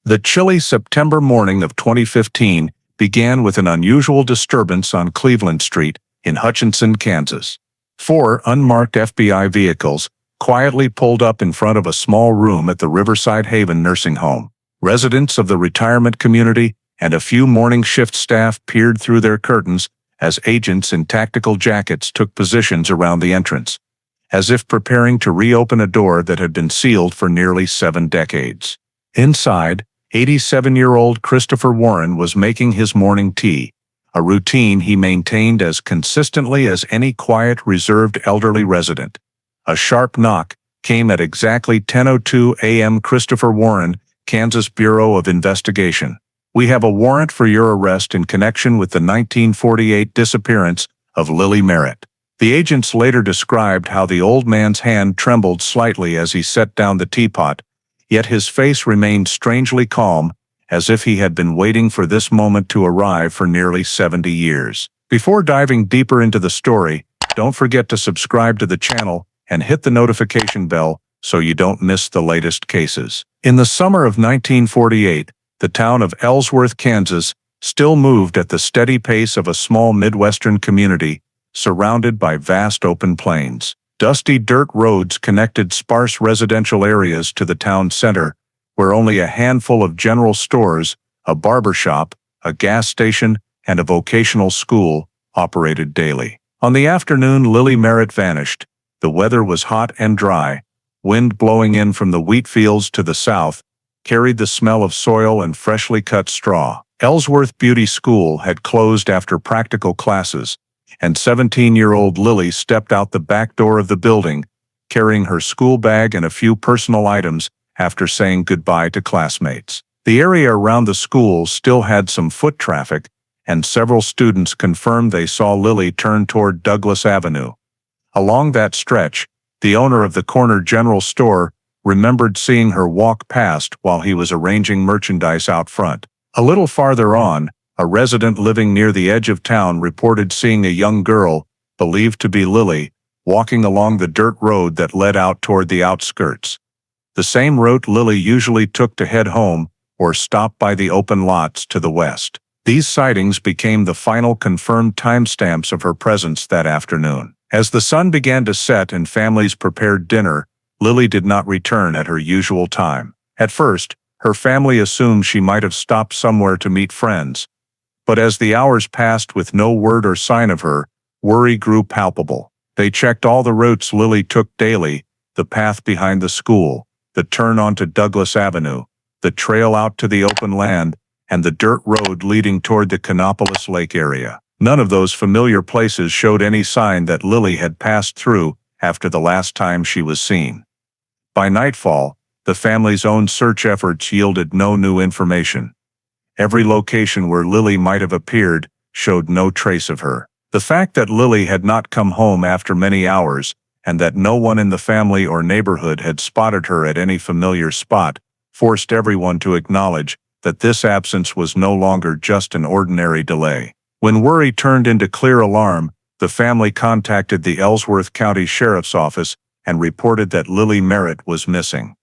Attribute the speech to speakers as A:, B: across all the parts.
A: The chilly September morning of 2015 began with an unusual disturbance on Cleveland Street in Hutchinson, Kansas. Four unmarked FBI vehicles quietly pulled up in front of a small room at the Riverside Haven nursing home. Residents of the retirement community and a few morning shift staff peered through their curtains as agents in tactical jackets took positions around the entrance, as if preparing to reopen a door that had been sealed for nearly 7 decades. Inside, 87-year-old Christopher Warren was making his morning tea, a routine he maintained as consistently as any quiet, reserved elderly resident. A sharp knock came at exactly 10:02 a.m. Christopher Warren, Kansas Bureau of Investigation. We have a warrant for your arrest in connection with the 1948 disappearance of Lily Merritt. The agents later described how the old man's hand trembled slightly as he set down the teapot, yet his face remained strangely calm, as if he had been waiting for this moment to arrive for nearly 70 years. Before diving deeper into the story, don't forget to subscribe to the channel and hit the notification bell so you don't miss the latest cases. In the summer of 1948, the town of Ellsworth, Kansas, still moved at the steady pace of a small Midwestern community, surrounded by vast open plains. Dusty dirt roads connected sparse residential areas to the town center, where only a handful of general stores, a barber shop, a gas station, and a vocational school operated daily. On the afternoon Lily Merritt vanished. The weather was hot and dry. Wind blowing in from the wheat fields to the south carried the smell of soil and freshly cut straw. Ellsworth Beauty School had closed after practical classes, and 17-year-old Lily stepped out the back door of the building, carrying her school bag and a few personal items after saying goodbye to classmates. The area around the school still had some foot traffic, and several students confirmed they saw Lily turn toward Douglas Avenue. Along that stretch, the owner of the corner general store remembered seeing her walk past while he was arranging merchandise out front. A little farther on, a resident living near the edge of town reported seeing a young girl, believed to be Lily, walking along the dirt road that led out toward the outskirts. The same route Lily usually took to head home or stop by the open lots to the west. These sightings became the final confirmed timestamps of her presence that afternoon. As the sun began to set and families prepared dinner, Lily did not return at her usual time. At first, her family assumed she might have stopped somewhere to meet friends. But as the hours passed with no word or sign of her, worry grew palpable. They checked all the routes Lily took daily: the path behind the school, the turn onto Douglas Avenue, the trail out to the open land, and the dirt road leading toward the Canopolis Lake area. None of those familiar places showed any sign that Lily had passed through after the last time she was seen. By nightfall, the family's own search efforts yielded no new information. Every location where Lily might have appeared showed no trace of her. The fact that Lily had not come home after many hours, and that no one in the family or neighborhood had spotted her at any familiar spot, forced everyone to acknowledge that this absence was no longer just an ordinary delay. When worry turned into clear alarm, the family contacted the Ellsworth County Sheriff's Office and reported that Lily Merritt was missing.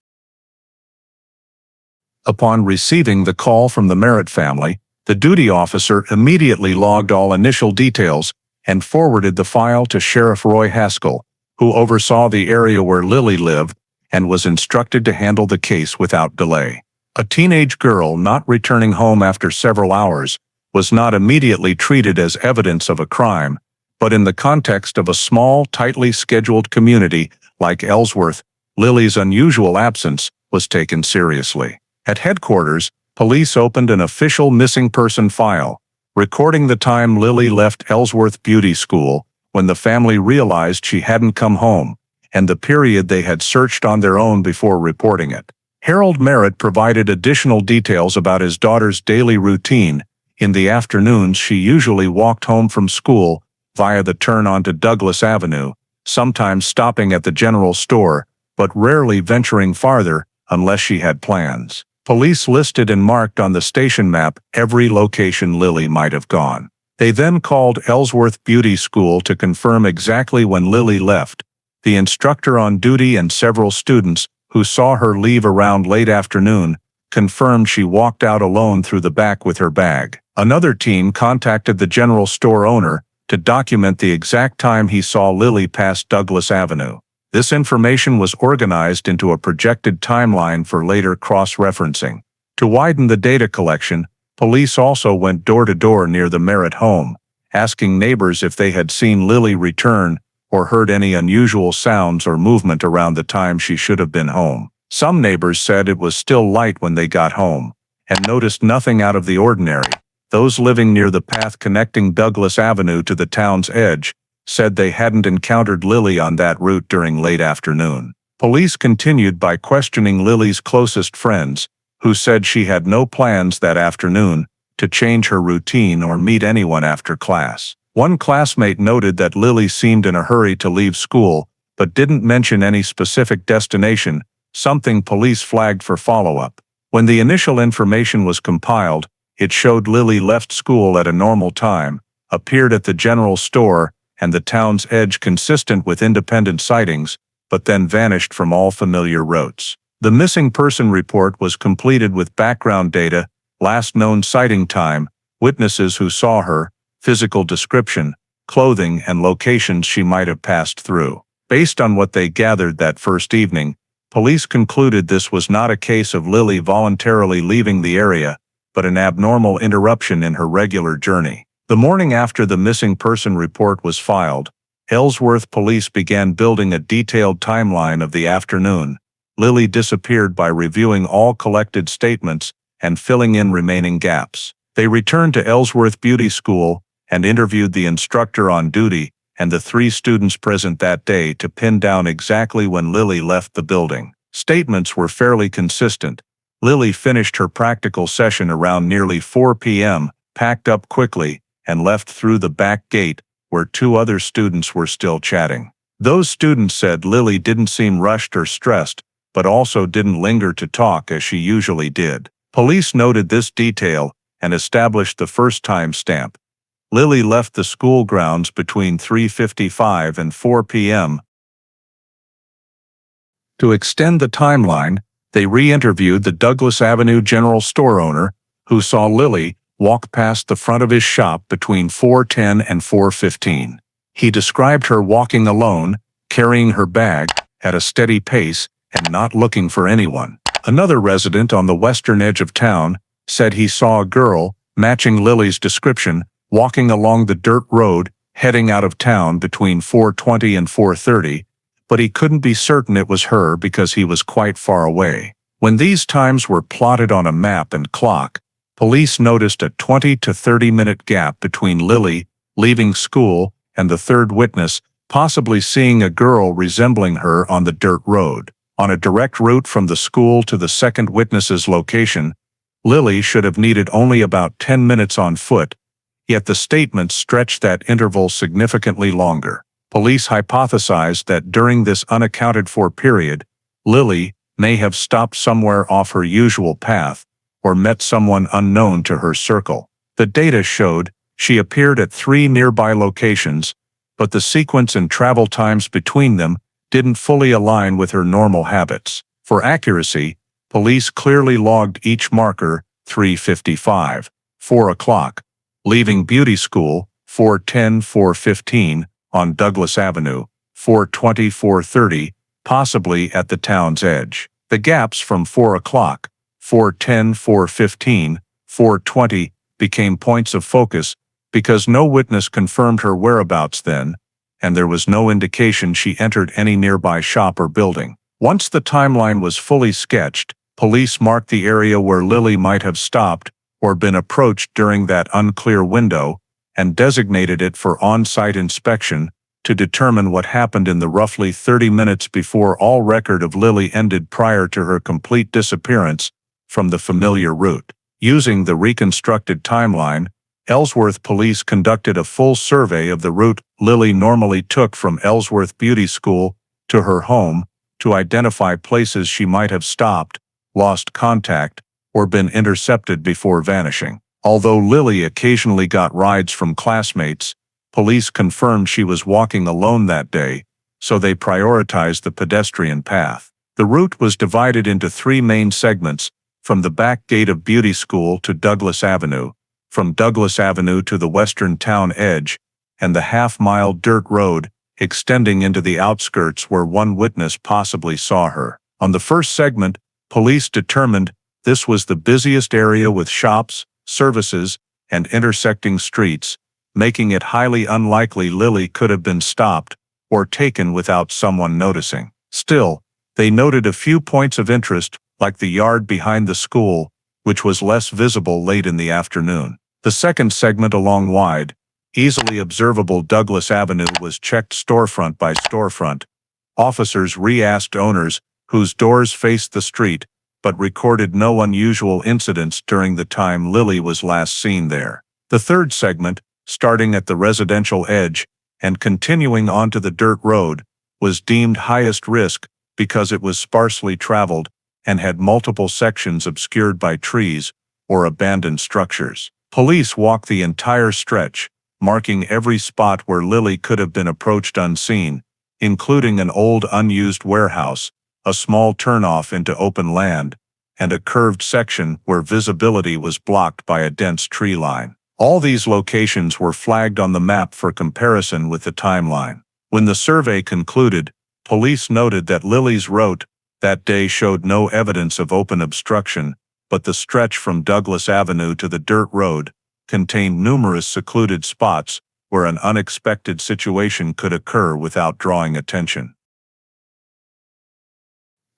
A: Upon receiving the call from the Merritt family, the duty officer immediately logged all initial details and forwarded the file to Sheriff Roy Haskell, who oversaw the area where Lily lived and was instructed to handle the case without delay. A teenage girl not returning home after several hours was not immediately treated as evidence of a crime, but in the context of a small, tightly scheduled community like Ellsworth, Lily's unusual absence was taken seriously. At headquarters, police opened an official missing person file, recording the time Lily left Ellsworth Beauty School when the family realized she hadn't come home, and the period they had searched on their own before reporting it. Harold Merritt provided additional details about his daughter's daily routine. In the afternoons she usually walked home from school via the turn onto Douglas Avenue, sometimes stopping at the general store, but rarely venturing farther unless she had plans. Police listed and marked on the station map every location Lily might have gone. They then called Ellsworth Beauty School to confirm exactly when Lily left. The instructor on duty and several students who saw her leave around late afternoon confirmed she walked out alone through the back with her bag. Another team contacted the general store owner to document the exact time he saw Lily pass Douglas Avenue. This information was organized into a projected timeline for later cross-referencing. To widen the data collection, police also went door-to-door near the Merritt home, asking neighbors if they had seen Lily return or heard any unusual sounds or movement around the time she should have been home. Some neighbors said it was still light when they got home, and noticed nothing out of the ordinary. Those living near the path connecting Douglas Avenue to the town's edge said they hadn't encountered Lily on that route during late afternoon. Police continued by questioning Lily's closest friends, who said she had no plans that afternoon to change her routine or meet anyone after class. One classmate noted that Lily seemed in a hurry to leave school, but didn't mention any specific destination, something police flagged for follow-up. When the initial information was compiled, it showed Lily left school at a normal time, appeared at the general store and the town's edge consistent with independent sightings, but then vanished from all familiar routes. The missing person report was completed with background data, last known sighting time, witnesses who saw her, physical description, clothing, and locations she might have passed through. Based on what they gathered that first evening, police concluded this was not a case of Lily voluntarily leaving the area, but an abnormal interruption in her regular journey. The morning after the missing person report was filed, Ellsworth police began building a detailed timeline of the afternoon. Lily disappeared by reviewing all collected statements and filling in remaining gaps. They returned to Ellsworth Beauty School and interviewed the instructor on duty and the 3 students present that day to pin down exactly when Lily left the building. Statements were fairly consistent. Lily finished her practical session around nearly 4 p.m., packed up quickly, and left through the back gate, where 2 other students were still chatting. Those students said Lily didn't seem rushed or stressed, but also didn't linger to talk as she usually did. Police noted this detail and established the first time stamp. Lily left the school grounds between 3:55 and 4 p.m. To extend the timeline, they re-interviewed the Douglas Avenue general store owner, who saw Lily walk past the front of his shop between 4:10 and 4:15. He described her walking alone, carrying her bag, at a steady pace, and not looking for anyone. Another resident on the western edge of town said he saw a girl, matching Lily's description, walking along the dirt road, heading out of town between 4:20 and 4:30, but he couldn't be certain it was her because he was quite far away. When these times were plotted on a map and clock, police noticed a 20 to 30-minute gap between Lily leaving school and the third witness possibly seeing a girl resembling her on the dirt road. On a direct route from the school to the second witness's location, Lily should have needed only about 10 minutes on foot, yet the statements stretched that interval significantly longer. Police hypothesized that during this unaccounted-for period, Lily may have stopped somewhere off her usual path or met someone unknown to her circle. The data showed she appeared at 3 nearby locations, but the sequence and travel times between them didn't fully align with her normal habits. For accuracy, police clearly logged each marker 3:55, 4 o'clock, leaving beauty school 4:10, 4:15 on Douglas Avenue, 4:20, 4:30, possibly at the town's edge. The gaps from 4 o'clock, 4:10, 4:15, 4:20 became points of focus because no witness confirmed her whereabouts then, and there was no indication she entered any nearby shop or building. Once the timeline was fully sketched, police marked the area where Lily might have stopped or been approached during that unclear window and designated it for on-site inspection to determine what happened in the roughly 30 minutes before all record of Lily ended prior to her complete disappearance from the familiar route. Using the reconstructed timeline, Ellsworth police conducted a full survey of the route Lily normally took from Ellsworth Beauty School to her home to identify places she might have stopped, lost contact, or been intercepted before vanishing. Although Lily occasionally got rides from classmates, police confirmed she was walking alone that day, so they prioritized the pedestrian path. The route was divided into 3 main segments, from the back gate of Beauty School to Douglas Avenue, from Douglas Avenue to the western town edge, and the half-mile dirt road extending into the outskirts where one witness possibly saw her. On the first segment, police determined this was the busiest area with shops, services, and intersecting streets, making it highly unlikely Lily could have been stopped or taken without someone noticing. Still, they noted a few points of interest, like the yard behind the school, which was less visible late in the afternoon. The second segment along wide, easily observable Douglas Avenue was checked storefront by storefront. Officers re-asked owners whose doors faced the street, but recorded no unusual incidents during the time Lily was last seen there. The third segment, starting at the residential edge and continuing onto the dirt road, was deemed highest risk because it was sparsely traveled and had multiple sections obscured by trees or abandoned structures. Police walked the entire stretch, marking every spot where Lily could have been approached unseen, including an old unused warehouse, a small turnoff into open land, and a curved section where visibility was blocked by a dense tree line. All these locations were flagged on the map for comparison with the timeline. When the survey concluded, police noted that Lily's route that day showed no evidence of open obstruction, but the stretch from Douglas Avenue to the dirt road contained numerous secluded spots where an unexpected situation could occur without drawing attention.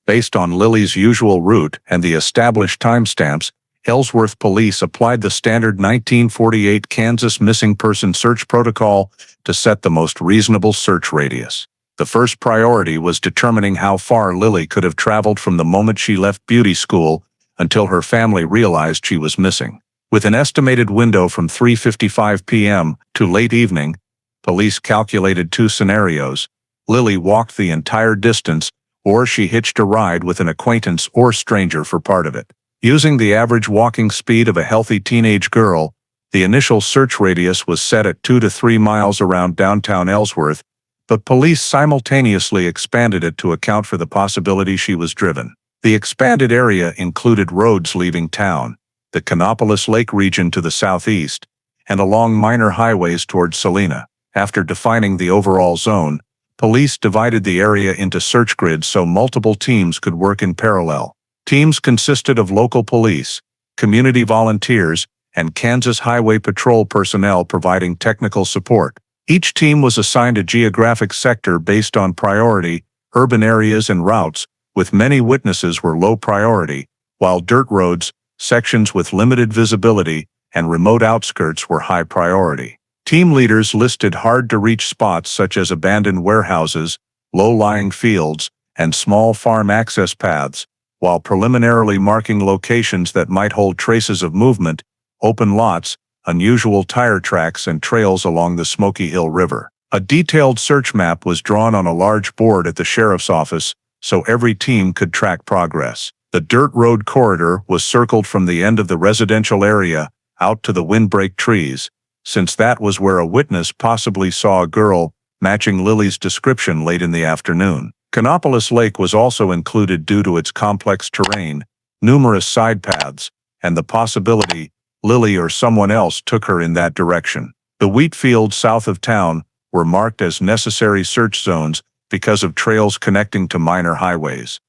A: Based on Lily's usual route and the established timestamps, Ellsworth police applied the standard 1948 Kansas missing person search protocol to set the most reasonable search radius. The first priority was determining how far Lily could have traveled from the moment she left beauty school until her family realized she was missing. With an estimated window from 3:55 p.m. to late evening, police calculated two scenarios. Lily walked the entire distance, or she hitched a ride with an acquaintance or stranger for part of it. Using the average walking speed of a healthy teenage girl, the initial search radius was set at 2 to 3 miles around downtown Ellsworth, but police simultaneously expanded it to account for the possibility she was driven. The expanded area included roads leaving town, the Canopolis Lake region to the southeast, and along minor highways towards Salina. After defining the overall zone, police divided the area into search grids so multiple teams could work in parallel. Teams consisted of local police, community volunteers, and Kansas Highway Patrol personnel providing technical support. Each team was assigned a geographic sector based on priority. Urban areas and routes with many witnesses were low priority, while dirt roads, sections with limited visibility, and remote outskirts were high priority. Team leaders listed hard-to-reach spots such as abandoned warehouses, low-lying fields, and small farm access paths, while preliminarily marking locations that might hold traces of movement, open lots, unusual tire tracks, and trails along the Smoky Hill River. A detailed search map was drawn on a large board at the sheriff's office, so every team could track progress. The dirt road corridor was circled from the end of the residential area out to the windbreak trees, since that was where a witness possibly saw a girl matching Lily's description late in the afternoon. Canopolis Lake was also included due to its complex terrain, numerous side paths, and the possibility Lily or someone else took her in that direction. The wheat fields south of town were marked as necessary search zones because of trails connecting to minor highways.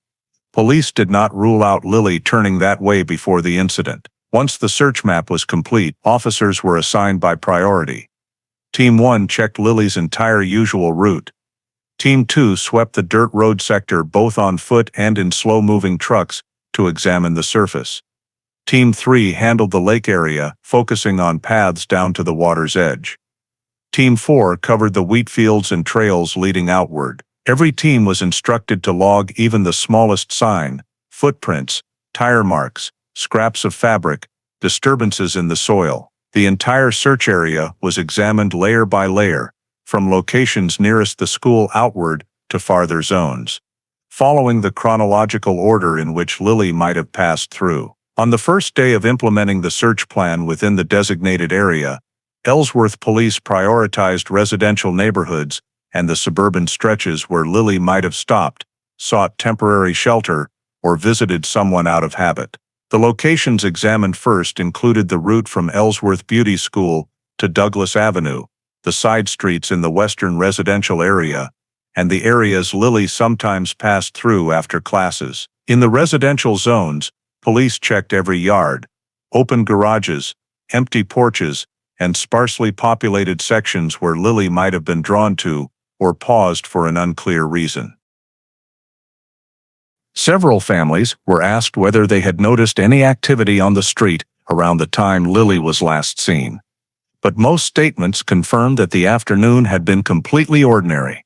A: Police did not rule out Lily turning that way before the incident. Once the search map was complete, officers were assigned by priority. Team 1 checked Lily's entire usual route. Team 2 swept the dirt road sector both on foot and in slow-moving trucks to examine the surface. Team 3 handled the lake area, focusing on paths down to the water's edge. Team 4 covered the wheat fields and trails leading outward. Every team was instructed to log even the smallest sign, footprints, tire marks, scraps of fabric, disturbances in the soil. The entire search area was examined layer by layer, from locations nearest the school outward to farther zones, following the chronological order in which Lily might have passed through. On the first day of implementing the search plan within the designated area, Ellsworth police prioritized residential neighborhoods and the suburban stretches where Lily might have stopped, sought temporary shelter, or visited someone out of habit. The locations examined first included the route from Ellsworth Beauty School to Douglas Avenue, the side streets in the western residential area, and the areas Lily sometimes passed through after classes. In the residential zones, police checked every yard, open garages, empty porches, and sparsely populated sections where Lily might have been drawn to or paused for an unclear reason. Several families were asked whether they had noticed any activity on the street around the time Lily was last seen. But most statements confirmed that the afternoon had been completely ordinary.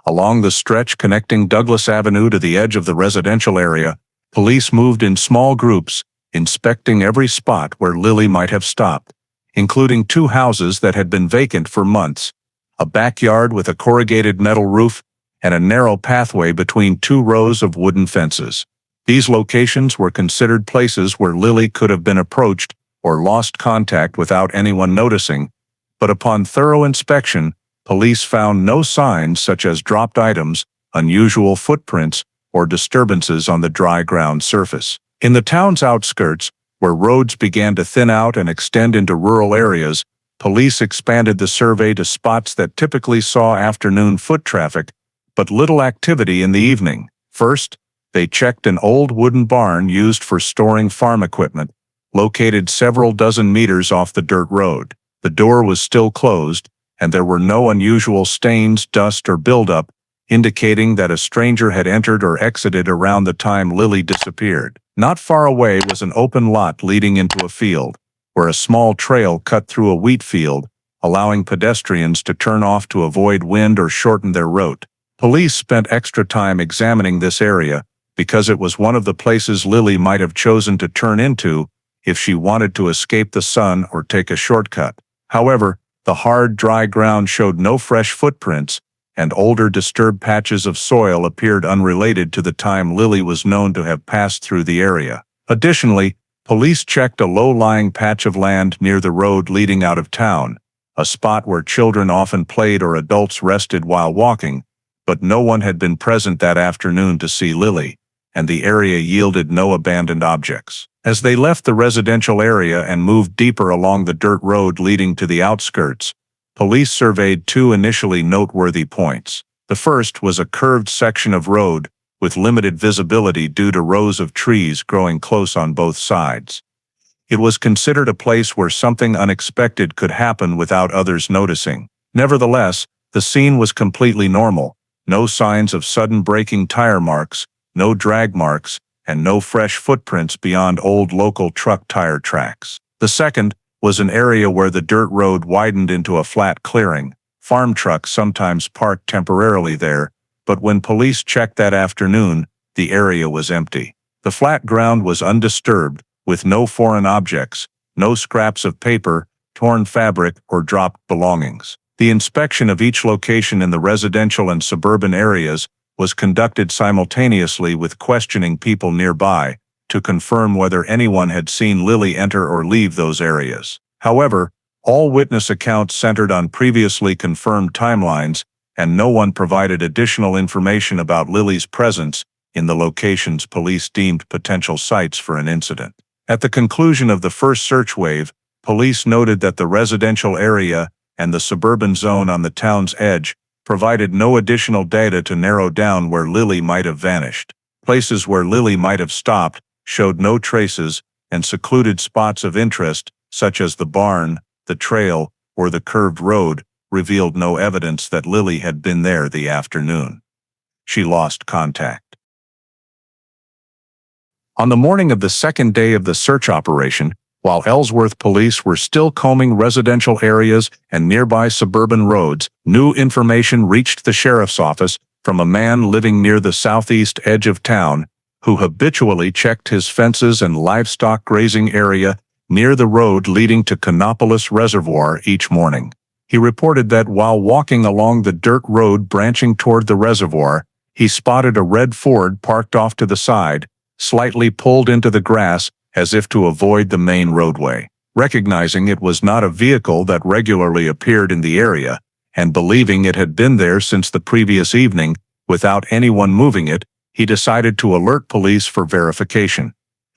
A: Along the stretch connecting Douglas Avenue to the edge of the residential area, police moved in small groups, inspecting every spot where Lily might have stopped, including 2 houses that had been vacant for months, a backyard with a corrugated metal roof, and a narrow pathway between 2 rows of wooden fences. These locations were considered places where Lily could have been approached or lost contact without anyone noticing, but upon thorough inspection, police found no signs such as dropped items, unusual footprints, or disturbances on the dry ground surface. In the town's outskirts, where roads began to thin out and extend into rural areas, police expanded the survey to spots that typically saw afternoon foot traffic, but little activity in the evening. First, they checked an old wooden barn used for storing farm equipment, located several dozen meters off the dirt road. The door was still closed, and there were no unusual stains, dust, or buildup, indicating that a stranger had entered or exited around the time Lily disappeared. Not far away was an open lot leading into a field, where a small trail cut through a wheat field, allowing pedestrians to turn off to avoid wind or shorten their route. Police spent extra time examining this area because it was one of the places Lily might have chosen to turn into if she wanted to escape the sun or take a shortcut. However, the hard, dry ground showed no fresh footprints, and older disturbed patches of soil appeared unrelated to the time Lily was known to have passed through the area. Additionally, police checked a low-lying patch of land near the road leading out of town, a spot where children often played or adults rested while walking, but no one had been present that afternoon to see Lily, and the area yielded no abandoned objects. As they left the residential area and moved deeper along the dirt road leading to the outskirts, police surveyed 2 initially noteworthy points. The first was a curved section of road with limited visibility due to rows of trees growing close on both sides. It was considered a place where something unexpected could happen without others noticing. Nevertheless, the scene was completely normal. No signs of sudden breaking tire marks, no drag marks, and no fresh footprints beyond old local truck tire tracks. The second was an area where the dirt road widened into a flat clearing. Farm trucks sometimes parked temporarily there, but when police checked that afternoon, the area was empty. The flat ground was undisturbed, with no foreign objects, no scraps of paper, torn fabric, or dropped belongings. The inspection of each location in the residential and suburban areas was conducted simultaneously with questioning people nearby to confirm whether anyone had seen Lily enter or leave those areas. However, all witness accounts centered on previously confirmed timelines, and no one provided additional information about Lily's presence in the locations police deemed potential sites for an incident. At the conclusion of the first search wave, police noted that the residential area and the suburban zone on the town's edge provided no additional data to narrow down where Lily might have vanished. Places where Lily might have stopped showed no traces, and secluded spots of interest, such as the barn, the trail, or the curved road, revealed no evidence that Lily had been there the afternoon. She lost contact. On the morning of the second day of the search operation, while Ellsworth police were still combing residential areas and nearby suburban roads, new information reached the sheriff's office from a man living near the southeast edge of town who habitually checked his fences and livestock grazing area near the road leading to Canopolis Reservoir each morning. He reported that while walking along the dirt road branching toward the reservoir, he spotted a red Ford parked off to the side, slightly pulled into the grass as if to avoid the main roadway. Recognizing it was not a vehicle that regularly appeared in the area, and believing it had been there since the previous evening without anyone moving it, he decided to alert police for verification.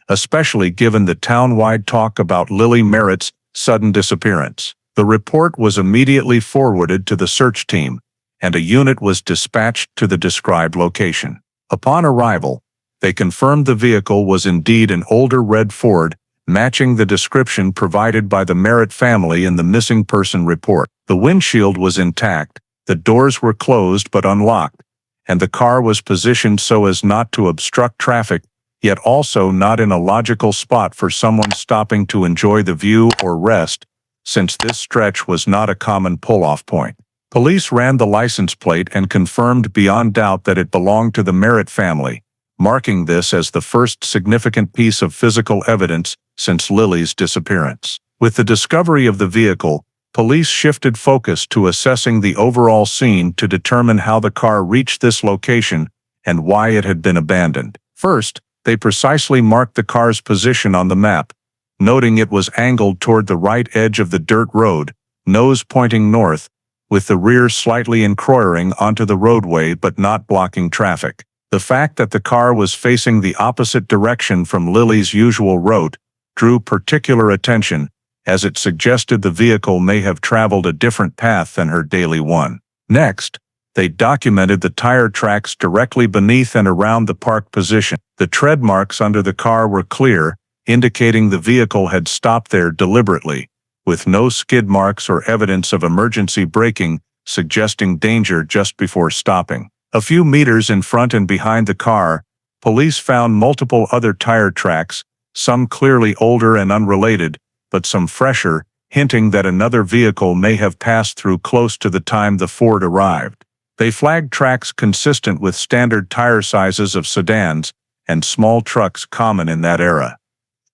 A: especially given the town-wide talk about Lily Merritt's sudden disappearance. The report was immediately forwarded to the search team, and a unit was dispatched to the described location. Upon arrival, they confirmed the vehicle was indeed an older red Ford, matching the description provided by the Merritt family in the missing person report. The windshield was intact, the doors were closed but unlocked, and the car was positioned so as not to obstruct traffic, yet also not in a logical spot for someone stopping to enjoy the view or rest, since this stretch was not a common pull-off point. Police ran the license plate and confirmed beyond doubt that it belonged to the Merritt family, marking this as the first significant piece of physical evidence since Lily's disappearance. With the discovery of the vehicle, police shifted focus to assessing the overall scene to determine how the car reached this location and why it had been abandoned. First, they precisely marked the car's position on the map, noting it was angled toward the right edge of the dirt road, nose pointing north, with the rear slightly encroaching onto the roadway but not blocking traffic. The fact that the car was facing the opposite direction from Lily's usual route drew particular attention, as it suggested the vehicle may have traveled a different path than her daily one. Next, they documented the tire tracks directly beneath and around the parked position. The tread marks under the car were clear, indicating the vehicle had stopped there deliberately, with no skid marks or evidence of emergency braking, suggesting danger just before stopping. A few meters in front and behind the car, police found multiple other tire tracks, some clearly older and unrelated, but some fresher, hinting that another vehicle may have passed through close to the time the Ford arrived. They flagged tracks consistent with standard tire sizes of sedans and small trucks common in that era.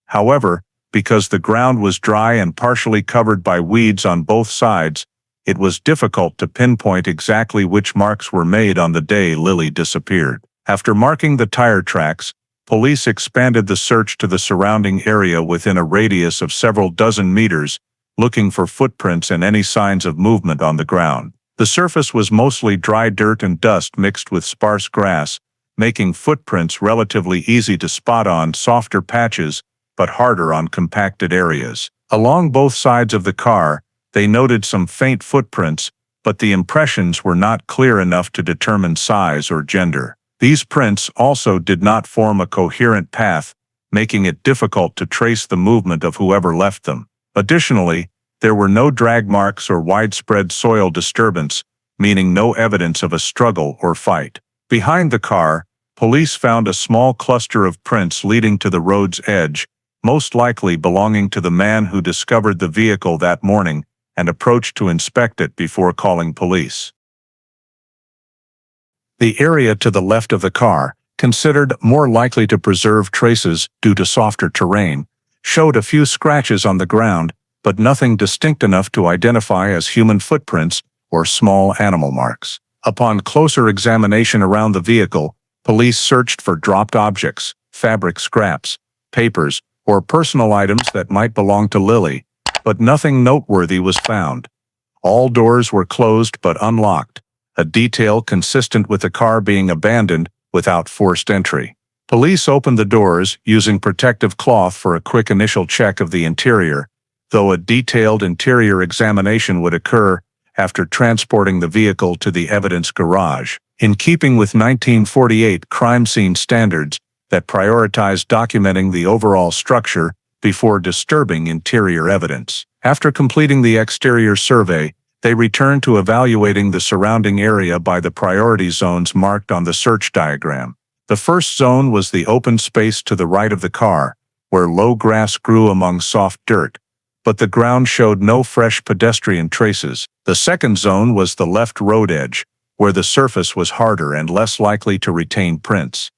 A: However, because the ground was dry and partially covered by weeds on both sides, it was difficult to pinpoint exactly which marks were made on the day Lily disappeared. After marking the tire tracks, police expanded the search to the surrounding area within a radius of several dozen meters, looking for footprints and any signs of movement on the ground. The surface was mostly dry dirt and dust mixed with sparse grass, making footprints relatively easy to spot on softer patches, but harder on compacted areas. Along both sides of the car, they noted some faint footprints, but the impressions were not clear enough to determine size or gender. These prints also did not form a coherent path, making it difficult to trace the movement of whoever left them. Additionally, there were no drag marks or widespread soil disturbance, meaning no evidence of a struggle or fight. Behind the car, police found a small cluster of prints leading to the road's edge, most likely belonging to the man who discovered the vehicle that morning and approached to inspect it before calling police. The area to the left of the car, considered more likely to preserve traces due to softer terrain, showed a few scratches on the ground, but nothing distinct enough to identify as human footprints or small animal marks. Upon closer examination around the vehicle, police searched for dropped objects, fabric scraps, papers, or personal items that might belong to Lily, but nothing noteworthy was found. All doors were closed but unlocked, a detail consistent with the car being abandoned without forced entry. Police opened the doors using protective cloth for a quick initial check of the interior, though a detailed interior examination would occur after transporting the vehicle to the evidence garage. In keeping with 1948 crime scene standards that prioritized documenting the overall structure before disturbing interior evidence. After completing the exterior survey, they returned to evaluating the surrounding area by the priority zones marked on the search diagram. The first zone was the open space to the right of the car, where low grass grew among soft dirt, but the ground showed no fresh pedestrian traces. The second zone was the left road edge, where the surface was harder and less likely to retain prints.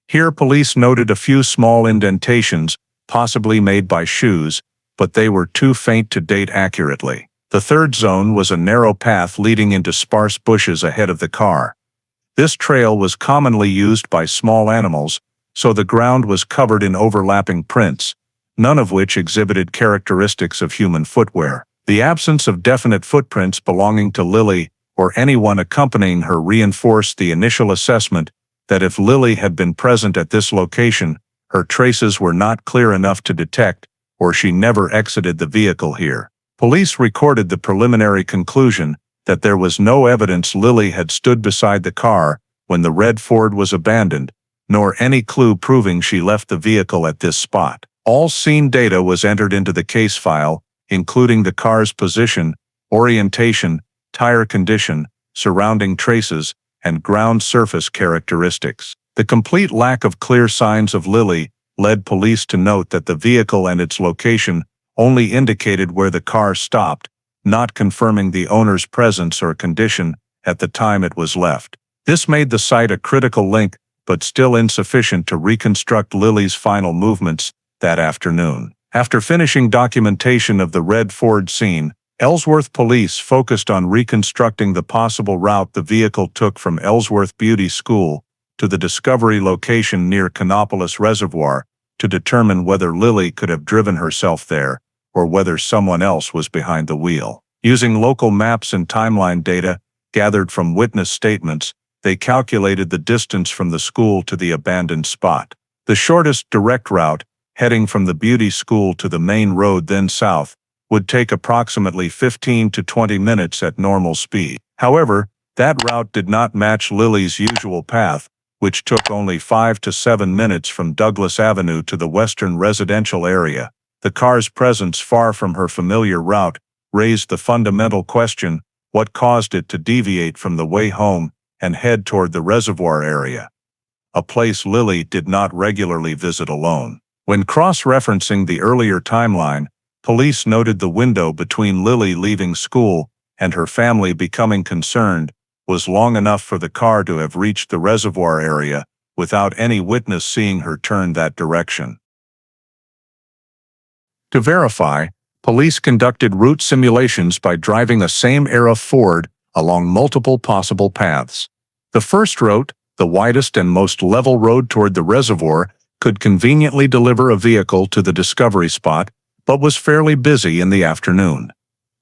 A: Here police noted a few small indentations, possibly made by shoes, but they were too faint to date accurately. The third zone was a narrow path leading into sparse bushes ahead of the car. This trail was commonly used by small animals, so the ground was covered in overlapping prints, none of which exhibited characteristics of human footwear. The absence of definite footprints belonging to Lily or anyone accompanying her reinforced the initial assessment that if Lily had been present at this location, her traces were not clear enough to detect, or she never exited the vehicle here. Police recorded the preliminary conclusion that there was no evidence Lily had stood beside the car when the red Ford was abandoned, nor any clue proving she left the vehicle at this spot. All scene data was entered into the case file, including the car's position, orientation, tire condition, surrounding traces, and ground surface characteristics. The complete lack of clear signs of Lily led police to note that the vehicle and its location only indicated where the car stopped, not confirming the owner's presence or condition at the time it was left. This made the site a critical link, but still insufficient to reconstruct Lily's final movements that afternoon. After finishing documentation of the red Ford scene, Ellsworth police focused on reconstructing the possible route the vehicle took from Ellsworth Beauty School to the discovery location near Canopolis Reservoir to determine whether Lily could have driven herself there or whether someone else was behind the wheel. Using local maps and timeline data gathered from witness statements, they calculated the distance from the school to the abandoned spot. The shortest direct route, heading from the beauty school to the main road then south, would take approximately 15 to 20 minutes at normal speed. However, that route did not match Lily's usual path, which took only 5 to 7 minutes from Douglas Avenue to the western residential area. The car's presence far from her familiar route raised the fundamental question: what caused it to deviate from the way home and head toward the reservoir area, a place Lily did not regularly visit alone? When cross-referencing the earlier timeline, police noted the window between Lily leaving school and her family becoming concerned was long enough for the car to have reached the reservoir area without any witness seeing her turn that direction. To verify, police conducted route simulations by driving a same-era Ford along multiple possible paths. The first route, the widest and most level road toward the reservoir, could conveniently deliver a vehicle to the discovery spot, but was fairly busy in the afternoon.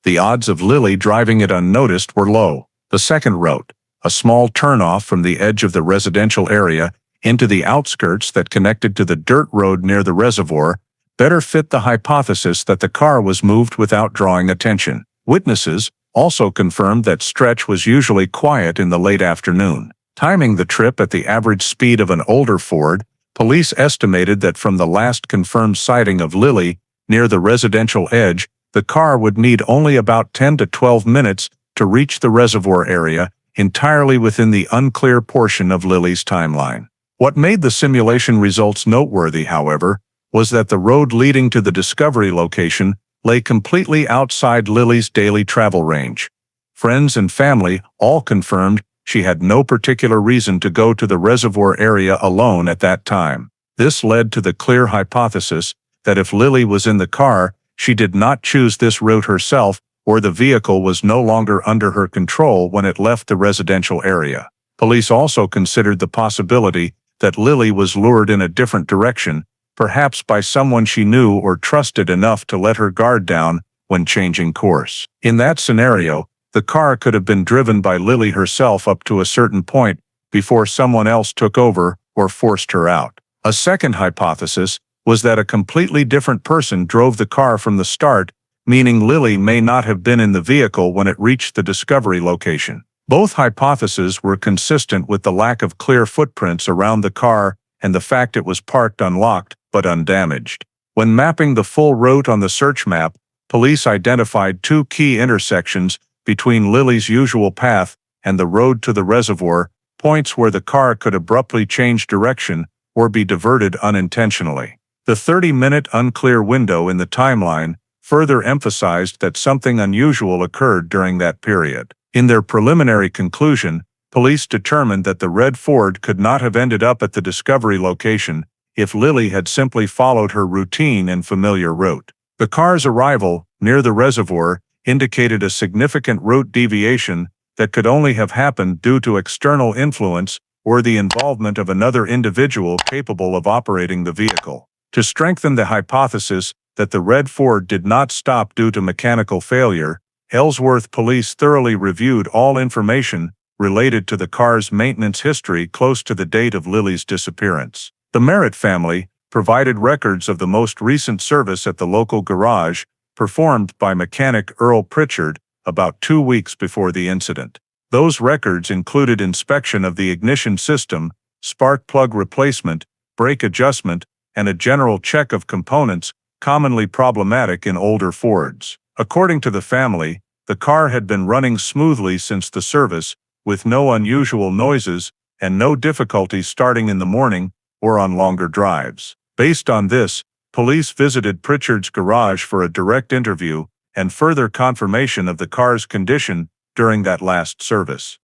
A: The odds of Lily driving it unnoticed were low. The second route, a small turnoff from the edge of the residential area into the outskirts that connected to the dirt road near the reservoir, better fit the hypothesis that the car was moved without drawing attention. Witnesses also confirmed that stretch was usually quiet in the late afternoon. Timing the trip at the average speed of an older Ford, police estimated that from the last confirmed sighting of Lily near the residential edge, the car would need only about 10 to 12 minutes to reach the reservoir area, entirely within the unclear portion of Lily's timeline. What made the simulation results noteworthy, however, was that the road leading to the discovery location lay completely outside Lily's daily travel range. Friends and family all confirmed she had no particular reason to go to the reservoir area alone at that time. This led to the clear hypothesis that if Lily was in the car, she did not choose this route herself, or the vehicle was no longer under her control when it left the residential area. Police also considered the possibility that Lily was lured in a different direction, perhaps by someone she knew or trusted enough to let her guard down when changing course. In that scenario, the car could have been driven by Lily herself up to a certain point before someone else took over or forced her out. A second hypothesis was that a completely different person drove the car from the start, meaning Lily may not have been in the vehicle when it reached the discovery location. Both hypotheses were consistent with the lack of clear footprints around the car and the fact it was parked unlocked but undamaged. When mapping the full route on the search map, police identified two key intersections between Lily's usual path and the road to the reservoir, points where the car could abruptly change direction or be diverted unintentionally. The 30-minute unclear window in the timeline further emphasized that something unusual occurred during that period. In their preliminary conclusion, police determined that the red Ford could not have ended up at the discovery location if Lily had simply followed her routine and familiar route. The car's arrival near the reservoir indicated a significant route deviation that could only have happened due to external influence or the involvement of another individual capable of operating the vehicle. To strengthen the hypothesis that the red Ford did not stop due to mechanical failure, Ellsworth police thoroughly reviewed all information related to the car's maintenance history close to the date of Lily's disappearance. The Merritt family, provided records of the most recent service at the local garage, performed by mechanic Earl Pritchard about 2 weeks before the incident. Those records included inspection of the ignition system, spark plug replacement, brake adjustment, and a general check of components commonly problematic in older Fords. According to the family, the car had been running smoothly since the service, with no unusual noises and no difficulty starting in the morning or on longer drives. Based on this, police visited Pritchard's garage for a direct interview and further confirmation of the car's condition during that last service.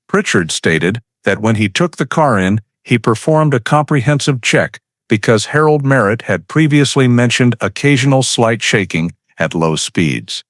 A: Pritchard stated that when he took the car in, he performed a comprehensive check because Harold Merritt had previously mentioned occasional slight shaking at low speeds.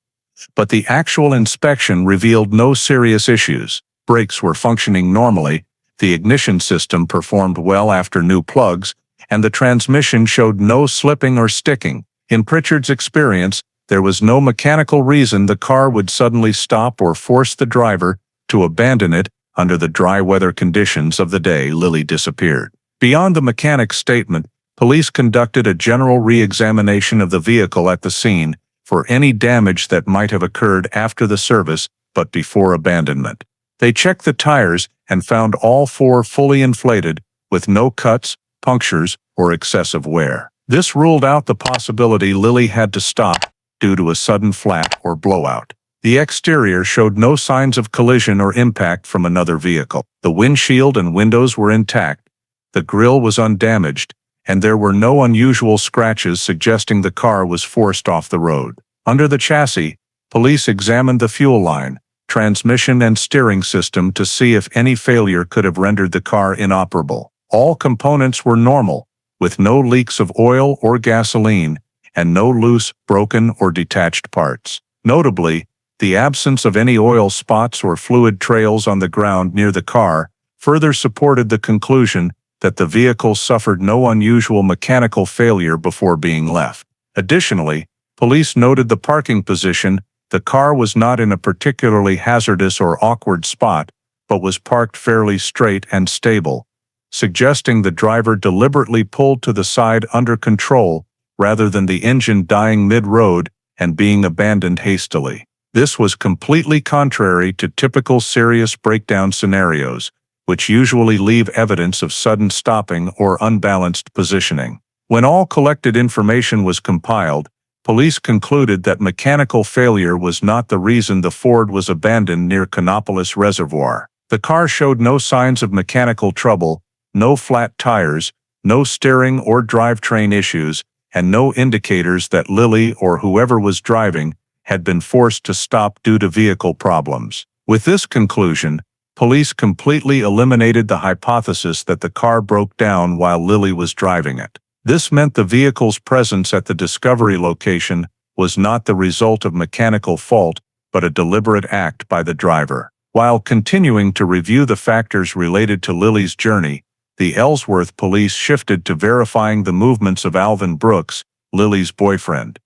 A: But the actual inspection revealed no serious issues. Brakes were functioning normally, the ignition system performed well after new plugs, and the transmission showed no slipping or sticking. In Pritchard's experience, there was no mechanical reason the car would suddenly stop or force the driver to abandon it under the dry weather conditions of the day Lily disappeared. Beyond the mechanic's statement, police conducted a general re-examination of the vehicle at the scene for any damage that might have occurred after the service but before abandonment. They checked the tires and found all 4 fully inflated, with no cuts, punctures, or excessive wear. This ruled out the possibility Lily had to stop due to a sudden flat or blowout. The exterior showed no signs of collision or impact from another vehicle. The windshield and windows were intact, the grille was undamaged, and there were no unusual scratches suggesting the car was forced off the road. Under the chassis, police examined the fuel line, transmission and steering system to see if any failure could have rendered the car inoperable. All components were normal, with no leaks of oil or gasoline, and no loose, broken, or detached parts. Notably, the absence of any oil spots or fluid trails on the ground near the car further supported the conclusion that the vehicle suffered no unusual mechanical failure before being left. Additionally, police noted the parking position. The car was not in a particularly hazardous or awkward spot, but was parked fairly straight and stable, suggesting the driver deliberately pulled to the side under control rather than the engine dying mid-road and being abandoned hastily. This was completely contrary to typical serious breakdown scenarios, which usually leave evidence of sudden stopping or unbalanced positioning. When all collected information was compiled, police concluded that mechanical failure was not the reason the Ford was abandoned near Canopolis Reservoir. The car showed no signs of mechanical trouble, no flat tires, no steering or drivetrain issues, and no indicators that Lily or whoever was driving had been forced to stop due to vehicle problems. With this conclusion, police completely eliminated the hypothesis that the car broke down while Lily was driving it. This meant the vehicle's presence at the discovery location was not the result of mechanical fault, but a deliberate act by the driver. While continuing to review the factors related to Lily's journey, the Ellsworth police shifted to verifying the movements of Alvin Brooks, Lily's boyfriend.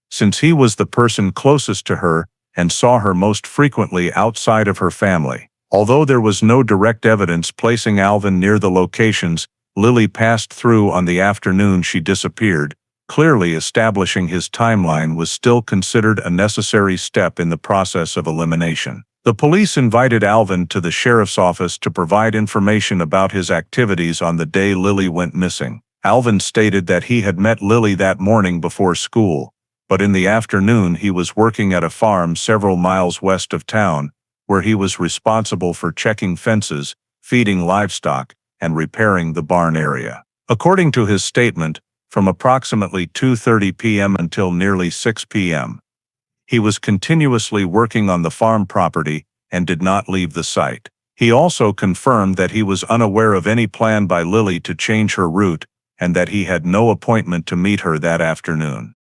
A: Since he was the person closest to her and saw her most frequently outside of her family. Although there was no direct evidence placing Alvin near the locations Lily passed through on the afternoon she disappeared, clearly establishing his timeline was still considered a necessary step in the process of elimination. The police invited Alvin to the sheriff's office to provide information about his activities on the day Lily went missing. Alvin stated that he had met Lily that morning before school, but in the afternoon he was working at a farm several miles west of town, where he was responsible for checking fences, feeding livestock, and repairing the barn area. According to his statement, from approximately 2:30 p.m. until nearly 6 p.m., he was continuously working on the farm property and did not leave the site. He also confirmed that he was unaware of any plan by Lily to change her route and that he had no appointment to meet her that afternoon.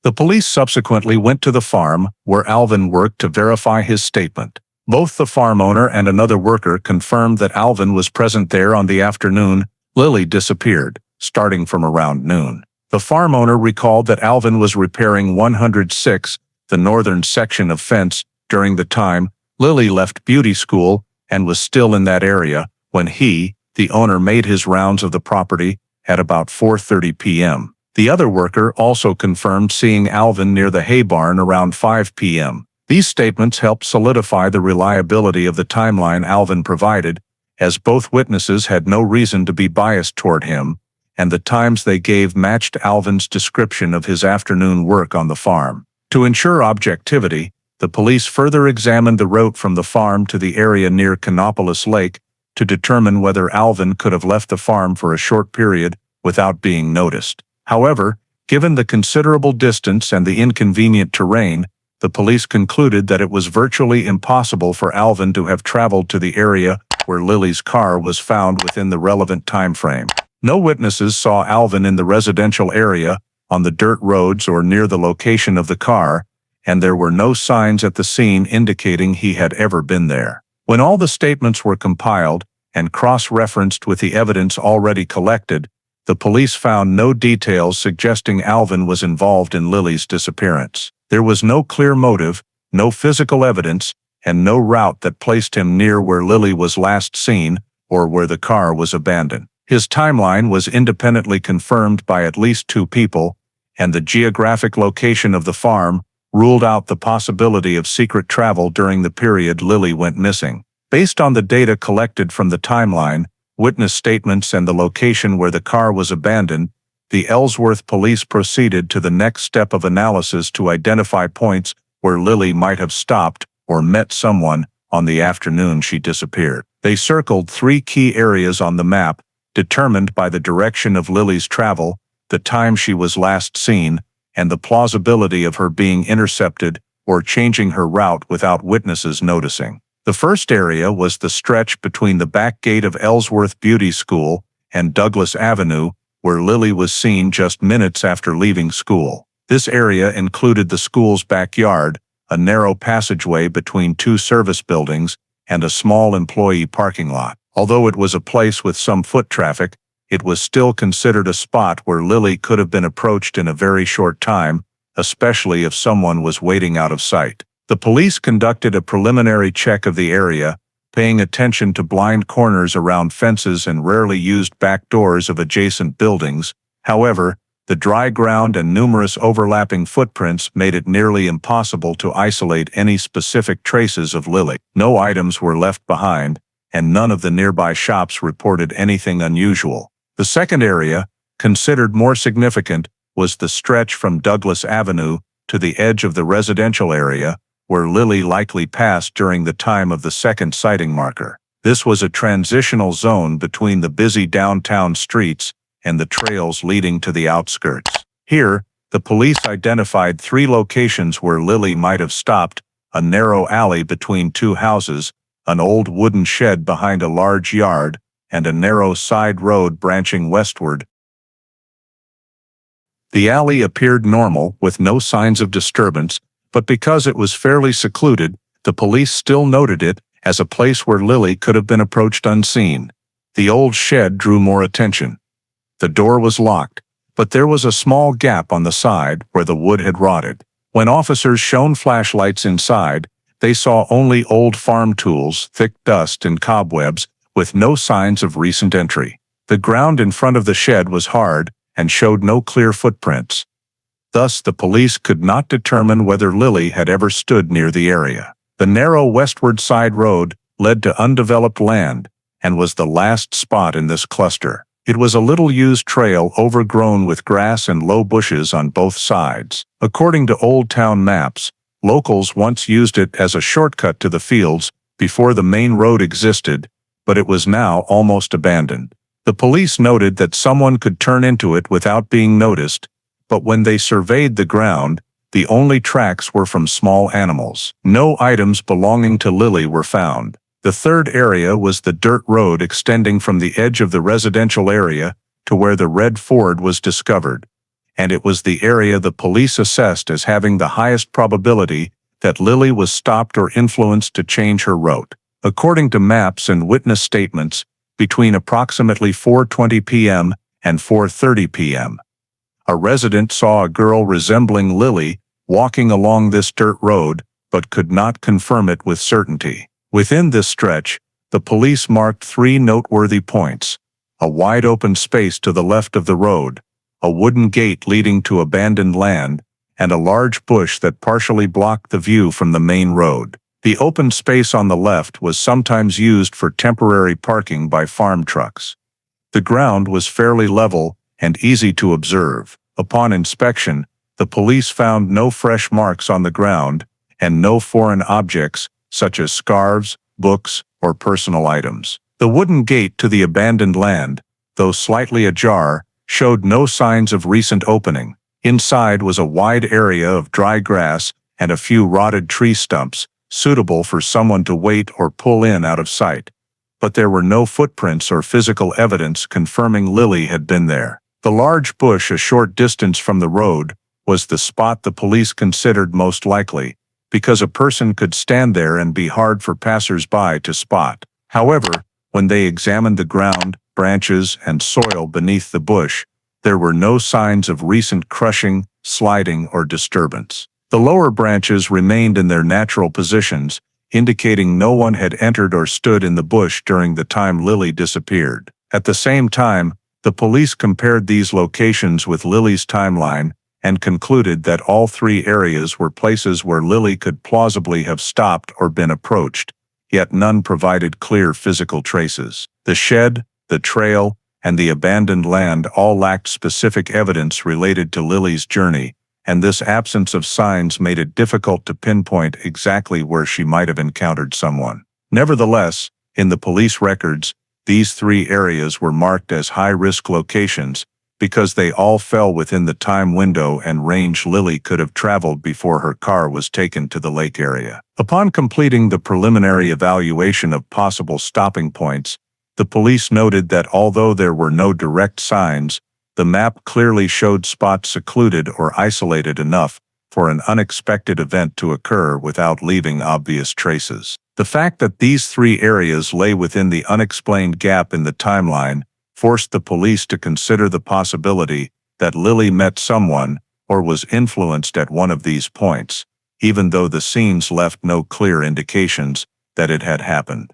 A: The police subsequently went to the farm where Alvin worked to verify his statement. Both the farm owner and another worker confirmed that Alvin was present there on the afternoon Lily disappeared, starting from around noon. The farm owner recalled that Alvin was repairing 106, the northern section of fence, during the time Lily left beauty school and was still in that area when he, The owner made his rounds of the property at about 4:30 p.m. The other worker also confirmed seeing Alvin near the hay barn around 5 p.m. These statements helped solidify the reliability of the timeline Alvin provided, as both witnesses had no reason to be biased toward him, and the times they gave matched Alvin's description of his afternoon work on the farm. To ensure objectivity, the police further examined the route from the farm to the area near Canopolis Lake to determine whether Alvin could have left the farm for a short period without being noticed. However, given the considerable distance and the inconvenient terrain, the police concluded that it was virtually impossible for Alvin to have traveled to the area where Lily's car was found within the relevant time frame. No witnesses saw Alvin in the residential area, on the dirt roads or near the location of the car, and there were no signs at the scene indicating he had ever been there. When all the statements were compiled and cross-referenced with the evidence already collected, the police found no details suggesting Alvin was involved in Lily's disappearance. There was no clear motive, no physical evidence, and no route that placed him near where Lily was last seen or where the car was abandoned. His timeline was independently confirmed by at least 2 people, and the geographic location of the farm ruled out the possibility of secret travel during the period Lily went missing. Based on the data collected from the timeline, witness statements, and the location where the car was abandoned, the Ellsworth police proceeded to the next step of analysis to identify points where Lily might have stopped or met someone on the afternoon she disappeared. They circled 3 key areas on the map, determined by the direction of Lily's travel, the time she was last seen, and the plausibility of her being intercepted or changing her route without witnesses noticing. The first area was the stretch between the back gate of Ellsworth Beauty School and Douglas Avenue, where Lily was seen just minutes after leaving school. This area included the school's backyard, a narrow passageway between 2 service buildings, and a small employee parking lot. Although it was a place with some foot traffic, it was still considered a spot where Lily could have been approached in a very short time, especially if someone was waiting out of sight. The police conducted a preliminary check of the area, paying attention to blind corners around fences and rarely used back doors of adjacent buildings. However, the dry ground and numerous overlapping footprints made it nearly impossible to isolate any specific traces of Lily. No items were left behind, and none of the nearby shops reported anything unusual. The second area, considered more significant, was the stretch from Douglas Avenue to the edge of the residential area, where Lily likely passed during the time of the second sighting marker. This was a transitional zone between the busy downtown streets and the trails leading to the outskirts. Here, the police identified 3 locations where Lily might have stopped: a narrow alley between 2 houses, an old wooden shed behind a large yard, and a narrow side road branching westward. The alley appeared normal, with no signs of disturbance, but because it was fairly secluded, the police still noted it as a place where Lily could have been approached unseen. The old shed drew more attention. The door was locked, but there was a small gap on the side where the wood had rotted. When officers shone flashlights inside, they saw only old farm tools, thick dust, and cobwebs, with no signs of recent entry. The ground in front of the shed was hard and showed no clear footprints. Thus, the police could not determine whether Lily had ever stood near the area. The narrow westward side road led to undeveloped land and was the last spot in this cluster. It was a little-used trail overgrown with grass and low bushes on both sides. According to old town maps, locals once used it as a shortcut to the fields before the main road existed, but it was now almost abandoned. The police noted that someone could turn into it without being noticed, but when they surveyed the ground, the only tracks were from small animals. No items belonging to Lily were found. The third area was the dirt road extending from the edge of the residential area to where the red Ford was discovered, and it was the area the police assessed as having the highest probability that Lily was stopped or influenced to change her route. According to maps and witness statements, between approximately 4:20 p.m. and 4:30 p.m., a resident saw a girl resembling Lily walking along this dirt road, but could not confirm it with certainty. Within this stretch, the police marked 3 noteworthy points: a wide-open space to the left of the road, a wooden gate leading to abandoned land, and a large bush that partially blocked the view from the main road. The open space on the left was sometimes used for temporary parking by farm trucks. The ground was fairly level and easy to observe. Upon inspection, the police found no fresh marks on the ground and no foreign objects such as scarves, books, or personal items. The wooden gate to the abandoned land, though slightly ajar, showed no signs of recent opening. Inside was a wide area of dry grass and a few rotted tree stumps, suitable for someone to wait or pull in out of sight. But there were no footprints or physical evidence confirming Lily had been there. The large bush a short distance from the road was the spot the police considered most likely, because a person could stand there and be hard for passers-by to spot. However, when they examined the ground, branches, and soil beneath the bush, there were no signs of recent crushing, sliding, or disturbance. The lower branches remained in their natural positions, indicating no one had entered or stood in the bush during the time Lily disappeared. At the same time, the police compared these locations with Lily's timeline and concluded that all 3 areas were places where Lily could plausibly have stopped or been approached, yet none provided clear physical traces. The shed, the trail, and the abandoned land all lacked specific evidence related to Lily's journey, and this absence of signs made it difficult to pinpoint exactly where she might have encountered someone. Nevertheless, in the police records, these 3 areas were marked as high-risk locations because they all fell within the time window and range Lily could have traveled before her car was taken to the lake area. Upon completing the preliminary evaluation of possible stopping points, the police noted that although there were no direct signs, the map clearly showed spots secluded or isolated enough for an unexpected event to occur without leaving obvious traces. The fact that these 3 areas lay within the unexplained gap in the timeline forced the police to consider the possibility that Lily met someone or was influenced at one of these points, even though the scenes left no clear indications that it had happened.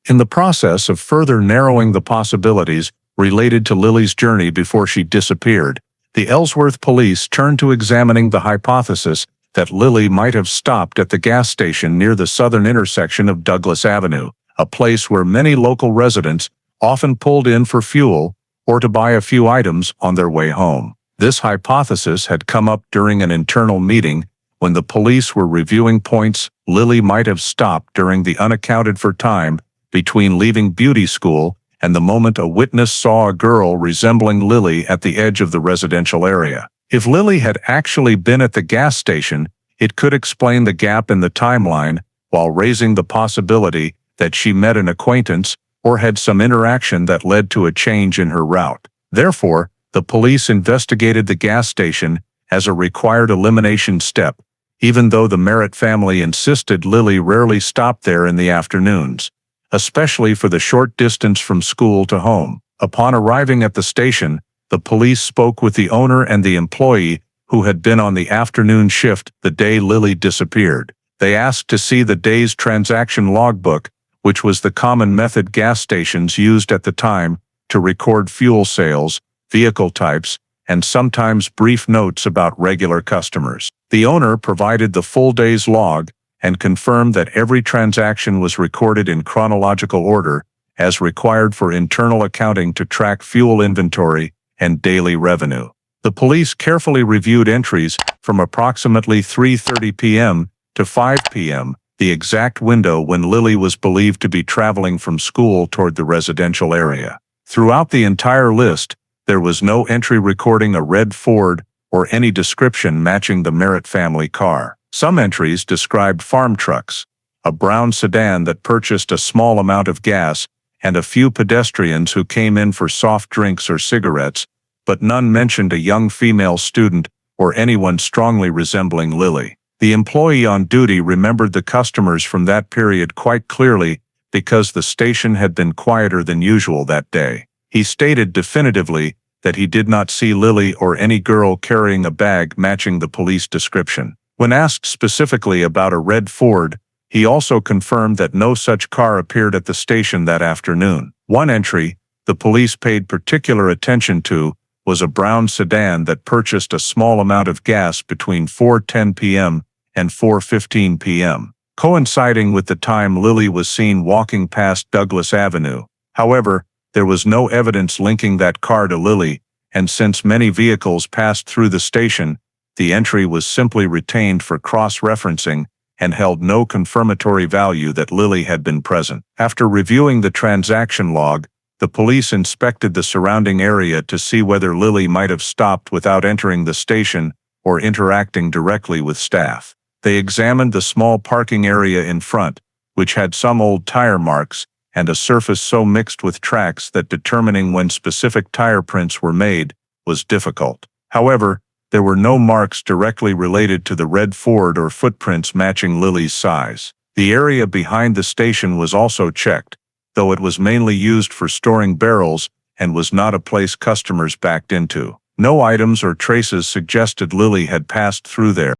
A: In the process of further narrowing the possibilities related to Lily's journey before she disappeared, the Ellsworth police turned to examining the hypothesis that Lily might have stopped at the gas station near the southern intersection of Douglas Avenue, a place where many local residents often pulled in for fuel or to buy a few items on their way home. This hypothesis had come up during an internal meeting when the police were reviewing points Lily might have stopped during the unaccounted-for time between leaving beauty school and the moment a witness saw a girl resembling Lily at the edge of the residential area. If Lily had actually been at the gas station, it could explain the gap in the timeline while raising the possibility that she met an acquaintance or had some interaction that led to a change in her route. Therefore, the police investigated the gas station as a required elimination step, even though the Merritt family insisted Lily rarely stopped there in the afternoons, especially for the short distance from school to home. Upon arriving at the station, the police spoke with the owner and the employee who had been on the afternoon shift the day Lily disappeared. They asked to see the day's transaction logbook, which was the common method gas stations used at the time to record fuel sales, vehicle types, and sometimes brief notes about regular customers. The owner provided the full day's log and confirmed that every transaction was recorded in chronological order, as required for internal accounting to track fuel inventory and daily revenue. The police carefully reviewed entries from approximately 3:30 p.m. to 5 p.m., the exact window when Lily was believed to be traveling from school toward the residential area. Throughout the entire list, there was no entry recording a red Ford or any description matching the Merritt family car. Some entries described farm trucks, a brown sedan that purchased a small amount of gas, and a few pedestrians who came in for soft drinks or cigarettes, but none mentioned a young female student or anyone strongly resembling Lily. The employee on duty remembered the customers from that period quite clearly because the station had been quieter than usual that day. He stated definitively that he did not see Lily or any girl carrying a bag matching the police description. When asked specifically about a red Ford, He also confirmed that no such car appeared at the station that afternoon. One entry the police paid particular attention to was a brown sedan that purchased a small amount of gas between 4:10 p.m. and 4:15 p.m., coinciding with the time Lily was seen walking past Douglas Avenue. However, there was no evidence linking that car to Lily, and since many vehicles passed through the station, the entry was simply retained for cross-referencing and held no confirmatory value that Lily had been present. After reviewing the transaction log, the police inspected the surrounding area to see whether Lily might have stopped without entering the station or interacting directly with staff. They examined the small parking area in front, which had some old tire marks and a surface so mixed with tracks that determining when specific tire prints were made was difficult. However, there were no marks directly related to the red Ford or footprints matching Lily's size. The area behind the station was also checked, though it was mainly used for storing barrels and was not a place customers backed into. No items or traces suggested Lily had passed through there.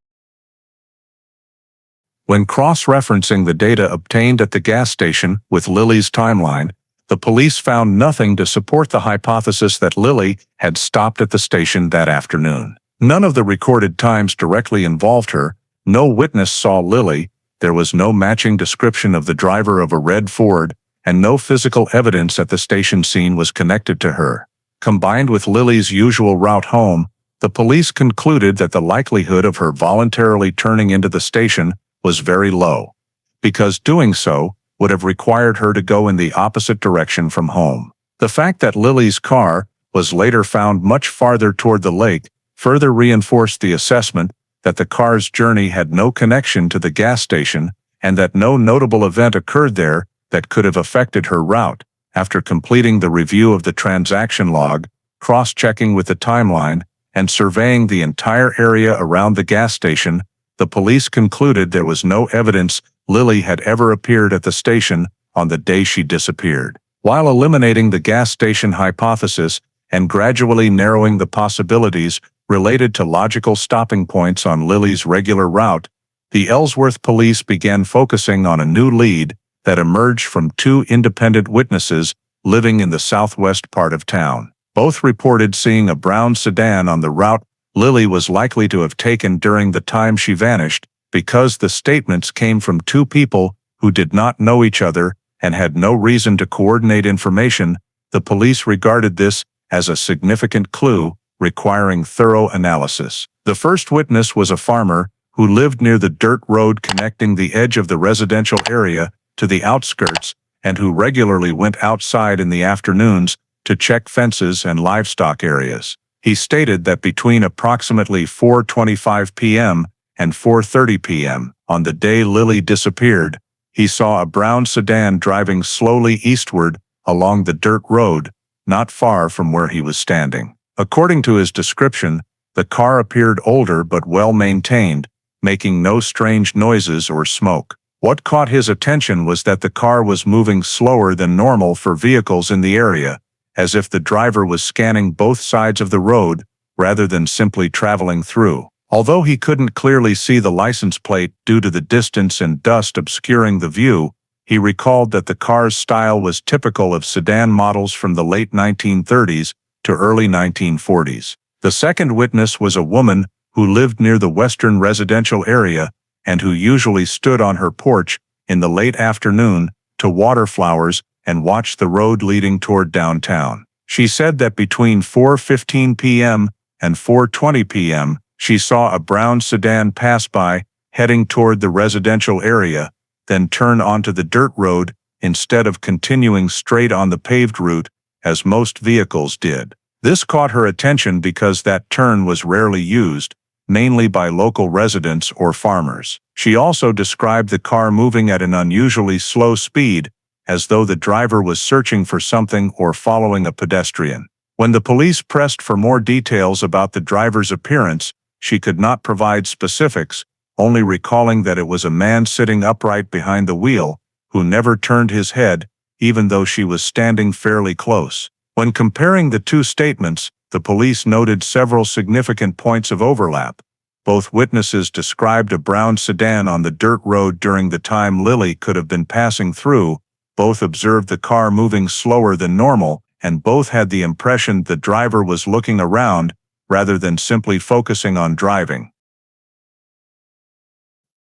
A: When cross-referencing the data obtained at the gas station with Lily's timeline, the police found nothing to support the hypothesis that Lily had stopped at the station that afternoon. None of the recorded times directly involved her, no witness saw Lily, there was no matching description of the driver of a red Ford, and no physical evidence at the station scene was connected to her. Combined with Lily's usual route home, the police concluded that the likelihood of her voluntarily turning into the station was very low, because doing so would have required her to go in the opposite direction from home. The fact that Lily's car was later found much farther toward the lake further reinforced the assessment that the car's journey had no connection to the gas station and that no notable event occurred there that could have affected her route. After completing the review of the transaction log, cross-checking with the timeline, and surveying the entire area around the gas station, the police concluded there was no evidence Lily had ever appeared at the station on the day she disappeared. While eliminating the gas station hypothesis and gradually narrowing the possibilities related to logical stopping points on Lily's regular route, the Ellsworth police began focusing on a new lead that emerged from two independent witnesses living in the southwest part of town. Both reported seeing a brown sedan on the route Lily was likely to have taken during the time she vanished. Because the statements came from two people who did not know each other and had no reason to coordinate information, the police regarded this as a significant clue requiring thorough analysis. The first witness was a farmer who lived near the dirt road connecting the edge of the residential area to the outskirts and who regularly went outside in the afternoons to check fences and livestock areas. He stated that between approximately 4:25 p.m. and 4:30 p.m. on the day Lily disappeared, he saw a brown sedan driving slowly eastward along the dirt road, not far from where he was standing. According to his description, the car appeared older but well-maintained, making no strange noises or smoke. What caught his attention was that the car was moving slower than normal for vehicles in the area, as if the driver was scanning both sides of the road rather than simply traveling through. Although he couldn't clearly see the license plate due to the distance and dust obscuring the view, he recalled that the car's style was typical of sedan models from the late 1930s to early 1940s. The second witness was a woman who lived near the western residential area and who usually stood on her porch in the late afternoon to water flowers and watch the road leading toward downtown. She said that between 4:15 p.m. and 4:20 p.m., she saw a brown sedan pass by, heading toward the residential area, then turn onto the dirt road instead of continuing straight on the paved route, as most vehicles did. This caught her attention because that turn was rarely used, mainly by local residents or farmers. She also described the car moving at an unusually slow speed, as though the driver was searching for something or following a pedestrian. When the police pressed for more details about the driver's appearance, she could not provide specifics, only recalling that it was a man sitting upright behind the wheel, who never turned his head, even though she was standing fairly close. When comparing the two statements, the police noted several significant points of overlap. Both witnesses described a brown sedan on the dirt road during the time Lily could have been passing through. Both observed the car moving slower than normal, and both had the impression the driver was looking around rather than simply focusing on driving.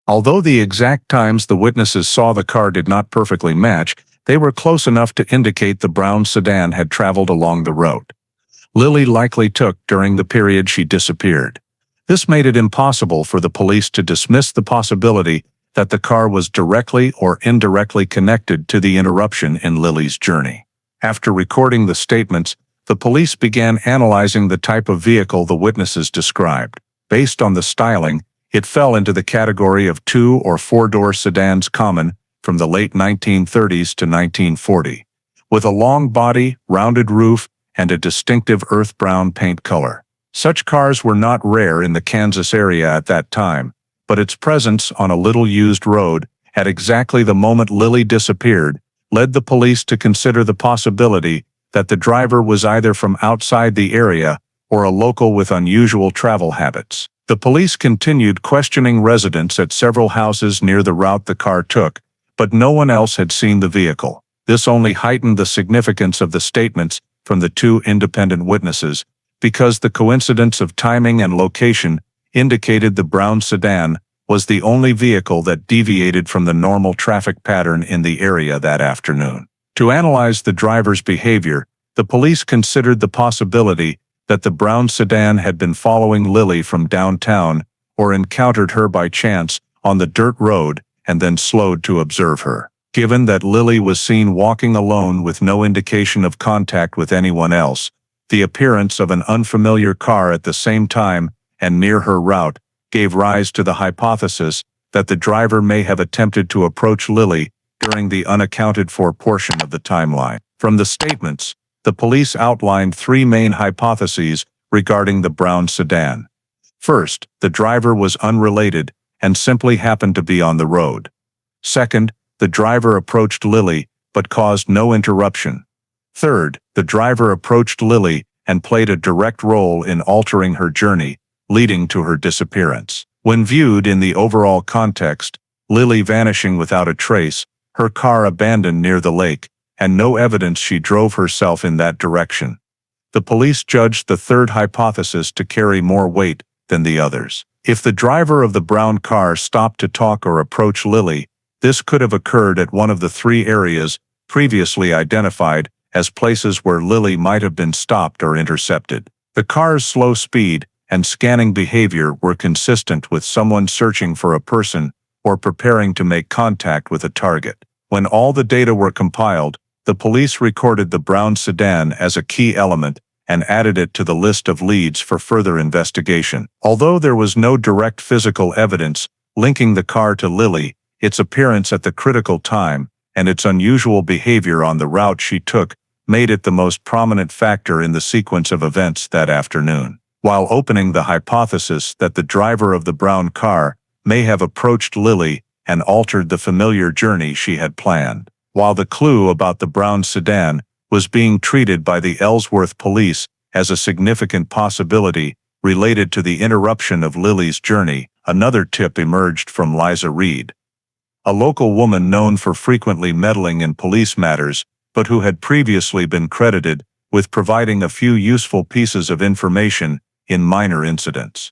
A: Although the exact times the witnesses saw the car did not perfectly match, they were close enough to indicate the brown sedan had traveled along the road Lily likely took during the period she disappeared. This made it impossible for the police to dismiss the possibility that the car was directly or indirectly connected to the interruption in Lily's journey. After recording the statements, the police began analyzing the type of vehicle the witnesses described. Based on the styling, it fell into the category of 2- or 4-door sedans common from the late 1930s to 1940, with a long body, rounded roof, and a distinctive earth brown paint color. Such cars were not rare in the Kansas area at that time, but its presence on a little-used road at exactly the moment Lily disappeared led the police to consider the possibility that the driver was either from outside the area or a local with unusual travel habits. The police continued questioning residents at several houses near the route the car took, but no one else had seen the vehicle. This only heightened the significance of the statements from the two independent witnesses, because the coincidence of timing and location indicated the brown sedan was the only vehicle that deviated from the normal traffic pattern in the area that afternoon. To analyze the driver's behavior, the police considered the possibility that the brown sedan had been following Lily from downtown or encountered her by chance on the dirt road and then slowed to observe her. Given that Lily was seen walking alone with no indication of contact with anyone else, the appearance of an unfamiliar car at the same time and near her route gave rise to the hypothesis that the driver may have attempted to approach Lily during the unaccounted-for portion of the timeline. From the statements, the police outlined three main hypotheses regarding the brown sedan. First, the driver was unrelated and simply happened to be on the road. Second, the driver approached Lily but caused no interruption. Third, the driver approached Lily and played a direct role in altering her journey, leading to her disappearance. When viewed in the overall context, Lily vanishing without a trace, her car abandoned near the lake, and no evidence she drove herself in that direction. The police judged the third hypothesis to carry more weight than the others. If the driver of the brown car stopped to talk or approach Lily, this could have occurred at one of the three areas previously identified as places where Lily might have been stopped or intercepted. The car's slow speed and scanning behavior were consistent with someone searching for a person or preparing to make contact with a target. When all the data were compiled, the police recorded the brown sedan as a key element and added it to the list of leads for further investigation. Although there was no direct physical evidence linking the car to Lily, its appearance at the critical time and its unusual behavior on the route she took made it the most prominent factor in the sequence of events that afternoon. While opening the hypothesis that the driver of the brown car may have approached Lily and altered the familiar journey she had planned. While the clue about the brown sedan was being treated by the Ellsworth police as a significant possibility related to the interruption of Lily's journey, another tip emerged from Liza Reed, a local woman known for frequently meddling in police matters, but who had previously been credited with providing a few useful pieces of information in minor incidents.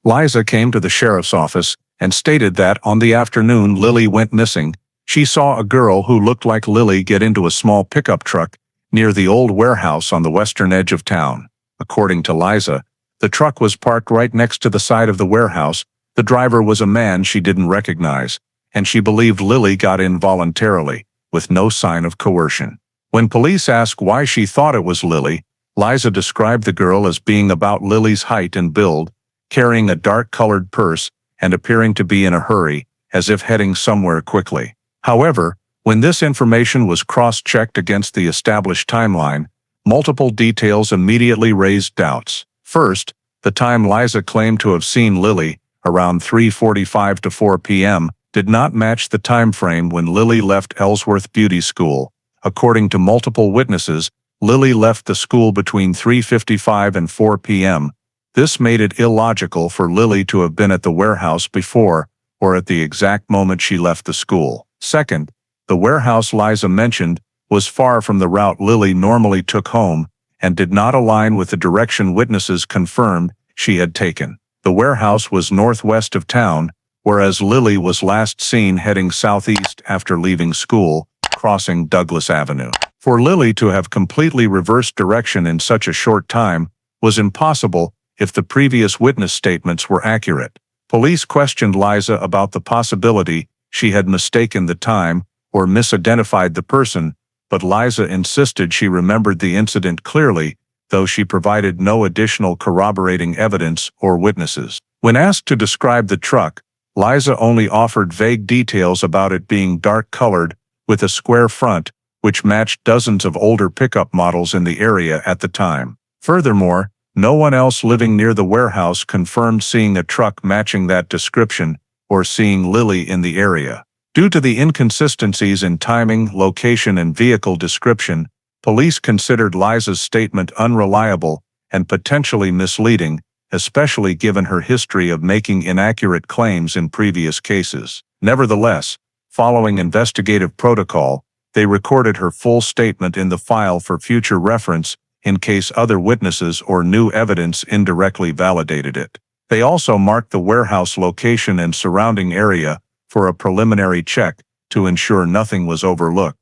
A: Liza came to the sheriff's office and stated that on the afternoon Lily went missing, she saw a girl who looked like Lily get into a small pickup truck near the old warehouse on the western edge of town. According to Liza, the truck was parked right next to the side of the warehouse. The driver was a man she didn't recognize, and she believed Lily got in voluntarily, with no sign of coercion. When police asked why she thought it was Lily, Liza described the girl as being about Lily's height and build, carrying a dark-colored purse, and appearing to be in a hurry, as if heading somewhere quickly. However, when this information was cross-checked against the established timeline, multiple details immediately raised doubts. First, the time Liza claimed to have seen Lily, around 3:45 to 4 p.m., did not match the time frame when Lily left Ellsworth Beauty School. According to multiple witnesses, Lily left the school between 3:55 and 4 p.m., This made it illogical for Lily to have been at the warehouse before, or at the exact moment she left the school. Second, the warehouse Liza mentioned was far from the route Lily normally took home and did not align with the direction witnesses confirmed she had taken. The warehouse was northwest of town, whereas Lily was last seen heading southeast after leaving school, crossing Douglas Avenue. For Lily to have completely reversed direction in such a short time was impossible if the previous witness statements were accurate. Police questioned Liza about the possibility she had mistaken the time or misidentified the person, but Liza insisted she remembered the incident clearly, though she provided no additional corroborating evidence or witnesses. When asked to describe the truck, Liza only offered vague details about it being dark-colored, with a square front, which matched dozens of older pickup models in the area at the time. Furthermore, no one else living near the warehouse confirmed seeing a truck matching that description or seeing Lily in the area. Due to the inconsistencies in timing, location, and vehicle description, police considered Liza's statement unreliable and potentially misleading, especially given her history of making inaccurate claims in previous cases. Nevertheless, following investigative protocol, they recorded her full statement in the file for future reference in case other witnesses or new evidence indirectly validated it. They also marked the warehouse location and surrounding area for a preliminary check to ensure nothing was overlooked,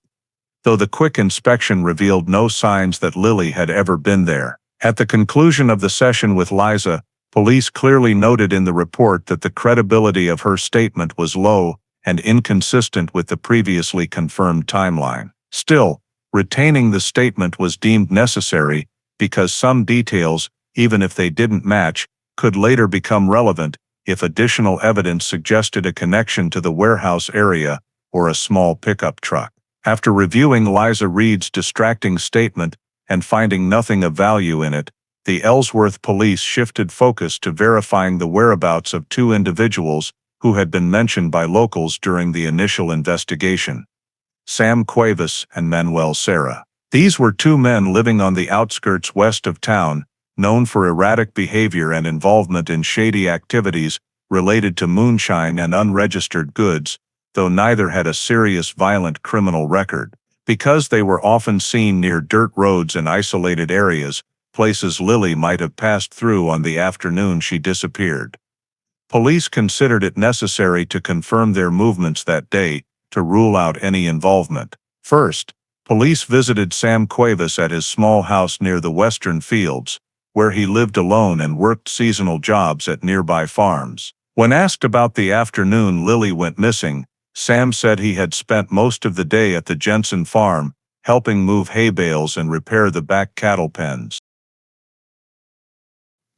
A: though the quick inspection revealed no signs that Lily had ever been there. At the conclusion of the session with Liza, police clearly noted in the report that the credibility of her statement was low and inconsistent with the previously confirmed timeline. Still, retaining the statement was deemed necessary because some details, even if they didn't match, could later become relevant if additional evidence suggested a connection to the warehouse area or a small pickup truck. After reviewing Liza Reed's distracting statement and finding nothing of value in it, the Ellsworth police shifted focus to verifying the whereabouts of two individuals who had been mentioned by locals during the initial investigation: Sam Cuevas and Manuel Serra. These were two men living on the outskirts west of town, known for erratic behavior and involvement in shady activities related to moonshine and unregistered goods, though neither had a serious violent criminal record. Because they were often seen near dirt roads and isolated areas, places Lily might have passed through on the afternoon she disappeared. Police considered it necessary to confirm their movements that day to rule out any involvement. First, police visited Sam Cuevas at his small house near the Western Fields, where he lived alone and worked seasonal jobs at nearby farms. When asked about the afternoon Lily went missing, Sam said he had spent most of the day at the Jensen farm, helping move hay bales and repair the back cattle pens.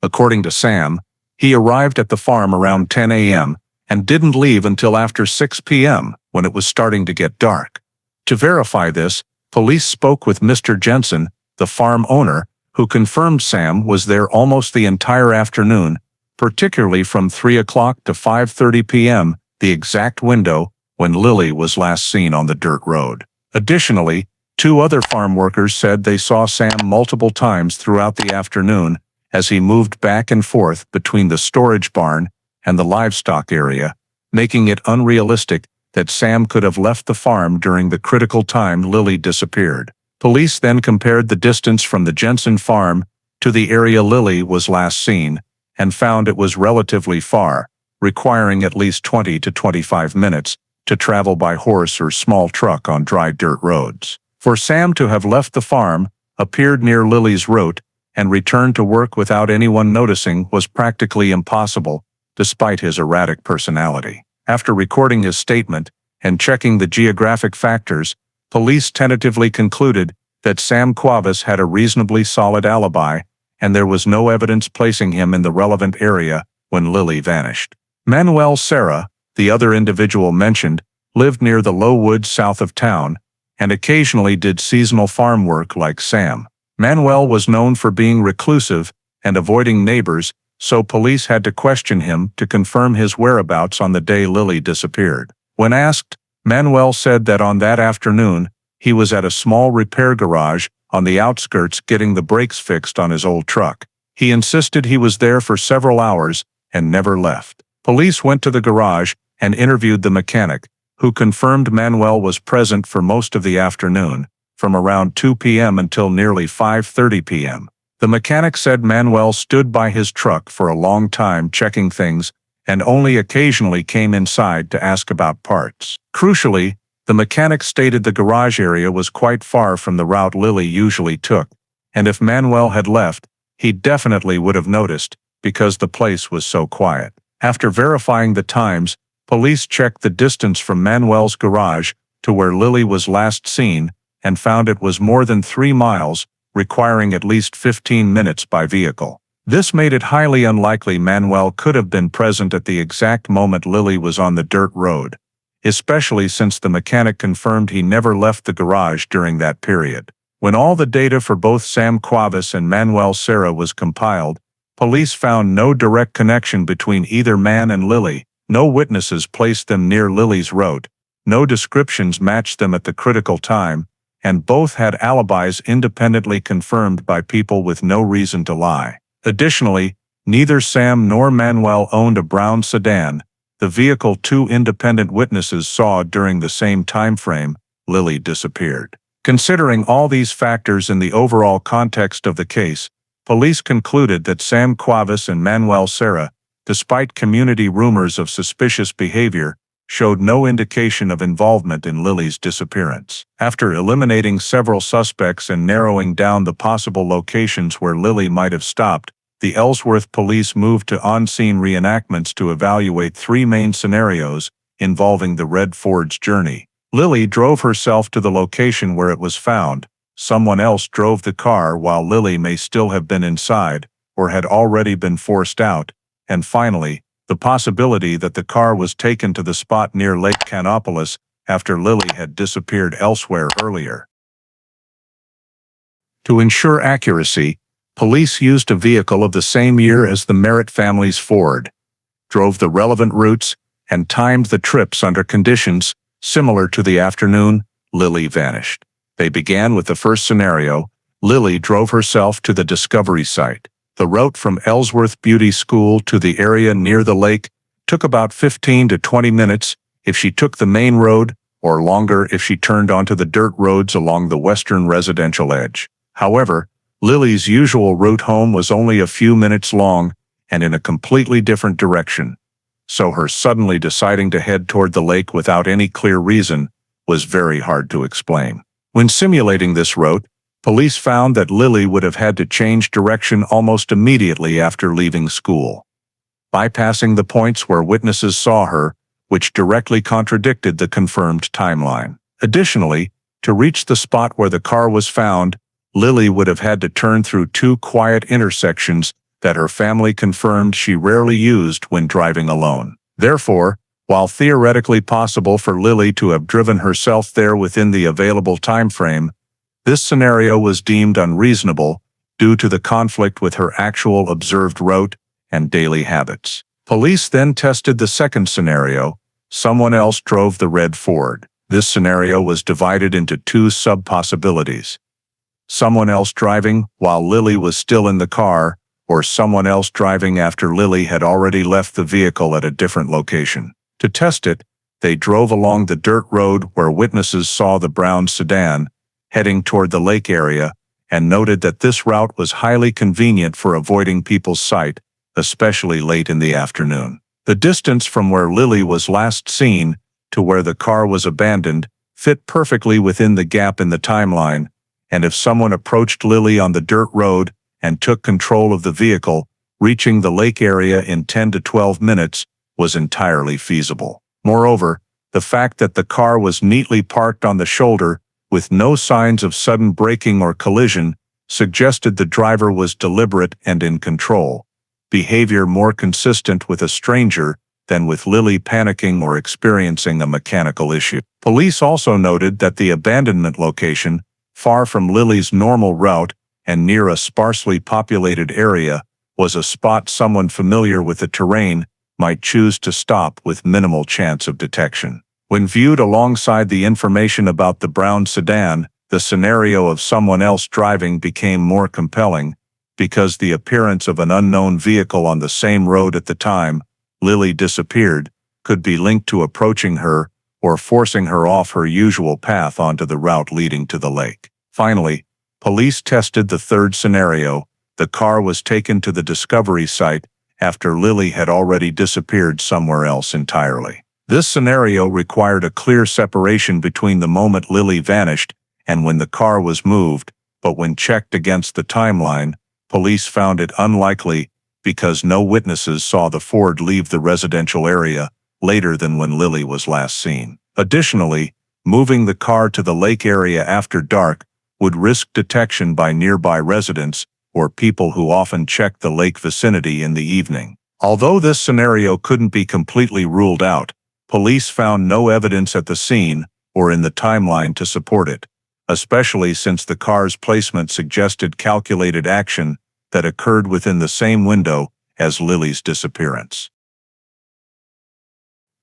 A: According to Sam, he arrived at the farm around 10 a.m. and didn't leave until after 6 p.m., when it was starting to get dark. To verify this, police spoke with Mr. Jensen, the farm owner, who confirmed Sam was there almost the entire afternoon, particularly from 3 o'clock to 5:30 p.m., the exact window when Lily was last seen on the dirt road. Additionally, two other farm workers said they saw Sam multiple times throughout the afternoon as he moved back and forth between the storage barn and the livestock area, making it unrealistic that Sam could have left the farm during the critical time Lily disappeared. Police then compared the distance from the Jensen farm to the area Lily was last seen and found it was relatively far, requiring at least 20 to 25 minutes to travel by horse or small truck on dry dirt roads. For Sam to have left the farm, appeared near Lily's route, and returned to work without anyone noticing was practically impossible, despite his erratic personality. After recording his statement and checking the geographic factors, police tentatively concluded that Sam Cuevas had a reasonably solid alibi, and there was no evidence placing him in the relevant area when Lily vanished. Manuel Serra, the other individual mentioned, lived near the low woods south of town, and occasionally did seasonal farm work like Sam. Manuel was known for being reclusive and avoiding neighbors, so police had to question him to confirm his whereabouts on the day Lily disappeared. When asked, Manuel said that on that afternoon, he was at a small repair garage on the outskirts getting the brakes fixed on his old truck. He insisted he was there for several hours and never left. Police went to the garage and interviewed the mechanic, who confirmed Manuel was present for most of the afternoon, from around 2 p.m. until nearly 5:30 p.m. The mechanic said Manuel stood by his truck for a long time checking things and only occasionally came inside to ask about parts. Crucially, the mechanic stated the garage area was quite far from the route Lily usually took, and if Manuel had left, he definitely would have noticed, because the place was so quiet. After verifying the times, police checked the distance from Manuel's garage to where Lily was last seen and found it was more than 3 miles, requiring at least 15 minutes by vehicle. This made it highly unlikely Manuel could have been present at the exact moment Lily was on the dirt road, especially since the mechanic confirmed he never left the garage during that period. When all the data for both Sam Cuevas and Manuel Serra was compiled, police found no direct connection between either man and Lily. No witnesses placed them near Lily's road, no descriptions matched them at the critical time, and both had alibis independently confirmed by people with no reason to lie. Additionally, neither Sam nor Manuel owned a brown sedan, the vehicle 2 independent witnesses saw during the same time frame Lily disappeared. Considering all these factors in the overall context of the case, police concluded that Sam Cuevas and Manuel Serra, despite community rumors of suspicious behavior, showed no indication of involvement in Lily's disappearance. After eliminating several suspects and narrowing down the possible locations where Lily might have stopped, the Ellsworth police moved to on-scene reenactments to evaluate 3 main scenarios involving the red Ford's journey. Lily drove herself to the location where it was found. Someone else drove the car while Lily may still have been inside or had already been forced out. And finally, the possibility that the car was taken to the spot near Lake Canopolis after Lily had disappeared elsewhere earlier. To ensure accuracy, police used a vehicle of the same year as the Merritt family's Ford, drove the relevant routes, and timed the trips under conditions similar to the afternoon Lily vanished. They began with the first scenario. Lily drove herself to the discovery site. The route from Ellsworth Beauty School to the area near the lake took about 15 to 20 minutes if she took the main road, or longer if she turned onto the dirt roads along the western residential edge. However, Lily's usual route home was only a few minutes long and in a completely different direction, so her suddenly deciding to head toward the lake without any clear reason was very hard to explain. When simulating this route, police found that Lily would have had to change direction almost immediately after leaving school, bypassing the points where witnesses saw her, which directly contradicted the confirmed timeline. Additionally, to reach the spot where the car was found, Lily would have had to turn through 2 quiet intersections that her family confirmed she rarely used when driving alone. Therefore, while theoretically possible for Lily to have driven herself there within the available time frame, this scenario was deemed unreasonable due to the conflict with her actual observed route and daily habits. Police then tested the second scenario. Someone else drove the red Ford. This scenario was divided into 2 sub-possibilities: someone else driving while Lily was still in the car, or someone else driving after Lily had already left the vehicle at a different location. To test it, they drove along the dirt road where witnesses saw the brown sedan heading toward the lake area, and noted that this route was highly convenient for avoiding people's sight, especially late in the afternoon. The distance from where Lily was last seen to where the car was abandoned fit perfectly within the gap in the timeline, and if someone approached Lily on the dirt road and took control of the vehicle, reaching the lake area in 10 to 12 minutes was entirely feasible. Moreover, the fact that the car was neatly parked on the shoulder with no signs of sudden braking or collision suggested the driver was deliberate and in control, behavior more consistent with a stranger than with Lily panicking or experiencing a mechanical issue. Police also noted that the abandonment location, far from Lily's normal route and near a sparsely populated area, was a spot someone familiar with the terrain might choose to stop with minimal chance of detection. When viewed alongside the information about the brown sedan, the scenario of someone else driving became more compelling, because the appearance of an unknown vehicle on the same road at the time Lily disappeared could be linked to approaching her or forcing her off her usual path onto the route leading to the lake. Finally, police tested the third scenario. The car was taken to the discovery site after Lily had already disappeared somewhere else entirely. This scenario required a clear separation between the moment Lily vanished and when the car was moved, but when checked against the timeline, police found it unlikely because no witnesses saw the Ford leave the residential area later than when Lily was last seen. Additionally, moving the car to the lake area after dark would risk detection by nearby residents or people who often check the lake vicinity in the evening. Although this scenario couldn't be completely ruled out, police found no evidence at the scene or in the timeline to support it, especially since the car's placement suggested calculated action that occurred within the same window as Lily's disappearance.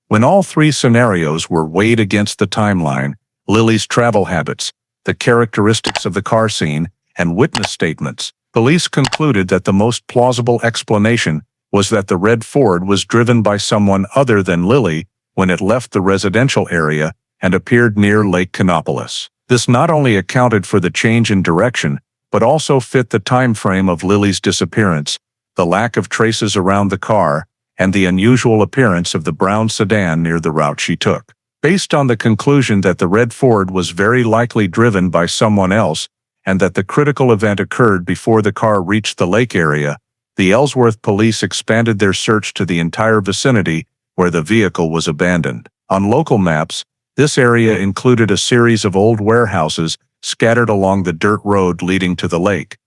A: When all three scenarios were weighed against the timeline, Lily's travel habits, the characteristics of the car scene, and witness statements, police concluded that the most plausible explanation was that the red Ford was driven by someone other than Lily when it left the residential area and appeared near Lake Canopolis. This not only accounted for the change in direction, but also fit the time frame of Lily's disappearance, the lack of traces around the car, and the unusual appearance of the brown sedan near the route she took. Based on the conclusion that the red Ford was very likely driven by someone else and that the critical event occurred before the car reached the lake area, the Ellsworth police expanded their search to the entire vicinity where the vehicle was abandoned. On local maps, this area included a series of old warehouses scattered along the dirt road leading to the lake,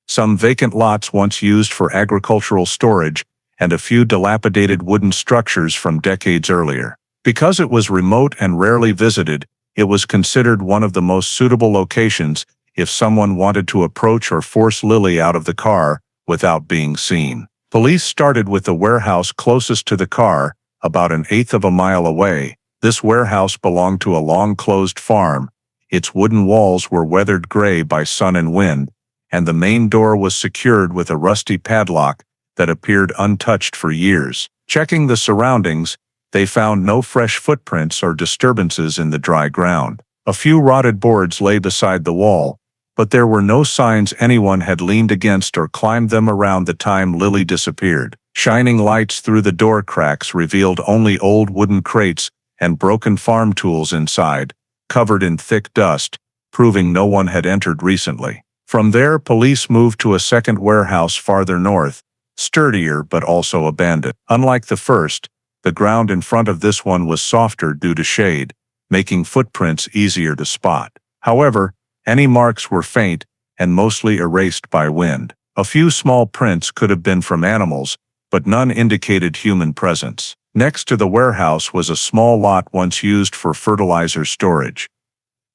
A: some vacant lots once used for agricultural storage, and a few dilapidated wooden structures from decades earlier. Because it was remote and rarely visited, it was considered one of the most suitable locations if someone wanted to approach or force Lily out of the car without being seen. Police started with the warehouse closest to the car, about an eighth of a mile away. This warehouse belonged to a long-closed farm. Its wooden walls were weathered gray by sun and wind, and the main door was secured with a rusty padlock that appeared untouched for years. Checking the surroundings, they found no fresh footprints or disturbances in the dry ground. A few rotted boards lay beside the wall, but there were no signs anyone had leaned against or climbed them around the time Lily disappeared. Shining lights through the door cracks revealed only old wooden crates and broken farm tools inside, covered in thick dust, proving no one had entered recently. From there, police moved to a second warehouse farther north, sturdier but also abandoned. Unlike the first, the ground in front of this one was softer due to shade, making footprints easier to spot. However, any marks were faint and mostly erased by wind. A few small prints could have been from animals, but none indicated human presence. Next to the warehouse was a small lot once used for fertilizer storage.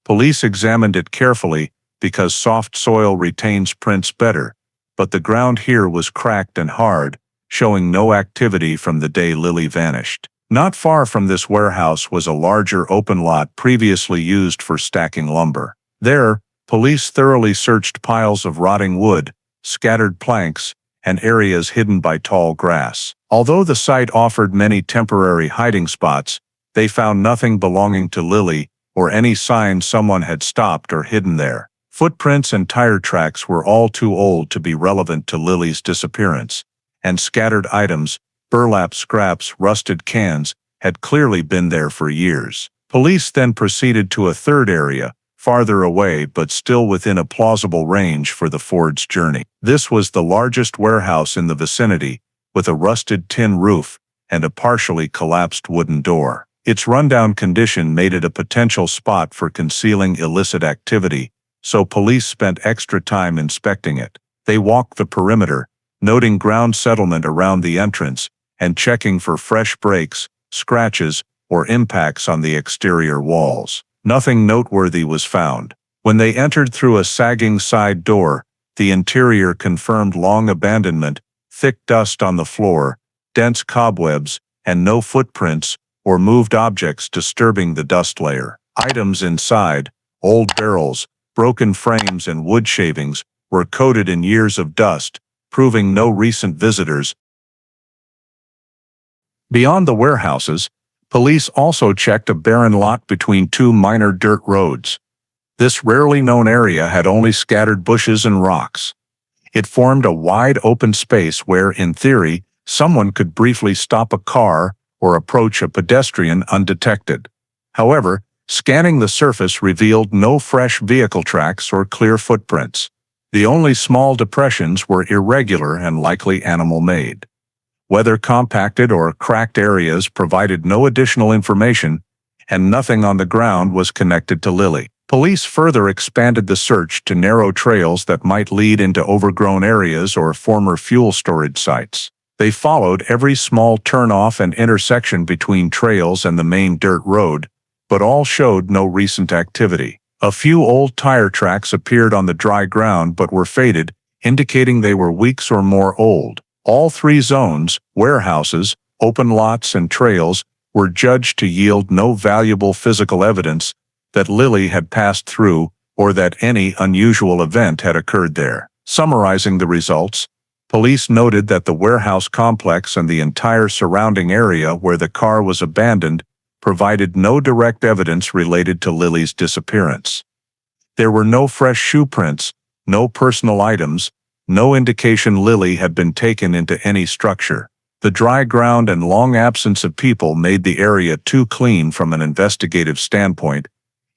A: Police examined it carefully because soft soil retains prints better, but the ground here was cracked and hard, showing no activity from the day Lily vanished. Not far from this warehouse was a larger open lot previously used for stacking lumber. There, police thoroughly searched piles of rotting wood, scattered planks, and areas hidden by tall grass. Although the site offered many temporary hiding spots, they found nothing belonging to Lily or any sign someone had stopped or hidden there. Footprints and tire tracks were all too old to be relevant to Lily's disappearance, and scattered items, burlap scraps, rusted cans, had clearly been there for years. Police then proceeded to a third area, farther away but still within a plausible range for the Ford's journey. This was the largest warehouse in the vicinity, with a rusted tin roof and a partially collapsed wooden door. Its rundown condition made it a potential spot for concealing illicit activity, so police spent extra time inspecting it. They walked the perimeter, noting ground settlement around the entrance, and checking for fresh breaks, scratches, or impacts on the exterior walls. Nothing noteworthy was found. When they entered through a sagging side door, the interior confirmed long abandonment, thick dust on the floor, dense cobwebs, and no footprints or moved objects disturbing the dust layer. Items inside, old barrels, broken frames and wood shavings, were coated in years of dust, proving no recent visitors. Beyond the warehouses, police also checked a barren lot between two minor dirt roads. This rarely known area had only scattered bushes and rocks. It formed a wide open space where, in theory, someone could briefly stop a car or approach a pedestrian undetected. However, scanning the surface revealed no fresh vehicle tracks or clear footprints. The only small depressions were irregular and likely animal-made. Weather compacted or cracked areas provided no additional information, and nothing on the ground was connected to Lily. Police further expanded the search to narrow trails that might lead into overgrown areas or former fuel storage sites. They followed every small turnoff and intersection between trails and the main dirt road, but all showed no recent activity. A few old tire tracks appeared on the dry ground but were faded, indicating they were weeks or more old. All three zones, warehouses, open lots, and trails, were judged to yield no valuable physical evidence that Lily had passed through or that any unusual event had occurred there. Summarizing the results, police noted that the warehouse complex and the entire surrounding area where the car was abandoned provided no direct evidence related to Lily's disappearance. There were no fresh shoe prints, no personal items, no indication Lily had been taken into any structure. The dry ground and long absence of people made the area too clean from an investigative standpoint.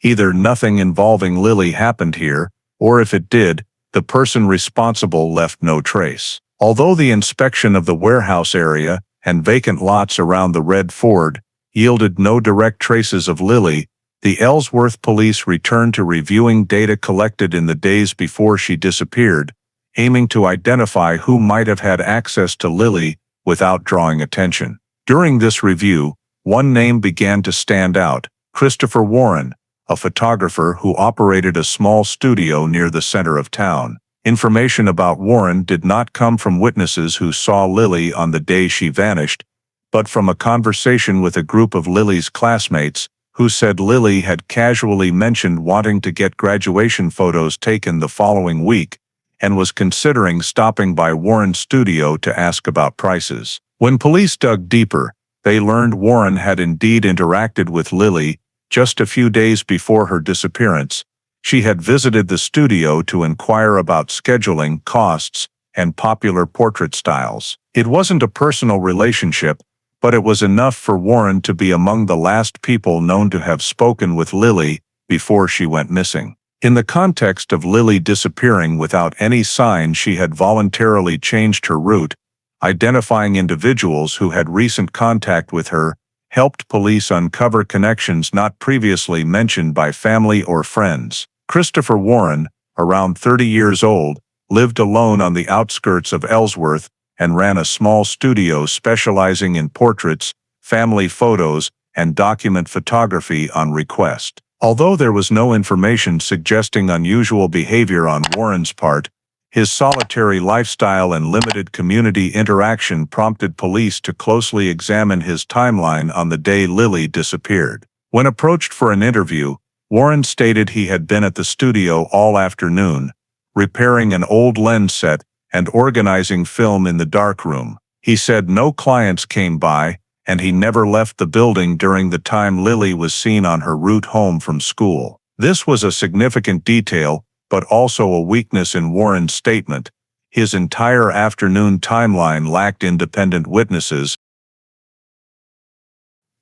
A: Either nothing involving Lily happened here, or if it did, the person responsible left no trace. Although the inspection of the warehouse area and vacant lots around the red Ford yielded no direct traces of Lily, the Ellsworth police returned to reviewing data collected in the days before she disappeared, aiming to identify who might have had access to Lily without drawing attention. During this review, one name began to stand out: Christopher Warren, a photographer who operated a small studio near the center of town. Information about Warren did not come from witnesses who saw Lily on the day she vanished, but from a conversation with a group of Lily's classmates who said Lily had casually mentioned wanting to get graduation photos taken the following week and was considering stopping by Warren's studio to ask about prices. When police dug deeper, they learned Warren had indeed interacted with Lily just a few days before her disappearance. She had visited the studio to inquire about scheduling, costs, and popular portrait styles. It wasn't a personal relationship, but it was enough for Warren to be among the last people known to have spoken with Lily before she went missing. In the context of Lily disappearing without any sign, she had voluntarily changed her route. Identifying individuals who had recent contact with her helped police uncover connections not previously mentioned by family or friends. Christopher Warren, around 30 years old, lived alone on the outskirts of Ellsworth and ran a small studio specializing in portraits, family photos, and document photography on request. Although there was no information suggesting unusual behavior on Warren's part, his solitary lifestyle and limited community interaction prompted police to closely examine his timeline on the day Lily disappeared. When approached for an interview, Warren stated he had been at the studio all afternoon, repairing an old lens set and organizing film in the darkroom. He said no clients came by, and he never left the building during the time Lily was seen on her route home from school. This was a significant detail, but also a weakness in Warren's statement. His entire afternoon timeline lacked independent witnesses.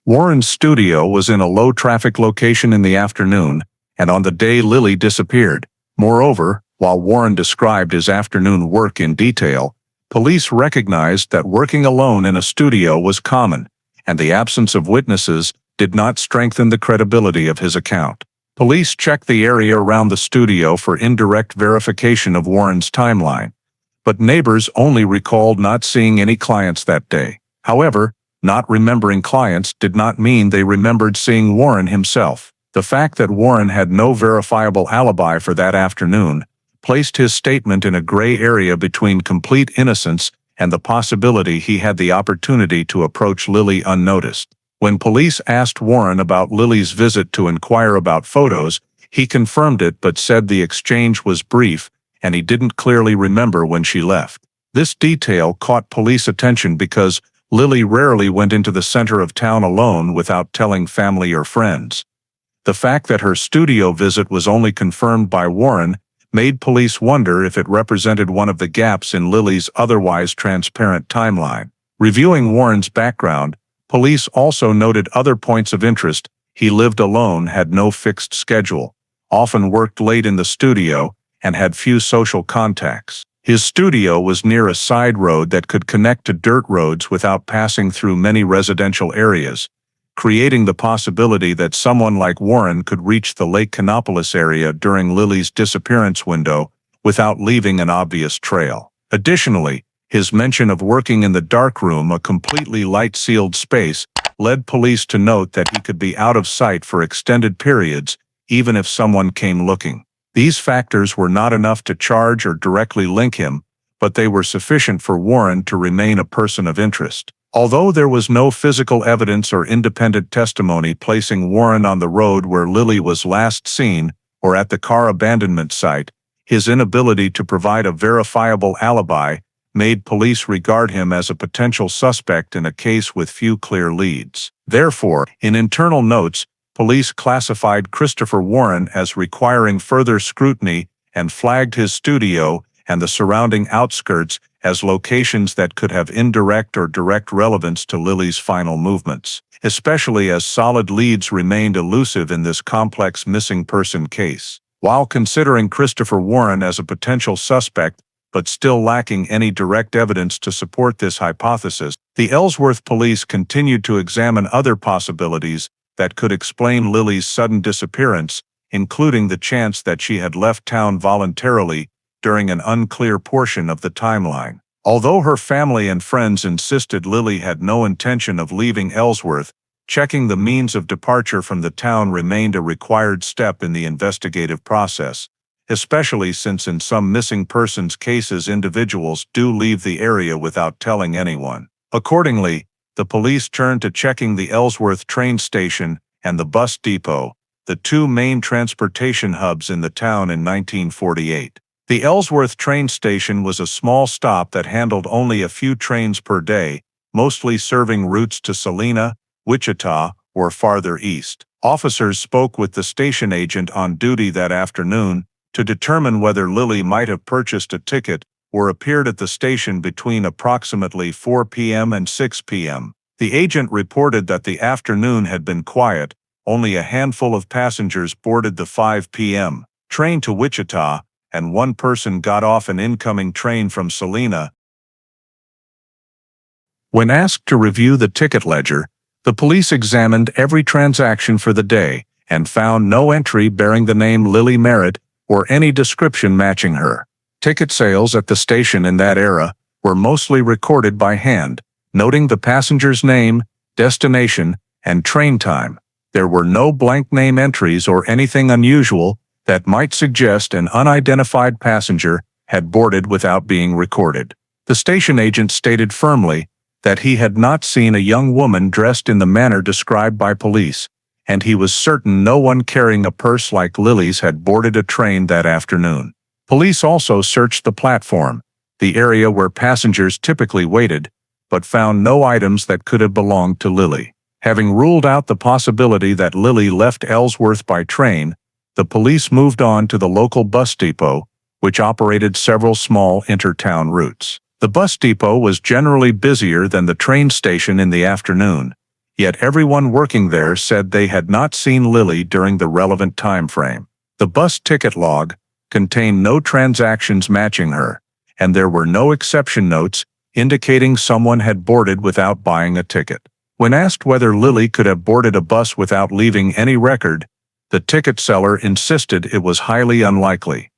A: Warren's studio was in a low-traffic location in the afternoon, and on the day Lily disappeared. Moreover, while Warren described his afternoon work in detail, police recognized that working alone in a studio was common, and the absence of witnesses did not strengthen the credibility of his account. Police checked the area around the studio for indirect verification of Warren's timeline, but neighbors only recalled not seeing any clients that day. However, not remembering clients did not mean they remembered seeing Warren himself. The fact that Warren had no verifiable alibi for that afternoon placed his statement in a gray area between complete innocence and the possibility he had the opportunity to approach Lily unnoticed. When police asked Warren about Lily's visit to inquire about photos, he confirmed it but said the exchange was brief and he didn't clearly remember when she left. This detail caught police attention because Lily rarely went into the center of town alone without telling family or friends. The fact that her studio visit was only confirmed by Warren made police wonder if it represented one of the gaps in Lily's otherwise transparent timeline. Reviewing Warren's background, police also noted other points of interest. He lived alone, had no fixed schedule, often worked late in the studio, and had few social contacts. His studio was near a side road that could connect to dirt roads without passing through many residential areas, creating the possibility that someone like Warren could reach the Lake Canopolis area during Lily's disappearance window without leaving an obvious trail. Additionally, his mention of working in the darkroom, a completely light-sealed space, led police to note that he could be out of sight for extended periods, even if someone came looking. These factors were not enough to charge or directly link him, but they were sufficient for Warren to remain a person of interest. Although there was no physical evidence or independent testimony placing Warren on the road where Lily was last seen or at the car abandonment site, his inability to provide a verifiable alibi made police regard him as a potential suspect in a case with few clear leads. Therefore, in internal notes, police classified Christopher Warren as requiring further scrutiny and flagged his studio and the surrounding outskirts as locations that could have indirect or direct relevance to Lily's final movements, especially as solid leads remained elusive in this complex missing person case. While considering Christopher Warren as a potential suspect, but still lacking any direct evidence to support this hypothesis, the Ellsworth police continued to examine other possibilities that could explain Lily's sudden disappearance, including the chance that she had left town voluntarily during an unclear portion of the timeline. Although her family and friends insisted Lily had no intention of leaving Ellsworth, checking the means of departure from the town remained a required step in the investigative process, especially since in some missing persons cases individuals do leave the area without telling anyone. Accordingly, the police turned to checking the Ellsworth train station and the bus depot, the two main transportation hubs in the town in 1948. The Ellsworth train station was a small stop that handled only a few trains per day, mostly serving routes to Salina, Wichita, or farther east. Officers spoke with the station agent on duty that afternoon to determine whether Lily might have purchased a ticket or appeared at the station between approximately 4 p.m. and 6 p.m. The agent reported that the afternoon had been quiet, only a handful of passengers boarded the 5 p.m. train to Wichita, and one person got off an incoming train from Salina. When asked to review the ticket ledger, the police examined every transaction for the day and found no entry bearing the name Lily Merritt or any description matching her. Ticket sales at the station in that era were mostly recorded by hand, noting the passenger's name, destination, and train time. There were no blank name entries or anything unusual that might suggest an unidentified passenger had boarded without being recorded. The station agent stated firmly that he had not seen a young woman dressed in the manner described by police, and he was certain no one carrying a purse like Lily's had boarded a train that afternoon. Police also searched the platform, the area where passengers typically waited, but found no items that could have belonged to Lily. Having ruled out the possibility that Lily left Ellsworth by train, the police moved on to the local bus depot, which operated several small inter-town routes. The bus depot was generally busier than the train station in the afternoon, yet everyone working there said they had not seen Lily during the relevant time frame. The bus ticket log contained no transactions matching her, and there were no exception notes indicating someone had boarded without buying a ticket. When asked whether Lily could have boarded a bus without leaving any record, the ticket seller insisted it was highly unlikely.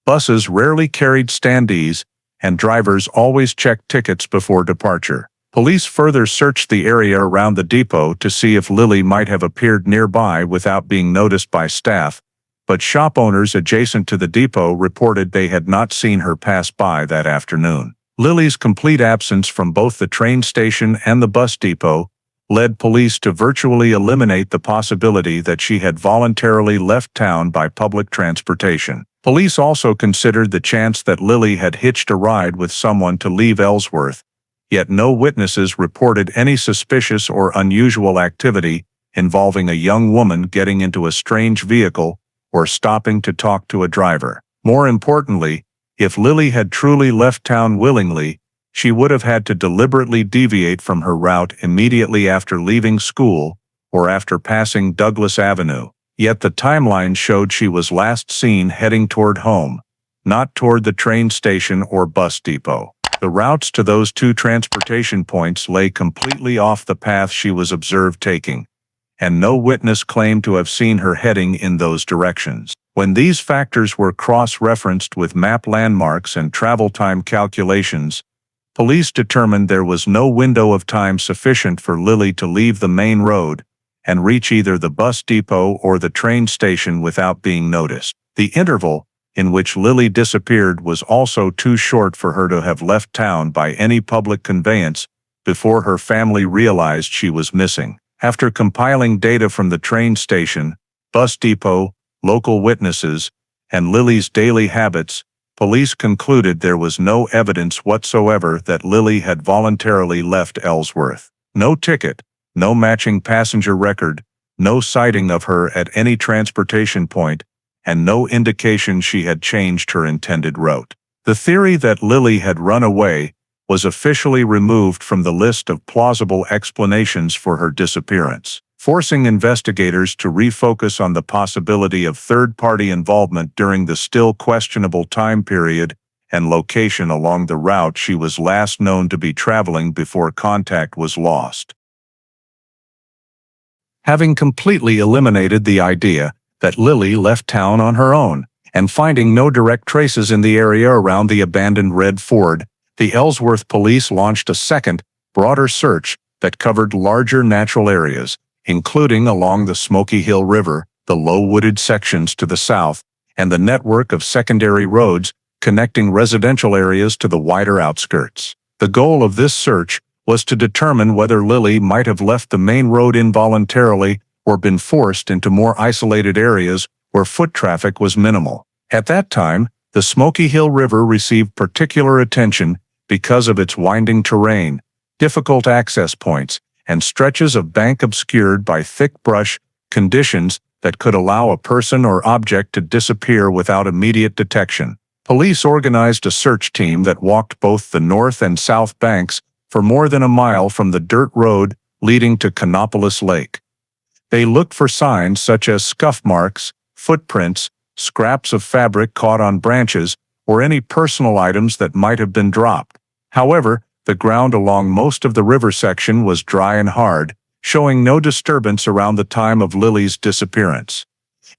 A: Buses rarely carried standees, and drivers always checked tickets before departure. Police further searched the area around the depot to see if Lily might have appeared nearby without being noticed by staff, but shop owners adjacent to the depot reported they had not seen her pass by that afternoon. Lily's complete absence from both the train station and the bus depot led police to virtually eliminate the possibility that she had voluntarily left town by public transportation. Police also considered the chance that Lily had hitched a ride with someone to leave Ellsworth, yet no witnesses reported any suspicious or unusual activity involving a young woman getting into a strange vehicle or stopping to talk to a driver. More importantly, if Lily had truly left town willingly, she would have had to deliberately deviate from her route immediately after leaving school or after passing Douglas Avenue. Yet the timeline showed she was last seen heading toward home, not toward the train station or bus depot. The routes to those two transportation points lay completely off the path she was observed taking, and no witness claimed to have seen her heading in those directions. When these factors were cross-referenced with map landmarks and travel time calculations, police determined there was no window of time sufficient for Lily to leave the main road and reach either the bus depot or the train station without being noticed. The interval in which Lily disappeared was also too short for her to have left town by any public conveyance before her family realized she was missing. After compiling data from the train station, bus depot, local witnesses, and Lily's daily habits, police concluded there was no evidence whatsoever that Lily had voluntarily left Ellsworth. No ticket, no matching passenger record, no sighting of her at any transportation point, and no indication she had changed her intended route. The theory that Lily had run away was officially removed from the list of plausible explanations for her disappearance, forcing investigators to refocus on the possibility of third-party involvement during the still questionable time period and location along the route she was last known to be traveling before contact was lost. Having completely eliminated the idea that Lily left town on her own, and finding no direct traces in the area around the abandoned red Ford, the Ellsworth police launched a second, broader search that covered larger natural areas, including along the Smoky Hill River, the low-wooded sections to the south, and the network of secondary roads connecting residential areas to the wider outskirts. The goal of this search was to determine whether Lily might have left the main road involuntarily or been forced into more isolated areas where foot traffic was minimal. At that time, the Smoky Hill River received particular attention because of its winding terrain, difficult access points, and stretches of bank obscured by thick brush, conditions that could allow a person or object to disappear without immediate detection. Police organized a search team that walked both the north and south banks for more than a mile from the dirt road leading to Canopolis Lake. They looked for signs such as scuff marks, footprints, scraps of fabric caught on branches, or any personal items that might have been dropped. However, the ground along most of the river section was dry and hard, showing no disturbance around the time of Lily's disappearance.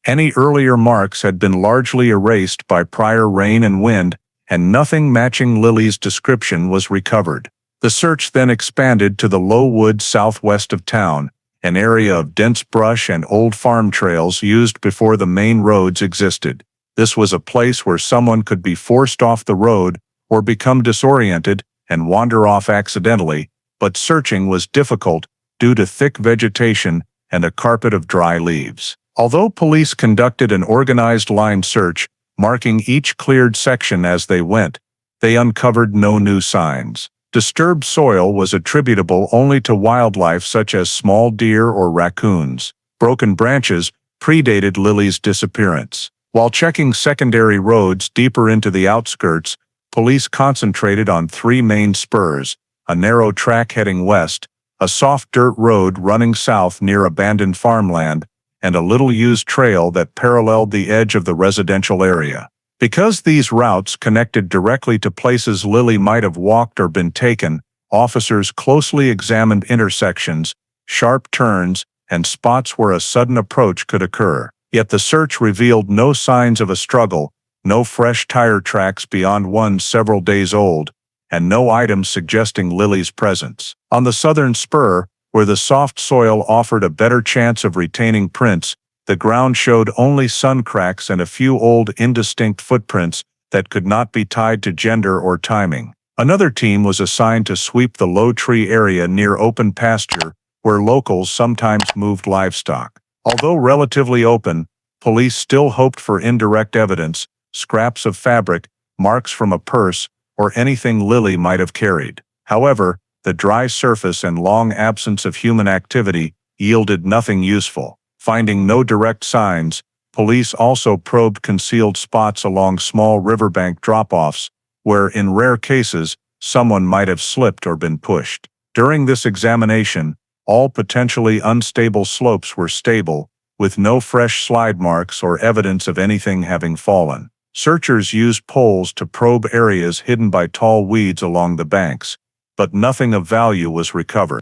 A: Any earlier marks had been largely erased by prior rain and wind, and nothing matching Lily's description was recovered. The search then expanded to the low woods southwest of town, an area of dense brush and old farm trails used before the main roads existed. This was a place where someone could be forced off the road or become disoriented and wander off accidentally, but searching was difficult due to thick vegetation and a carpet of dry leaves. Although police conducted an organized line search, marking each cleared section as they went, they uncovered no new signs. Disturbed soil was attributable only to wildlife such as small deer or raccoons. Broken branches predated Lily's disappearance. While checking secondary roads deeper into the outskirts, police concentrated on three main spurs: a narrow track heading west, a soft dirt road running south near abandoned farmland, and a little-used trail that paralleled the edge of the residential area. Because these routes connected directly to places Lily might have walked or been taken, officers closely examined intersections, sharp turns, and spots where a sudden approach could occur. Yet the search revealed no signs of a struggle, no fresh tire tracks beyond one several days old, and no items suggesting Lily's presence. On the southern spur, where the soft soil offered a better chance of retaining prints, the ground showed only sun cracks and a few old indistinct footprints that could not be tied to gender or timing. Another team was assigned to sweep the low tree area near open pasture, where locals sometimes moved livestock. Although relatively open, police still hoped for indirect evidence, scraps of fabric, marks from a purse, or anything Lily might have carried. However, the dry surface and long absence of human activity yielded nothing useful. Finding no direct signs, police also probed concealed spots along small riverbank drop-offs, where, in rare cases, someone might have slipped or been pushed. During this examination, all potentially unstable slopes were stable, with no fresh slide marks or evidence of anything having fallen. Searchers used poles to probe areas hidden by tall weeds along the banks, but nothing of value was recovered.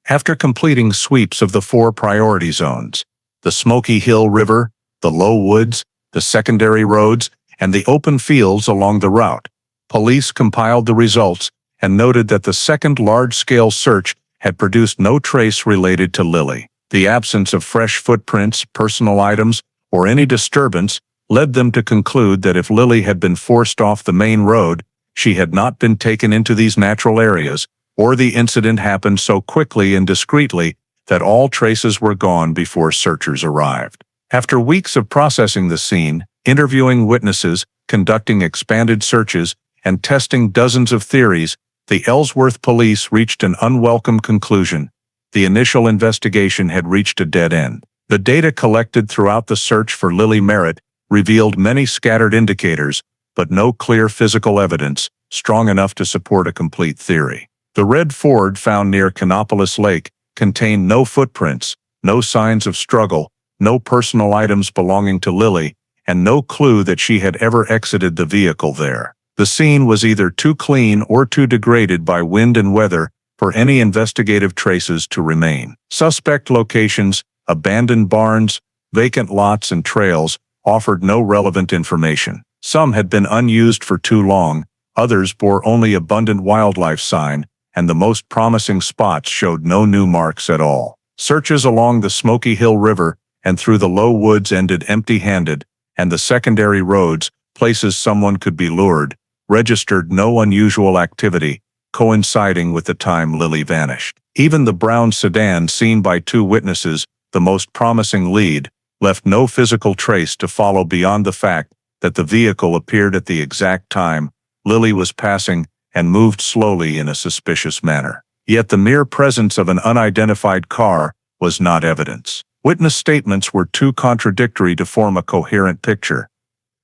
A: After completing sweeps of the 4 priority zones, the Smoky Hill River, the low woods, the secondary roads, and the open fields along the route, police compiled the results and noted that the second large-scale search had produced no trace related to Lily. The absence of fresh footprints, personal items, or any disturbance led them to conclude that if Lily had been forced off the main road, she had not been taken into these natural areas, or the incident happened so quickly and discreetly that all traces were gone before searchers arrived. After weeks of processing the scene, interviewing witnesses, conducting expanded searches, and testing dozens of theories, the Ellsworth police reached an unwelcome conclusion. The initial investigation had reached a dead end. The data collected throughout the search for Lily Merritt revealed many scattered indicators, but no clear physical evidence strong enough to support a complete theory. The red Ford found near Canopolis Lake contained no footprints, no signs of struggle, no personal items belonging to Lily, and no clue that she had ever exited the vehicle there. The scene was either too clean or too degraded by wind and weather for any investigative traces to remain. Suspect locations, abandoned barns, vacant lots, and trails offered no relevant information. Some had been unused for too long, others bore only abundant wildlife sign, and the most promising spots showed no new marks at all. Searches along the Smoky Hill River and through the low woods ended empty-handed, and the secondary roads, places someone could be lured, registered no unusual activity, coinciding with the time Lily vanished. Even the brown sedan seen by 2 witnesses, the most promising lead, left no physical trace to follow beyond the fact that the vehicle appeared at the exact time Lily was passing and moved slowly in a suspicious manner. Yet the mere presence of an unidentified car was not evidence. Witness statements were too contradictory to form a coherent picture.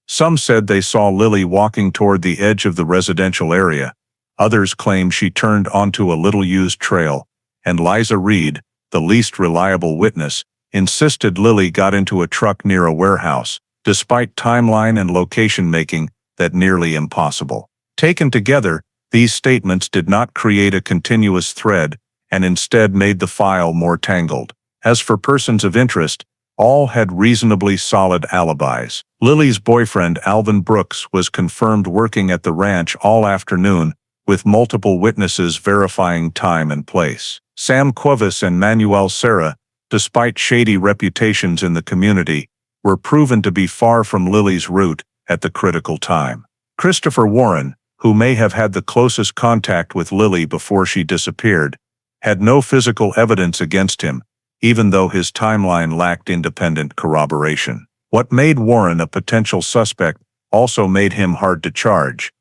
A: Some said they saw Lily walking toward the edge of the residential area. Others claimed she turned onto a little-used trail, and Liza Reed, the least reliable witness, insisted Lily got into a truck near a warehouse, despite timeline and location making that nearly impossible. Taken together, these statements did not create a continuous thread and instead made the file more tangled. As for persons of interest, all had reasonably solid alibis. Lily's boyfriend Alvin Brooks was confirmed working at the ranch all afternoon, with multiple witnesses verifying time and place. Sam Quavis and Manuel Serra, despite shady reputations in the community, were proven to be far from Lily's route at the critical time. Christopher Warren, who may have had the closest contact with Lily before she disappeared, had no physical evidence against him, even though his timeline lacked independent corroboration. What made Warren a potential suspect also made him hard to charge.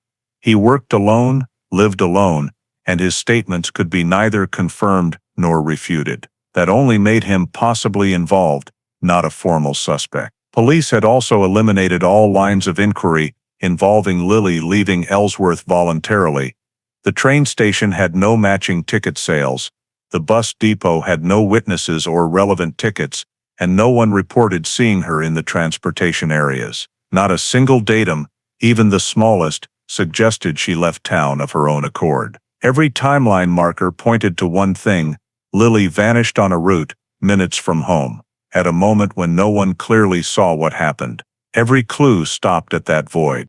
A: He worked alone, lived alone, and his statements could be neither confirmed nor refuted. That only made him possibly involved, not a formal suspect. Police had also eliminated all lines of inquiry involving Lily leaving Ellsworth voluntarily. The train station had no matching ticket sales, the bus depot had no witnesses or relevant tickets, and no one reported seeing her in the transportation areas. Not a single datum, even the smallest, suggested she left town of her own accord. Every timeline marker pointed to one thing: Lily vanished on a route, minutes from home, at a moment when no one clearly saw what happened. Every clue stopped at that void.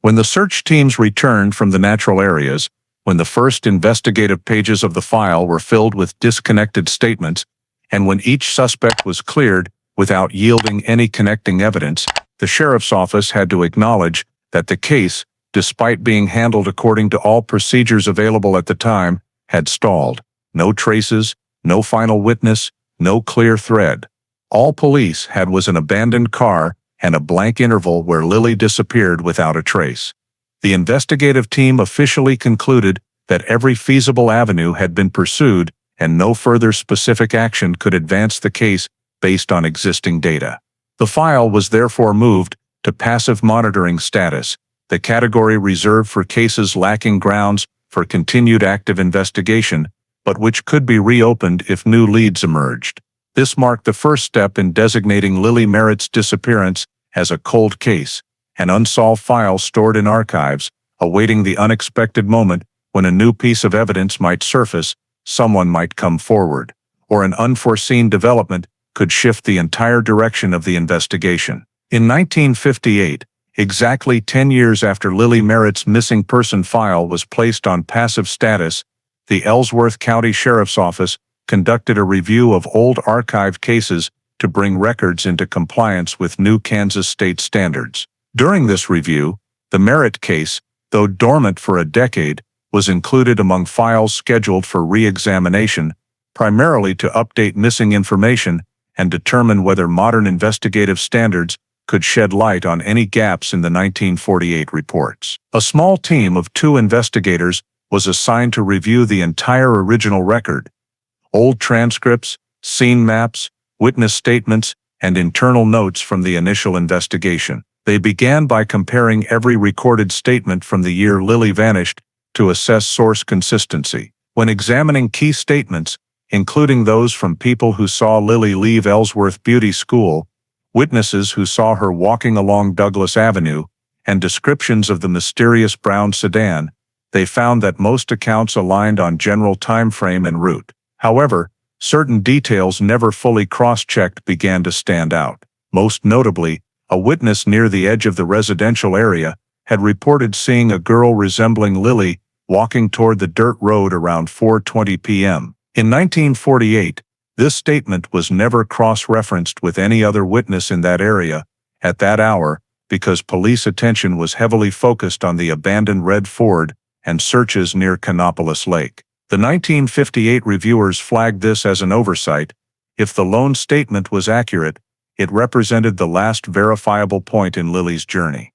A: When the search teams returned from the natural areas, when the first investigative pages of the file were filled with disconnected statements, and when each suspect was cleared without yielding any connecting evidence, the sheriff's office had to acknowledge that the case, despite being handled according to all procedures available at the time, had stalled. No traces, no final witness, no clear thread. All police had was an abandoned car and a blank interval where Lily disappeared without a trace. The investigative team officially concluded that every feasible avenue had been pursued and no further specific action could advance the case based on existing data. The file was therefore moved to passive monitoring status, the category reserved for cases lacking grounds for continued active investigation, but which could be reopened if new leads emerged. This marked the first step in designating Lily Merritt's disappearance as a cold case, an unsolved file stored in archives, awaiting the unexpected moment when a new piece of evidence might surface, someone might come forward, or an unforeseen development could shift the entire direction of the investigation. In 1958, exactly 10 years after Lily Merritt's missing person file was placed on passive status, the Ellsworth County Sheriff's Office conducted a review of old archived cases to bring records into compliance with new Kansas state standards. During this review, the Merritt case, though dormant for a decade, was included among files scheduled for re-examination, primarily to update missing information and determine whether modern investigative standards could shed light on any gaps in the 1948 reports. A small team of 2 investigators was assigned to review the entire original record. Old transcripts, scene maps, witness statements, and internal notes from the initial investigation. They began by comparing every recorded statement from the year Lily vanished to assess source consistency. When examining key statements, including those from people who saw Lily leave Ellsworth Beauty School, witnesses who saw her walking along Douglas Avenue, and descriptions of the mysterious brown sedan, they found that most accounts aligned on general time frame and route. However, certain details never fully cross-checked began to stand out. Most notably, a witness near the edge of the residential area had reported seeing a girl resembling Lily walking toward the dirt road around 4:20 p.m. In 1948, this statement was never cross-referenced with any other witness in that area at that hour because police attention was heavily focused on the abandoned red Ford and searches near Canopolis Lake. The 1958 reviewers flagged this as an oversight. If the lone statement was accurate, it represented the last verifiable point in Lily's journey.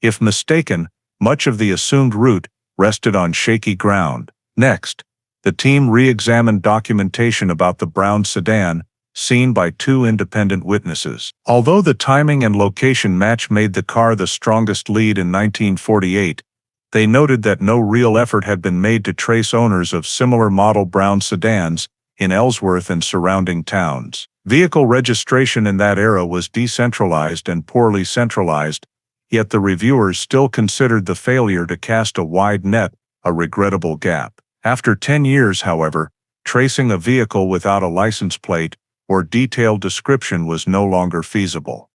A: If mistaken, much of the assumed route rested on shaky ground. Next, the team re-examined documentation about the brown sedan, seen by 2 independent witnesses. Although the timing and location match made the car the strongest lead in 1948, they noted that no real effort had been made to trace owners of similar model brown sedans in Ellsworth and surrounding towns. Vehicle registration in that era was decentralized and poorly centralized, yet the reviewers still considered the failure to cast a wide net a regrettable gap. After 10 years, however, tracing a vehicle without a license plate or detailed description was no longer feasible.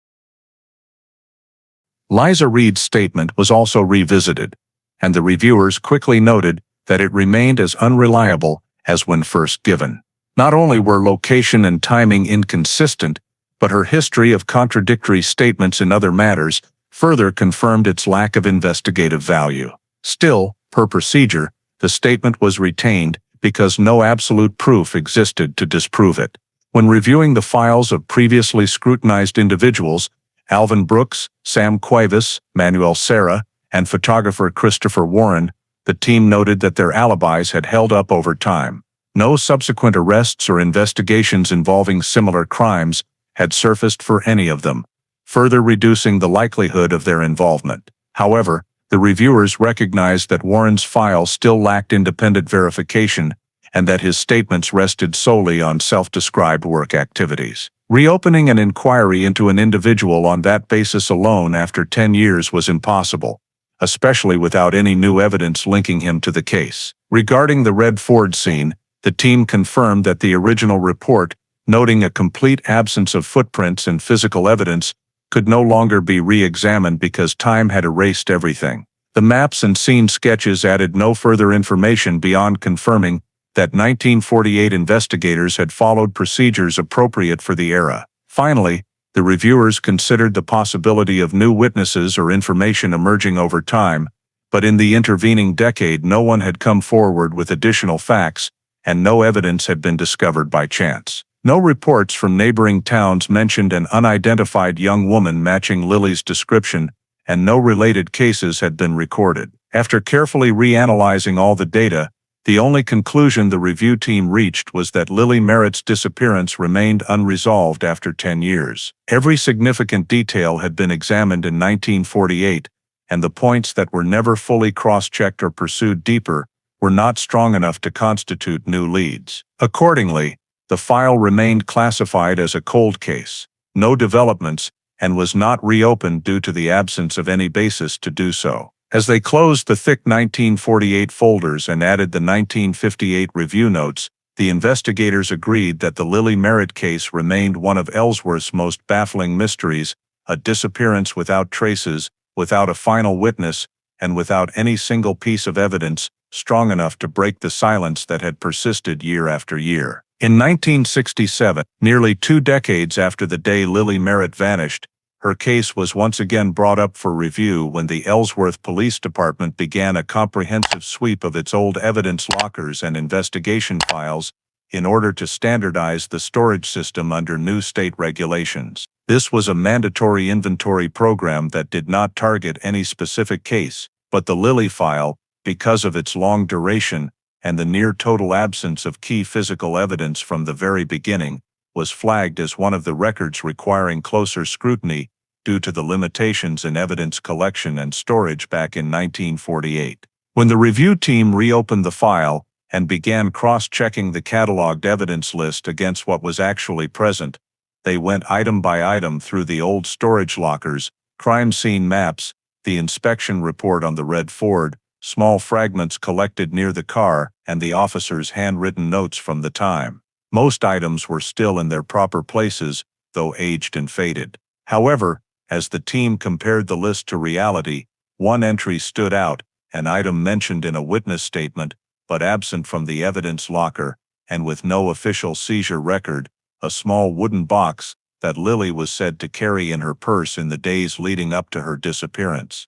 A: Liza Reed's statement was also revisited, and the reviewers quickly noted that it remained as unreliable as when first given. Not only were location and timing inconsistent, but her history of contradictory statements in other matters further confirmed its lack of investigative value. Still, per procedure, the statement was retained because no absolute proof existed to disprove it. When reviewing the files of previously scrutinized individuals, Alvin Brooks, Sam Cuevas, Manuel Serra, and photographer Christopher Warren, the team noted that their alibis had held up over time. No subsequent arrests or investigations involving similar crimes had surfaced for any of them, further reducing the likelihood of their involvement. However, the reviewers recognized that Warren's file still lacked independent verification and that his statements rested solely on self-described work activities. Reopening an inquiry into an individual on that basis alone after 10 years was impossible, especially without any new evidence linking him to the case. Regarding the red Ford scene, the team confirmed that the original report, noting a complete absence of footprints and physical evidence, could no longer be re-examined because time had erased everything. The maps and scene sketches added no further information beyond confirming that 1948 investigators had followed procedures appropriate for the era. Finally, the reviewers considered the possibility of new witnesses or information emerging over time, but in the intervening decade no one had come forward with additional facts, and no evidence had been discovered by chance. No reports from neighboring towns mentioned an unidentified young woman matching Lily's description, and no related cases had been recorded. After carefully reanalyzing all the data, the only conclusion the review team reached was that Lily Merritt's disappearance remained unresolved after 10 years. Every significant detail had been examined in 1948, and the points that were never fully cross-checked or pursued deeper were not strong enough to constitute new leads. Accordingly, the file remained classified as a cold case, no developments, and was not reopened due to the absence of any basis to do so. As they closed the thick 1948 folders and added the 1958 review notes, the investigators agreed that the Lily Merritt case remained one of Ellsworth's most baffling mysteries, a disappearance without traces, without a final witness, and without any single piece of evidence strong enough to break the silence that had persisted year after year. In 1967, nearly 2 decades after the day Lily Merritt vanished, her case was once again brought up for review when the Ellsworth Police Department began a comprehensive sweep of its old evidence lockers and investigation files in order to standardize the storage system under new state regulations. This was a mandatory inventory program that did not target any specific case, but the Lily file, because of its long duration and the near-total absence of key physical evidence from the very beginning, was flagged as one of the records requiring closer scrutiny due to the limitations in evidence collection and storage back in 1948. When the review team reopened the file and began cross-checking the cataloged evidence list against what was actually present, they went item by item through the old storage lockers, crime scene maps, the inspection report on the red Ford, small fragments collected near the car, and the officer's handwritten notes from the time. Most items were still in their proper places, though aged and faded. However, as the team compared the list to reality, one entry stood out, an item mentioned in a witness statement, but absent from the evidence locker, and with no official seizure record, a small wooden box that Lily was said to carry in her purse in the days leading up to her disappearance.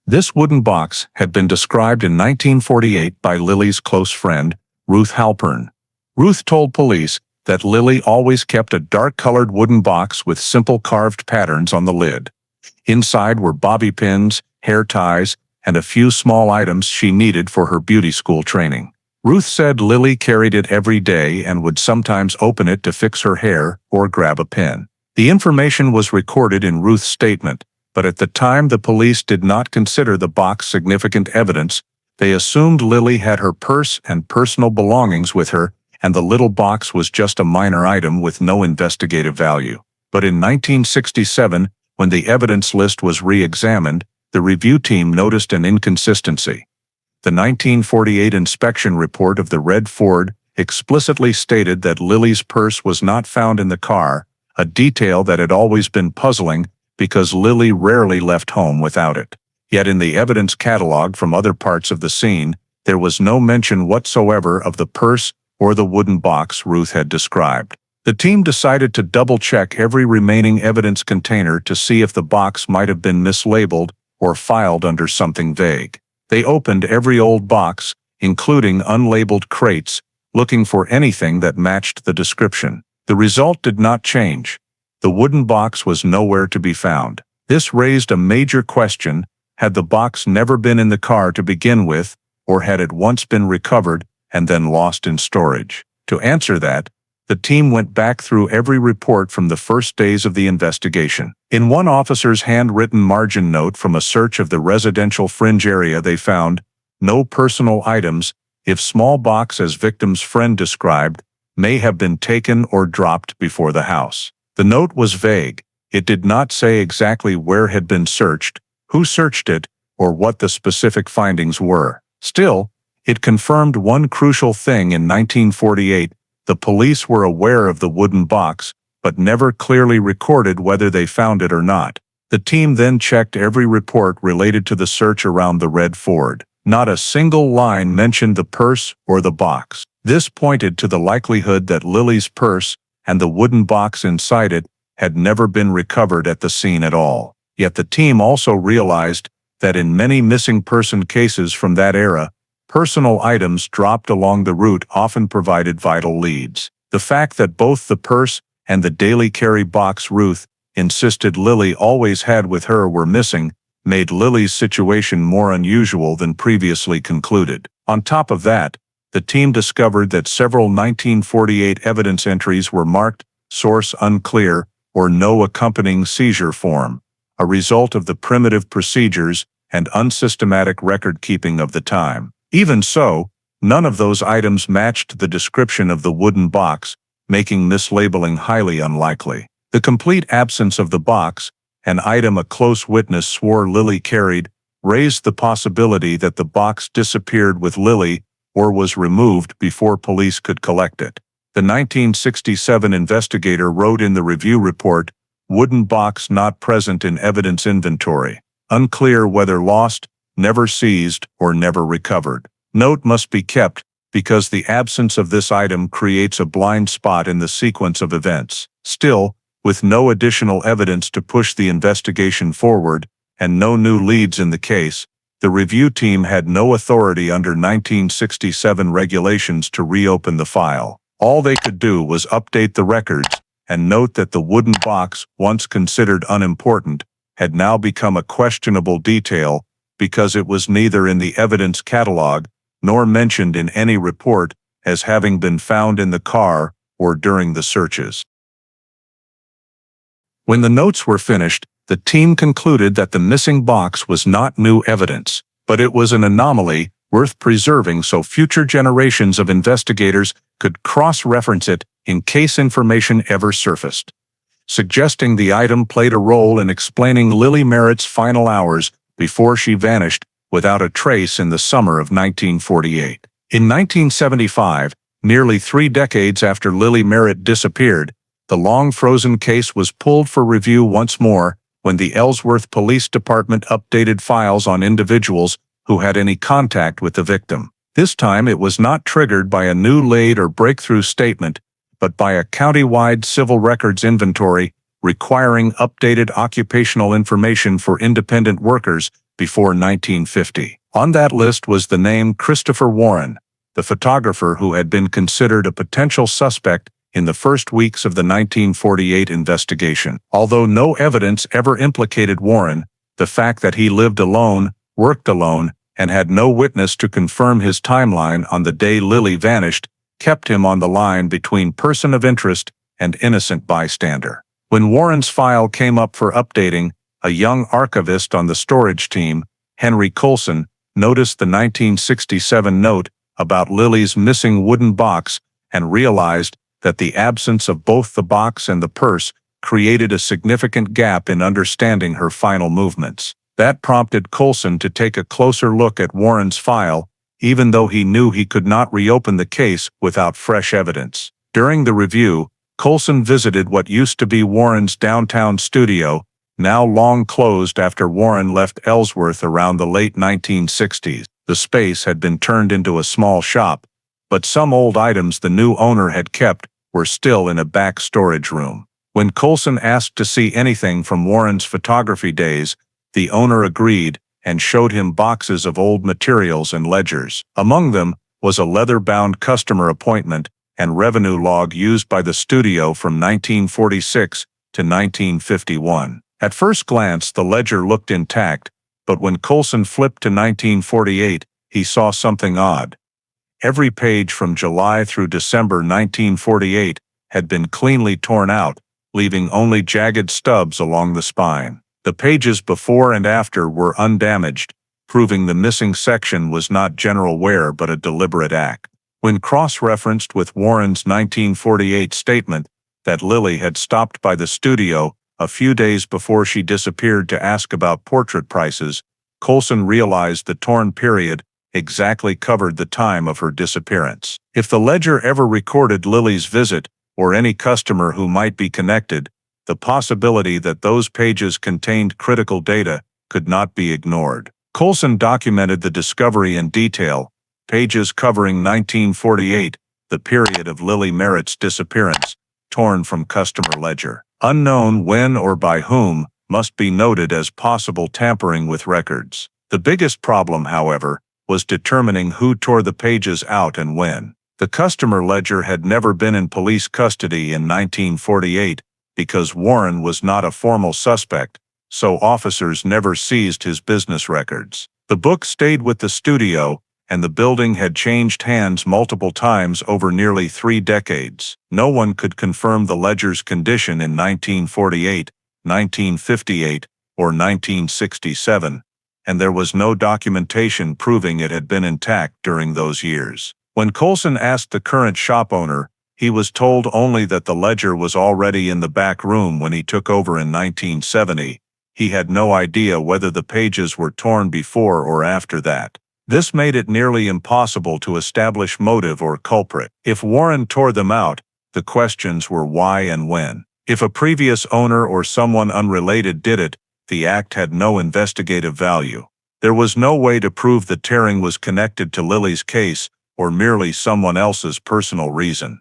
A: This wooden box had been described in 1948 by Lily's close friend, Ruth Halpern. Ruth told police that Lily always kept a dark-colored wooden box with simple carved patterns on the lid. Inside were bobby pins, hair ties, and a few small items she needed for her beauty school training. Ruth said Lily carried it every day and would sometimes open it to fix her hair or grab a pen. The information was recorded in Ruth's statement, but at the time the police did not consider the box significant evidence. They assumed Lily had her purse and personal belongings with her, and the little box was just a minor item with no investigative value. But in 1967, when the evidence list was re-examined, the review team noticed an inconsistency. The 1948 inspection report of the red Ford explicitly stated that Lily's purse was not found in the car, a detail that had always been puzzling because Lily rarely left home without it. Yet in the evidence catalog from other parts of the scene, there was no mention whatsoever of the purse or the wooden box Ruth had described. The team decided to double-check every remaining evidence container to see if the box might have been mislabeled or filed under something vague. They opened every old box, including unlabeled crates, looking for anything that matched the description. The result did not change. The wooden box was nowhere to be found. This raised a major question: had the box never been in the car to begin with, or had it once been recovered and then lost in storage? To answer that, the team went back through every report from the first days of the investigation. In one officer's handwritten margin note from a search of the residential fringe area, they found no personal items, if small box as victim's friend described, may have been taken or dropped before the house. The note was vague. It did not say exactly where had been searched, who searched it, or what the specific findings were. Still, it confirmed one crucial thing in 1948: the police were aware of the wooden box, but never clearly recorded whether they found it or not. The team then checked every report related to the search around the red Ford. Not a single line mentioned the purse or the box. This pointed to the likelihood that Lily's purse and the wooden box inside it had never been recovered at the scene at all. Yet the team also realized that in many missing person cases from that era, Personal items dropped along the route often provided vital leads. The fact that both the purse and the daily carry box Ruth insisted Lily always had with her were missing made Lily's situation more unusual than previously concluded. On top of that, the team discovered that several 1948 evidence entries were marked source unclear or no accompanying seizure form, a result of the primitive procedures and unsystematic record-keeping of the time. Even so, none of those items matched the description of the wooden box, making mislabeling highly unlikely. The complete absence of the box, an item a close witness swore Lily carried, raised the possibility that the box disappeared with Lily or was removed before police could collect it. The 1967 investigator wrote in the review report, "Wooden box not present in evidence inventory. Unclear whether lost, never seized, or never recovered. Note must be kept because the absence of this item creates a blind spot in the sequence of events." Still, with no additional evidence to push the investigation forward and no new leads in the case, the review team had no authority under 1967 regulations to reopen the file. All they could do was update the records and note that the wooden box, once considered unimportant, had now become a questionable detail because it was neither in the evidence catalog nor mentioned in any report as having been found in the car or during the searches. When the notes were finished, the team concluded that the missing box was not new evidence, but it was an anomaly worth preserving so future generations of investigators could cross-reference it in case information ever surfaced, suggesting the item played a role in explaining Lily Merritt's final hours before she vanished without a trace in the summer of 1948. In 1975, nearly 3 decades after Lily Merritt disappeared, the long-frozen case was pulled for review once more when the Ellsworth Police Department updated files on individuals who had any contact with the victim. This time it was not triggered by a new lead or breakthrough statement, but by a county-wide civil records inventory requiring updated occupational information for independent workers before 1950. On that list was the name Christopher Warren, the photographer who had been considered a potential suspect in the first weeks of the 1948 investigation. Although no evidence ever implicated Warren, the fact that he lived alone, worked alone, and had no witness to confirm his timeline on the day Lily vanished kept him on the line between person of interest and innocent bystander. When Warren's file came up for updating, a young archivist on the storage team, Henry Colson, noticed the 1967 note about Lily's missing wooden box and realized that the absence of both the box and the purse created a significant gap in understanding her final movements. That prompted Colson to take a closer look at Warren's file, even though he knew he could not reopen the case without fresh evidence. During the review, Colson visited what used to be Warren's downtown studio, now long closed after Warren left Ellsworth around the late 1960s. The space had been turned into a small shop, but some old items the new owner had kept were still in a back storage room. When Colson asked to see anything from Warren's photography days, the owner agreed and showed him boxes of old materials and ledgers. Among them was a leather-bound customer appointment and revenue log used by the studio from 1946 to 1951. At first glance, the ledger looked intact, but when Colson flipped to 1948, he saw something odd. Every page from July through December 1948 had been cleanly torn out, leaving only jagged stubs along the spine. The pages before and after were undamaged, proving the missing section was not general wear but a deliberate act. When cross-referenced with Warren's 1948 statement that Lily had stopped by the studio a few days before she disappeared to ask about portrait prices, Colson realized the torn period exactly covered the time of her disappearance. If the ledger ever recorded Lily's visit or any customer who might be connected, the possibility that those pages contained critical data could not be ignored. Colson documented the discovery in detail, pages covering 1948, the period of Lily Merritt's disappearance, torn from customer ledger. Unknown when or by whom must be noted as possible tampering with records. The biggest problem, however, was determining who tore the pages out and when. The customer ledger had never been in police custody in 1948 because Warren was not a formal suspect, so officers never seized his business records. The book stayed with the studio, and the building had changed hands multiple times over nearly 3 decades. No one could confirm the ledger's condition in 1948, 1958, or 1967, and there was no documentation proving it had been intact during those years. When Colson asked the current shop owner, he was told only that the ledger was already in the back room when he took over in 1970. He had no idea whether the pages were torn before or after that. This made it nearly impossible to establish motive or culprit. If Warren tore them out, the questions were why and when. If a previous owner or someone unrelated did it, the act had no investigative value. There was no way to prove the tearing was connected to Lily's case or merely someone else's personal reason.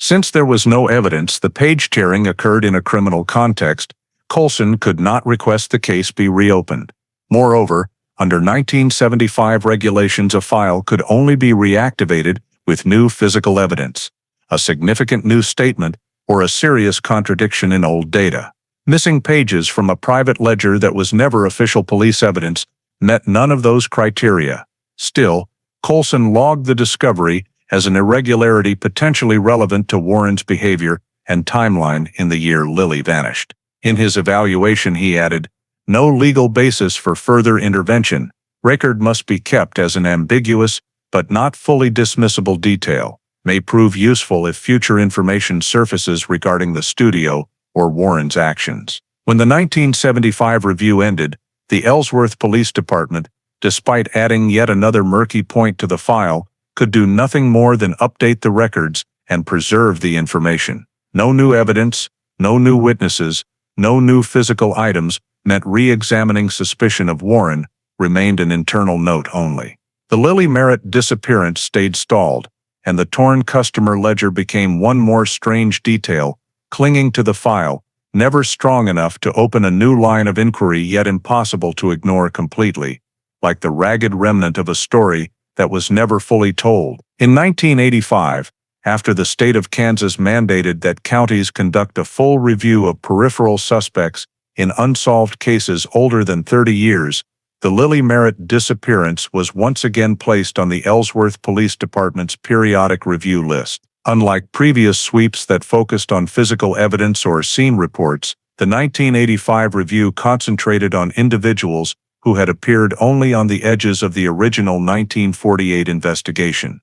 A: Since there was no evidence the page tearing occurred in a criminal context, Colson could not request the case be reopened. Moreover, under 1975 regulations, a file could only be reactivated with new physical evidence, a significant new statement, or a serious contradiction in old data. Missing pages from a private ledger that was never official police evidence met none of those criteria. Still, Colson logged the discovery as an irregularity potentially relevant to Warren's behavior and timeline in the year Lily vanished. In his evaluation, he added, "No legal basis for further intervention. Record must be kept as an ambiguous but not fully dismissible detail. May prove useful if future information surfaces regarding the studio or Warren's actions." When the 1975 review ended, the Ellsworth Police Department, despite adding yet another murky point to the file, could do nothing more than update the records and preserve the information. No new evidence, no new witnesses, no new physical items meant re-examining suspicion of Warren remained an internal note only. The Lily Merritt disappearance stayed stalled, and the torn customer ledger became one more strange detail clinging to the file, never strong enough to open a new line of inquiry yet impossible to ignore completely, like the ragged remnant of a story that was never fully told. In 1985, after the state of Kansas mandated that counties conduct a full review of peripheral suspects in unsolved cases older than 30 years, the Lily Merritt disappearance was once again placed on the Ellsworth Police Department's periodic review list. Unlike previous sweeps that focused on physical evidence or scene reports, the 1985 review concentrated on individuals who had appeared only on the edges of the original 1948 investigation.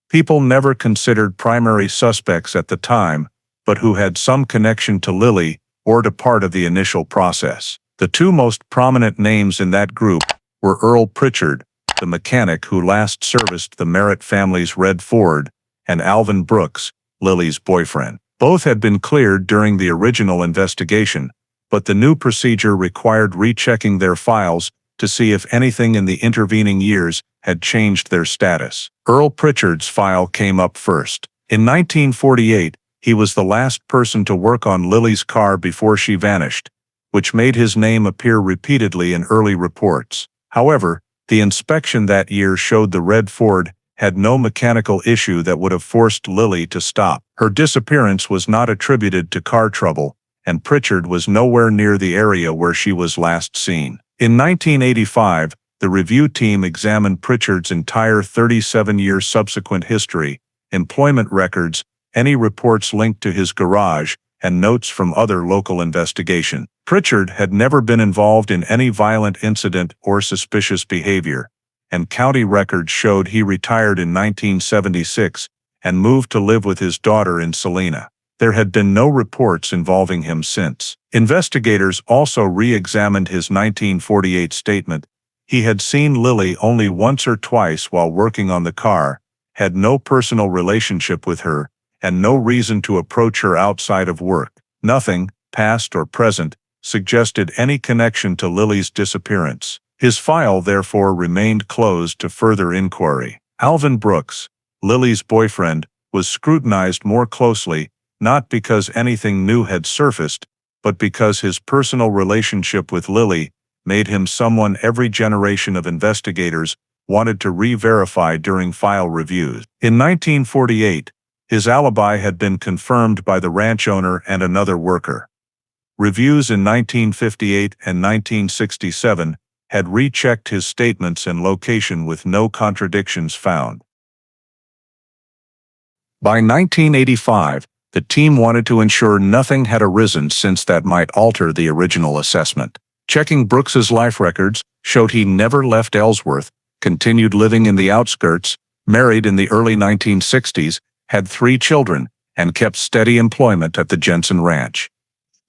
A: People never considered primary suspects at the time, but who had some connection to Lily or to part of the initial process. The two most prominent names in that group were Earl Pritchard, the mechanic who last serviced the Merritt family's red Ford, and Alvin Brooks, Lily's boyfriend. Both had been cleared during the original investigation, but the new procedure required rechecking their files to see if anything in the intervening years had changed their status. Earl Pritchard's file came up first. In 1948, he was the last person to work on Lily's car before she vanished, which made his name appear repeatedly in early reports. However, the inspection that year showed the red Ford had no mechanical issue that would have forced Lily to stop. Her disappearance was not attributed to car trouble, and Pritchard was nowhere near the area where she was last seen. In 1985, the review team examined Pritchard's entire 37-year subsequent history, employment records, any reports linked to his garage, and notes from other local investigation. Pritchard had never been involved in any violent incident or suspicious behavior, and county records showed he retired in 1976 and moved to live with his daughter in Salina. There had been no reports involving him since. Investigators also re-examined his 1948 statement. He had seen Lily only once or twice while working on the car, had no personal relationship with her, and no reason to approach her outside of work. Nothing, past or present, suggested any connection to Lily's disappearance. His file therefore remained closed to further inquiry. Alvin Brooks, Lily's boyfriend, was scrutinized more closely, not because anything new had surfaced, but because his personal relationship with Lily made him someone every generation of investigators wanted to re-verify during file reviews. In 1948, his alibi had been confirmed by the ranch owner and another worker. Reviews in 1958 and 1967 had rechecked his statements and location with no contradictions found. By 1985, the team wanted to ensure nothing had arisen since that might alter the original assessment. Checking Brooks's life records showed he never left Ellsworth, continued living in the outskirts, married in the early 1960s, had 3 children, and kept steady employment at the Jensen Ranch,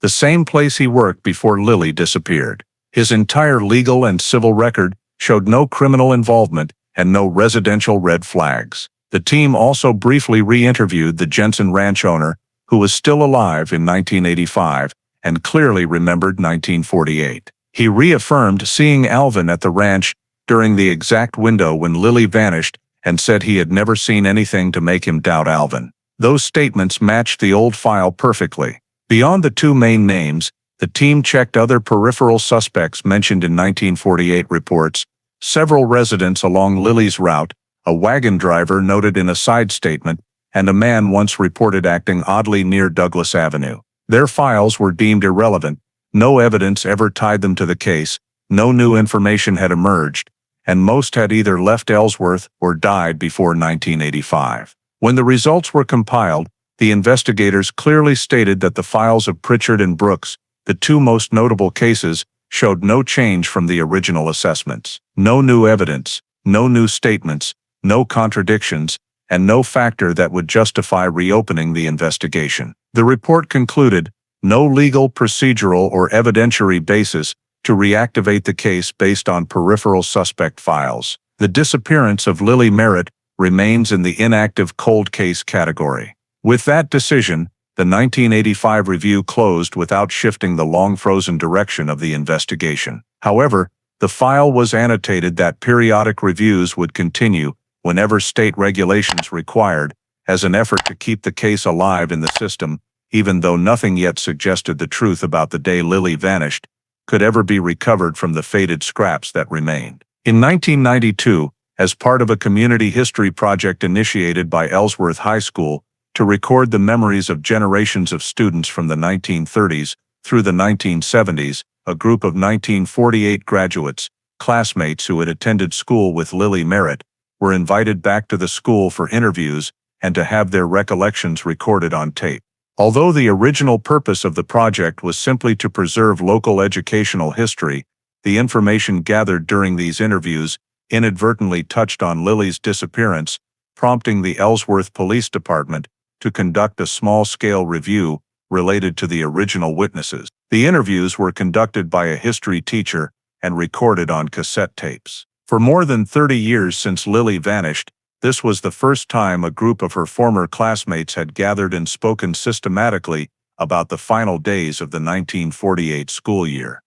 A: the same place he worked before Lily disappeared. His entire legal and civil record showed no criminal involvement and no residential red flags. The team also briefly re-interviewed the Jensen Ranch owner, who was still alive in 1985 and clearly remembered 1948. He reaffirmed seeing Alvin at the ranch during the exact window when Lily vanished and said he had never seen anything to make him doubt Alvin. Those statements matched the old file perfectly. Beyond the 2 main names, the team checked other peripheral suspects mentioned in 1948 reports, several residents along Lily's route, a wagon driver noted in a side statement, and a man once reported acting oddly near Douglas Avenue. Their files were deemed irrelevant, no evidence ever tied them to the case, no new information had emerged, and most had either left Ellsworth or died before 1985. When the results were compiled, the investigators clearly stated that the files of Pritchard and Brooks, the 2 most notable cases, showed no change from the original assessments. No new evidence, no new statements, no contradictions, and no factor that would justify reopening the investigation. The report concluded, no legal, procedural, or evidentiary basis to reactivate the case based on peripheral suspect files. The disappearance of Lily Merritt remains in the inactive cold case category. With that decision, the 1985 review closed without shifting the long-frozen direction of the investigation. However, the file was annotated that periodic reviews would continue whenever state regulations required, as an effort to keep the case alive in the system, even though nothing yet suggested the truth about the day Lily vanished could ever be recovered from the faded scraps that remained. In 1992, as part of a community history project initiated by Ellsworth High School to record the memories of generations of students from the 1930s through the 1970s, a group of 1948 graduates, classmates who had attended school with Lily Merritt, were invited back to the school for interviews and to have their recollections recorded on tape. Although the original purpose of the project was simply to preserve local educational history, the information gathered during these interviews inadvertently touched on Lily's disappearance, prompting the Ellsworth Police Department to conduct a small-scale review related to the original witnesses. The interviews were conducted by a history teacher and recorded on cassette tapes. For more than 30 years since Lily vanished, this was the first time a group of her former classmates had gathered and spoken systematically about the final days of the 1948 school year,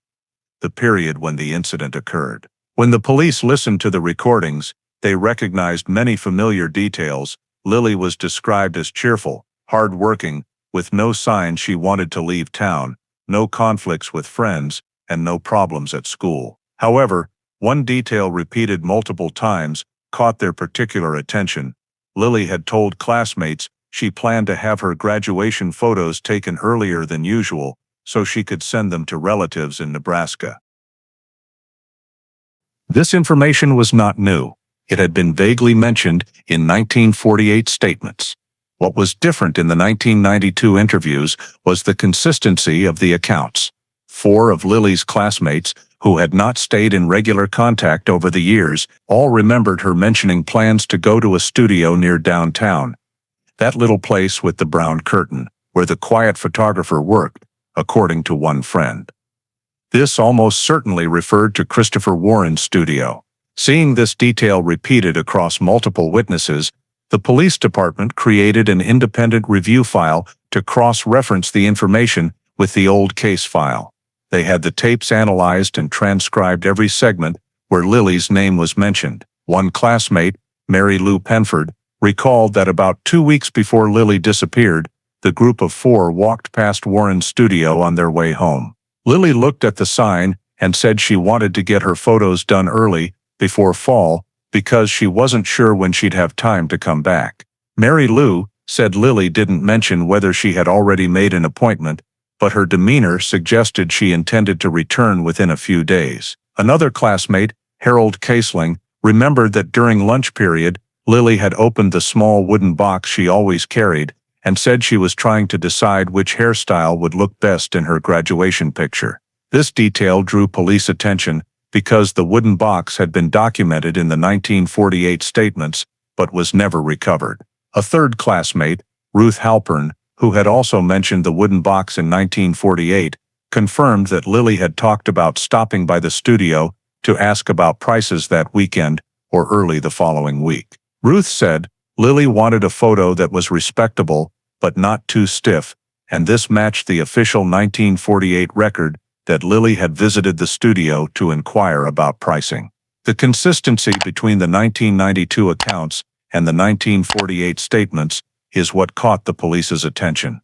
A: the period when the incident occurred. When the police listened to the recordings, they recognized many familiar details. Lily was described as cheerful, hard-working, with no signs she wanted to leave town, no conflicts with friends, and no problems at school. However, one detail repeated multiple times caught their particular attention. Lily had told classmates she planned to have her graduation photos taken earlier than usual so she could send them to relatives in Nebraska. This information was not new. It had been vaguely mentioned in 1948 statements. What was different in the 1992 interviews was the consistency of the accounts. 4 of Lily's classmates, who had not stayed in regular contact over the years, all remembered her mentioning plans to go to a studio near downtown, that little place with the brown curtain, where the quiet photographer worked, according to one friend. This almost certainly referred to Christopher Warren's studio. Seeing this detail repeated across multiple witnesses, the police department created an independent review file to cross-reference the information with the old case file. They had the tapes analyzed and transcribed every segment where Lily's name was mentioned. One classmate, Mary Lou Penford, recalled that about 2 weeks before Lily disappeared, the group of 4 walked past Warren's studio on their way home. Lily looked at the sign and said she wanted to get her photos done early, before fall, because she wasn't sure when she'd have time to come back. Mary Lou said Lily didn't mention whether she had already made an appointment, but her demeanor suggested she intended to return within a few days. Another classmate, Harold Casling, remembered that during lunch period, Lily had opened the small wooden box she always carried and said she was trying to decide which hairstyle would look best in her graduation picture. This detail drew police attention because the wooden box had been documented in the 1948 statements but was never recovered. A third classmate, Ruth Halpern, who had also mentioned the wooden box in 1948, confirmed that Lily had talked about stopping by the studio to ask about prices that weekend or early the following week. Ruth said Lily wanted a photo that was respectable but not too stiff, and this matched the official 1948 record that Lily had visited the studio to inquire about pricing. The consistency between the 1992 accounts and the 1948 statements is what caught the police's attention.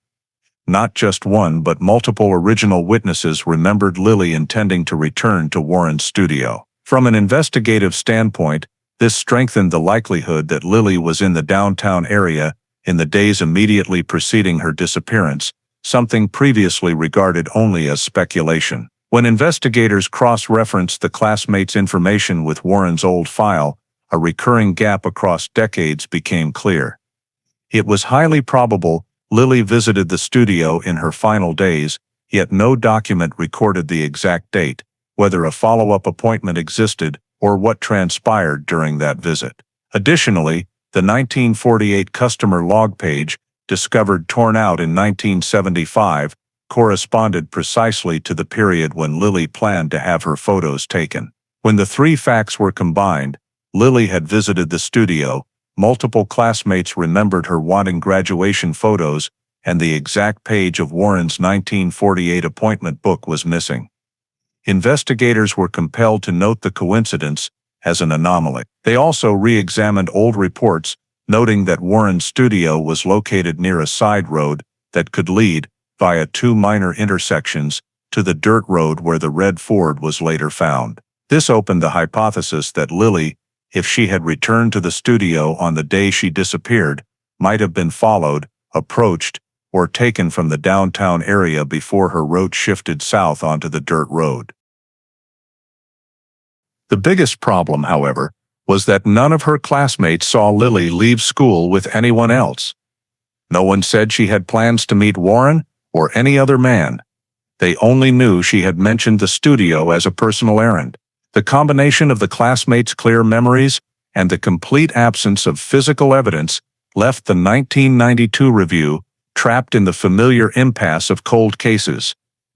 A: Not just one but multiple original witnesses remembered Lily intending to return to Warren's studio. From an investigative standpoint, this strengthened the likelihood that Lily was in the downtown area in the days immediately preceding her disappearance, something previously regarded only as speculation. When investigators cross-referenced the classmates' information with Warren's old file, a recurring gap across decades became clear. It was highly probable Lily visited the studio in her final days, yet no document recorded the exact date, whether a follow-up appointment existed, or what transpired during that visit. Additionally, the 1948 customer log page, discovered torn out in 1975, corresponded precisely to the period when Lily planned to have her photos taken. When the three facts were combined, Lily had visited the studio, multiple classmates remembered her wanting graduation photos, and the exact page of Warren's 1948 appointment book was missing. Investigators were compelled to note the coincidence as an anomaly. They also re-examined old reports, noting that Warren's studio was located near a side road that could lead, via two minor intersections, to the dirt road where the red Ford was later found. This opened the hypothesis that Lily, if she had returned to the studio on the day she disappeared, might have been followed, approached, or taken from the downtown area before her route shifted south onto the dirt road. The biggest problem, however, was that none of her classmates saw Lily leave school with anyone else. No one said she had plans to meet Warren or any other man. They only knew she had mentioned the studio as a personal errand. The combination of the classmates' clear memories and the complete absence of physical evidence left the 1992 review trapped in the familiar impasse of cold cases,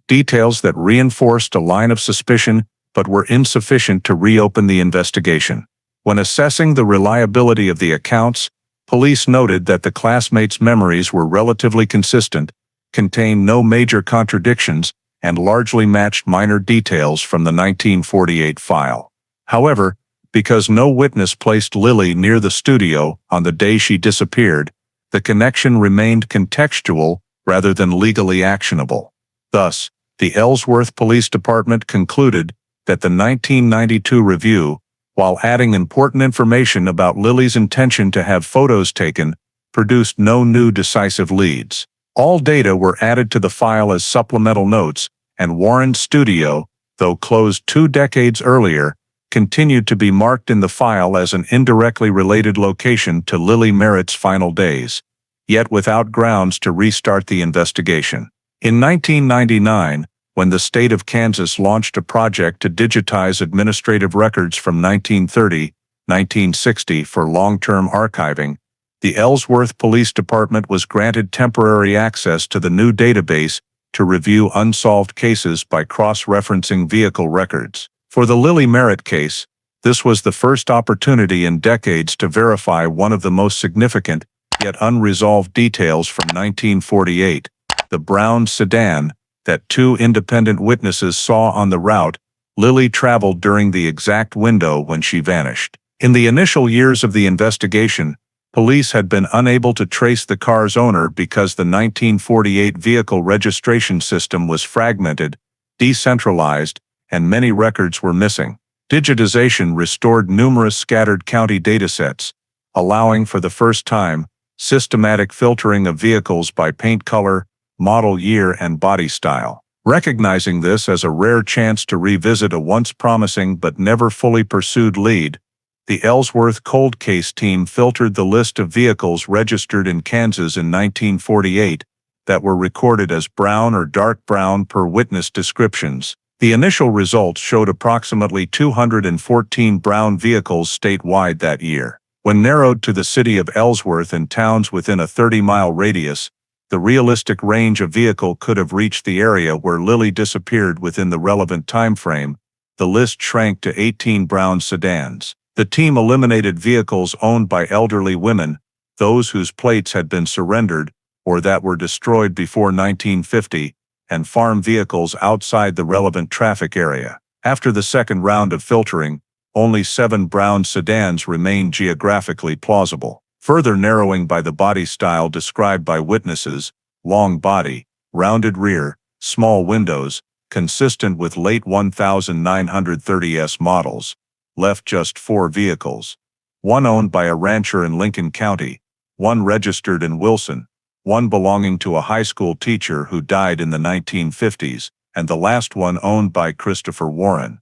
A: details that reinforced a line of suspicion but were insufficient to reopen the investigation. When assessing the reliability of the accounts, police noted that the classmates' memories were relatively consistent, contained no major contradictions, and largely matched minor details from the 1948 file. However, because no witness placed Lily near the studio on the day she disappeared, the connection remained contextual rather than legally actionable. Thus, the Ellsworth Police Department concluded that the 1992 review, while adding important information about Lily's intention to have photos taken, produced no new decisive leads. All data were added to the file as supplemental notes, and Warren's studio, though closed 2 decades earlier, continued to be marked in the file as an indirectly related location to Lily Merritt's final days, yet without grounds to restart the investigation. In 1999, when the state of Kansas launched a project to digitize administrative records from 1930-1960 for long-term archiving, the Ellsworth Police Department was granted temporary access to the new database to review unsolved cases by cross-referencing vehicle records. For the Lily Merritt case, this was the first opportunity in decades to verify one of the most significant, yet unresolved details from 1948, the brown sedan that 2 independent witnesses saw on the route Lily traveled during the exact window when she vanished. In the initial years of the investigation, police had been unable to trace the car's owner because the 1948 vehicle registration system was fragmented, decentralized, and many records were missing. Digitization restored numerous scattered county datasets, allowing for the first time systematic filtering of vehicles by paint color, model year, and body style. Recognizing this as a rare chance to revisit a once promising but never fully pursued lead, the Ellsworth cold case team filtered the list of vehicles registered in Kansas in 1948 that were recorded as brown or dark brown per witness descriptions. The initial results showed approximately 214 brown vehicles statewide that year. When narrowed to the city of Ellsworth and towns within a 30-mile radius, the realistic range of vehicle could have reached the area where Lily disappeared within the relevant time frame. The list shrank to 18 brown sedans. The team eliminated vehicles owned by elderly women, those whose plates had been surrendered or that were destroyed before 1950, and farm vehicles outside the relevant traffic area. After the second round of filtering, only 7 brown sedans remained geographically plausible. Further narrowing by the body style described by witnesses, long body, rounded rear, small windows, consistent with late 1930s models, left just 4 vehicles. 1 owned by a rancher in Lincoln County, 1 registered in Wilson, 1 belonging to a high school teacher who died in the 1950s, and the last one owned by Christopher Warren.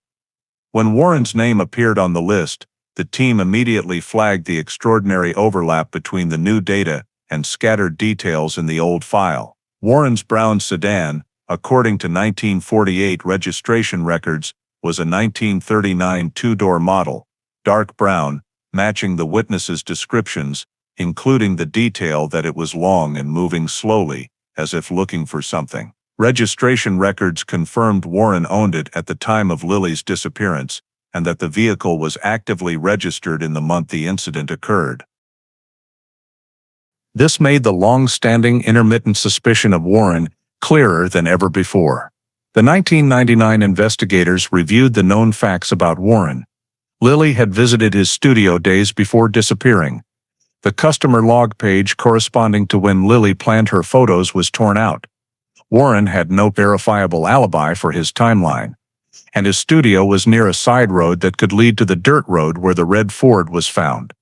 A: When Warren's name appeared on the list, the team immediately flagged the extraordinary overlap between the new data and scattered details in the old file. Warren's brown sedan, according to 1948 registration records, was a 1939 two-door model, dark brown, matching the witnesses' descriptions, including the detail that it was long and moving slowly, as if looking for something. Registration records confirmed Warren owned it at the time of Lily's disappearance, and that the vehicle was actively registered in the month the incident occurred. This made the long-standing intermittent suspicion of Warren clearer than ever before. The 1999 investigators reviewed the known facts about Warren. Lily had visited his studio days before disappearing. The customer log page corresponding to when Lily planned her photos was torn out. Warren had no verifiable alibi for his timeline, and his studio was near a side road that could lead to the dirt road where the red Ford was found.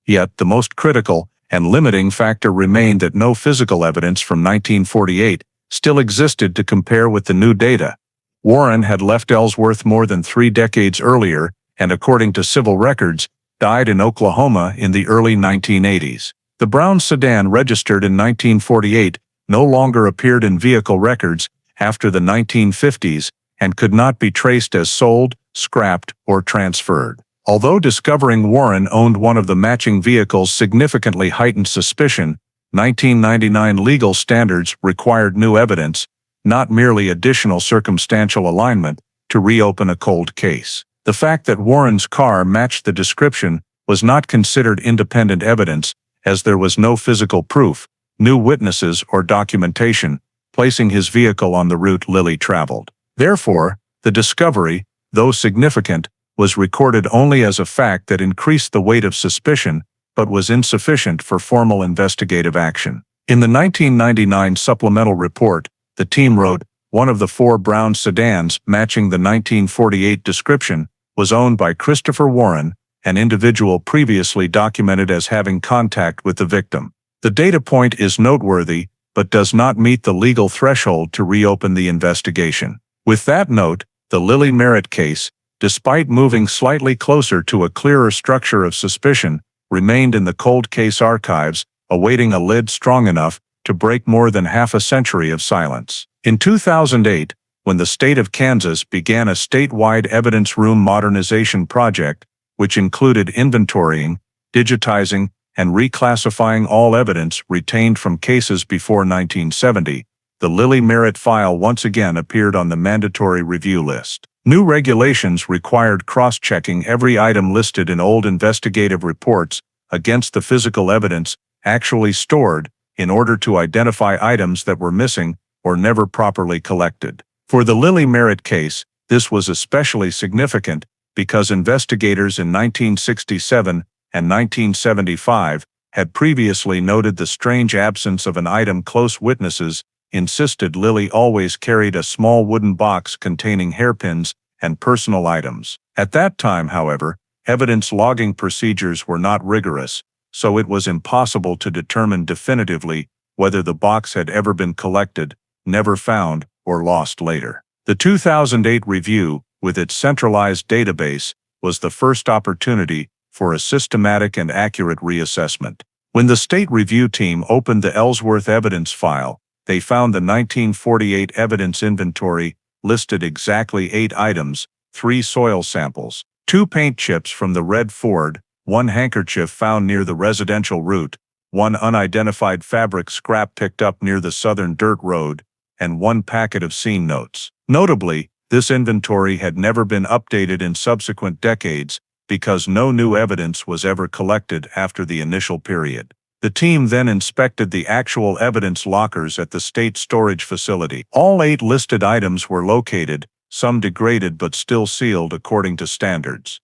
A: Yet the most critical and limiting factor remained that no physical evidence from 1948 still existed to compare with the new data. Warren had left Ellsworth more than 3 decades earlier and, according to civil records, died in Oklahoma in the early 1980s. The brown sedan registered in 1948 no longer appeared in vehicle records after the 1950s and could not be traced as sold, scrapped, or transferred. Although discovering Warren owned one of the matching vehicles significantly heightened suspicion, 1999 legal standards required new evidence, not merely additional circumstantial alignment, to reopen a cold case. The fact that Warren's car matched the description was not considered independent evidence, as there was no physical proof, new witnesses, or documentation placing his vehicle on the route Lily traveled. Therefore, the discovery, though significant, was recorded only as a fact that increased the weight of suspicion, but was insufficient for formal investigative action. In the 1999 supplemental report, the team wrote, "One of the 4 brown sedans matching the 1948 description was owned by Christopher Warren, an individual previously documented as having contact with the victim." The data point is noteworthy, but does not meet the legal threshold to reopen the investigation. With that note, the Lily Merritt case, despite moving slightly closer to a clearer structure of suspicion, remained in the cold case archives, awaiting a lid strong enough to break more than half a century of silence. In 2008, when the state of Kansas began a statewide evidence room modernization project, which included inventorying, digitizing, and reclassifying all evidence retained from cases before 1970, the Lily Merritt file once again appeared on the mandatory review list. New regulations required cross-checking every item listed in old investigative reports against the physical evidence actually stored in order to identify items that were missing or never properly collected. For the Lily Merritt case, this was especially significant because investigators in 1967 and 1975 had previously noted the strange absence of an item. Close witnesses insisted Lily always carried a small wooden box containing hairpins and personal items. At that time, however, evidence logging procedures were not rigorous, so it was impossible to determine definitively whether the box had ever been collected, never found, or lost later. The 2008 review, with its centralized database, was the first opportunity for a systematic and accurate reassessment. When the state review team opened the Ellsworth evidence file, they found the 1948 evidence inventory listed exactly 8 items, 3 soil samples, 2 paint chips from the red Ford, 1 handkerchief found near the residential route, 1 unidentified fabric scrap picked up near the southern dirt road, and 1 packet of scene notes. Notably, this inventory had never been updated in subsequent decades because no new evidence was ever collected after the initial period. The team then inspected the actual evidence lockers at the state storage facility. All 8 listed items were located, some degraded but still sealed according to standards.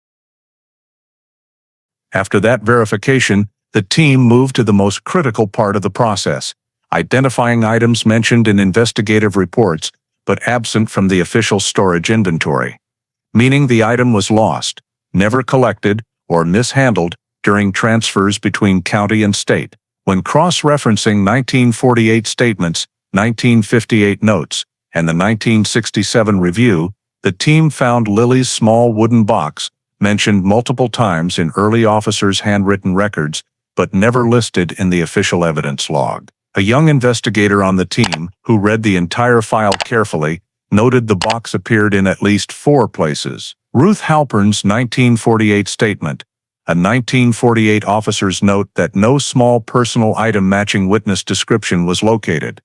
A: After that verification, the team moved to the most critical part of the process, identifying items mentioned in investigative reports but absent from the official storage inventory, meaning the item was lost, never collected, or mishandled during transfers between county and state. When cross-referencing 1948 statements, 1958 notes, and the 1967 review, the team found Lily's small wooden box, mentioned multiple times in early officers' handwritten records, but never listed in the official evidence log. A young investigator on the team, who read the entire file carefully, noted the box appeared in at least 4 places. Ruth Halpern's 1948 statement, a 1948 officer's note that no small personal item matching witness description was located.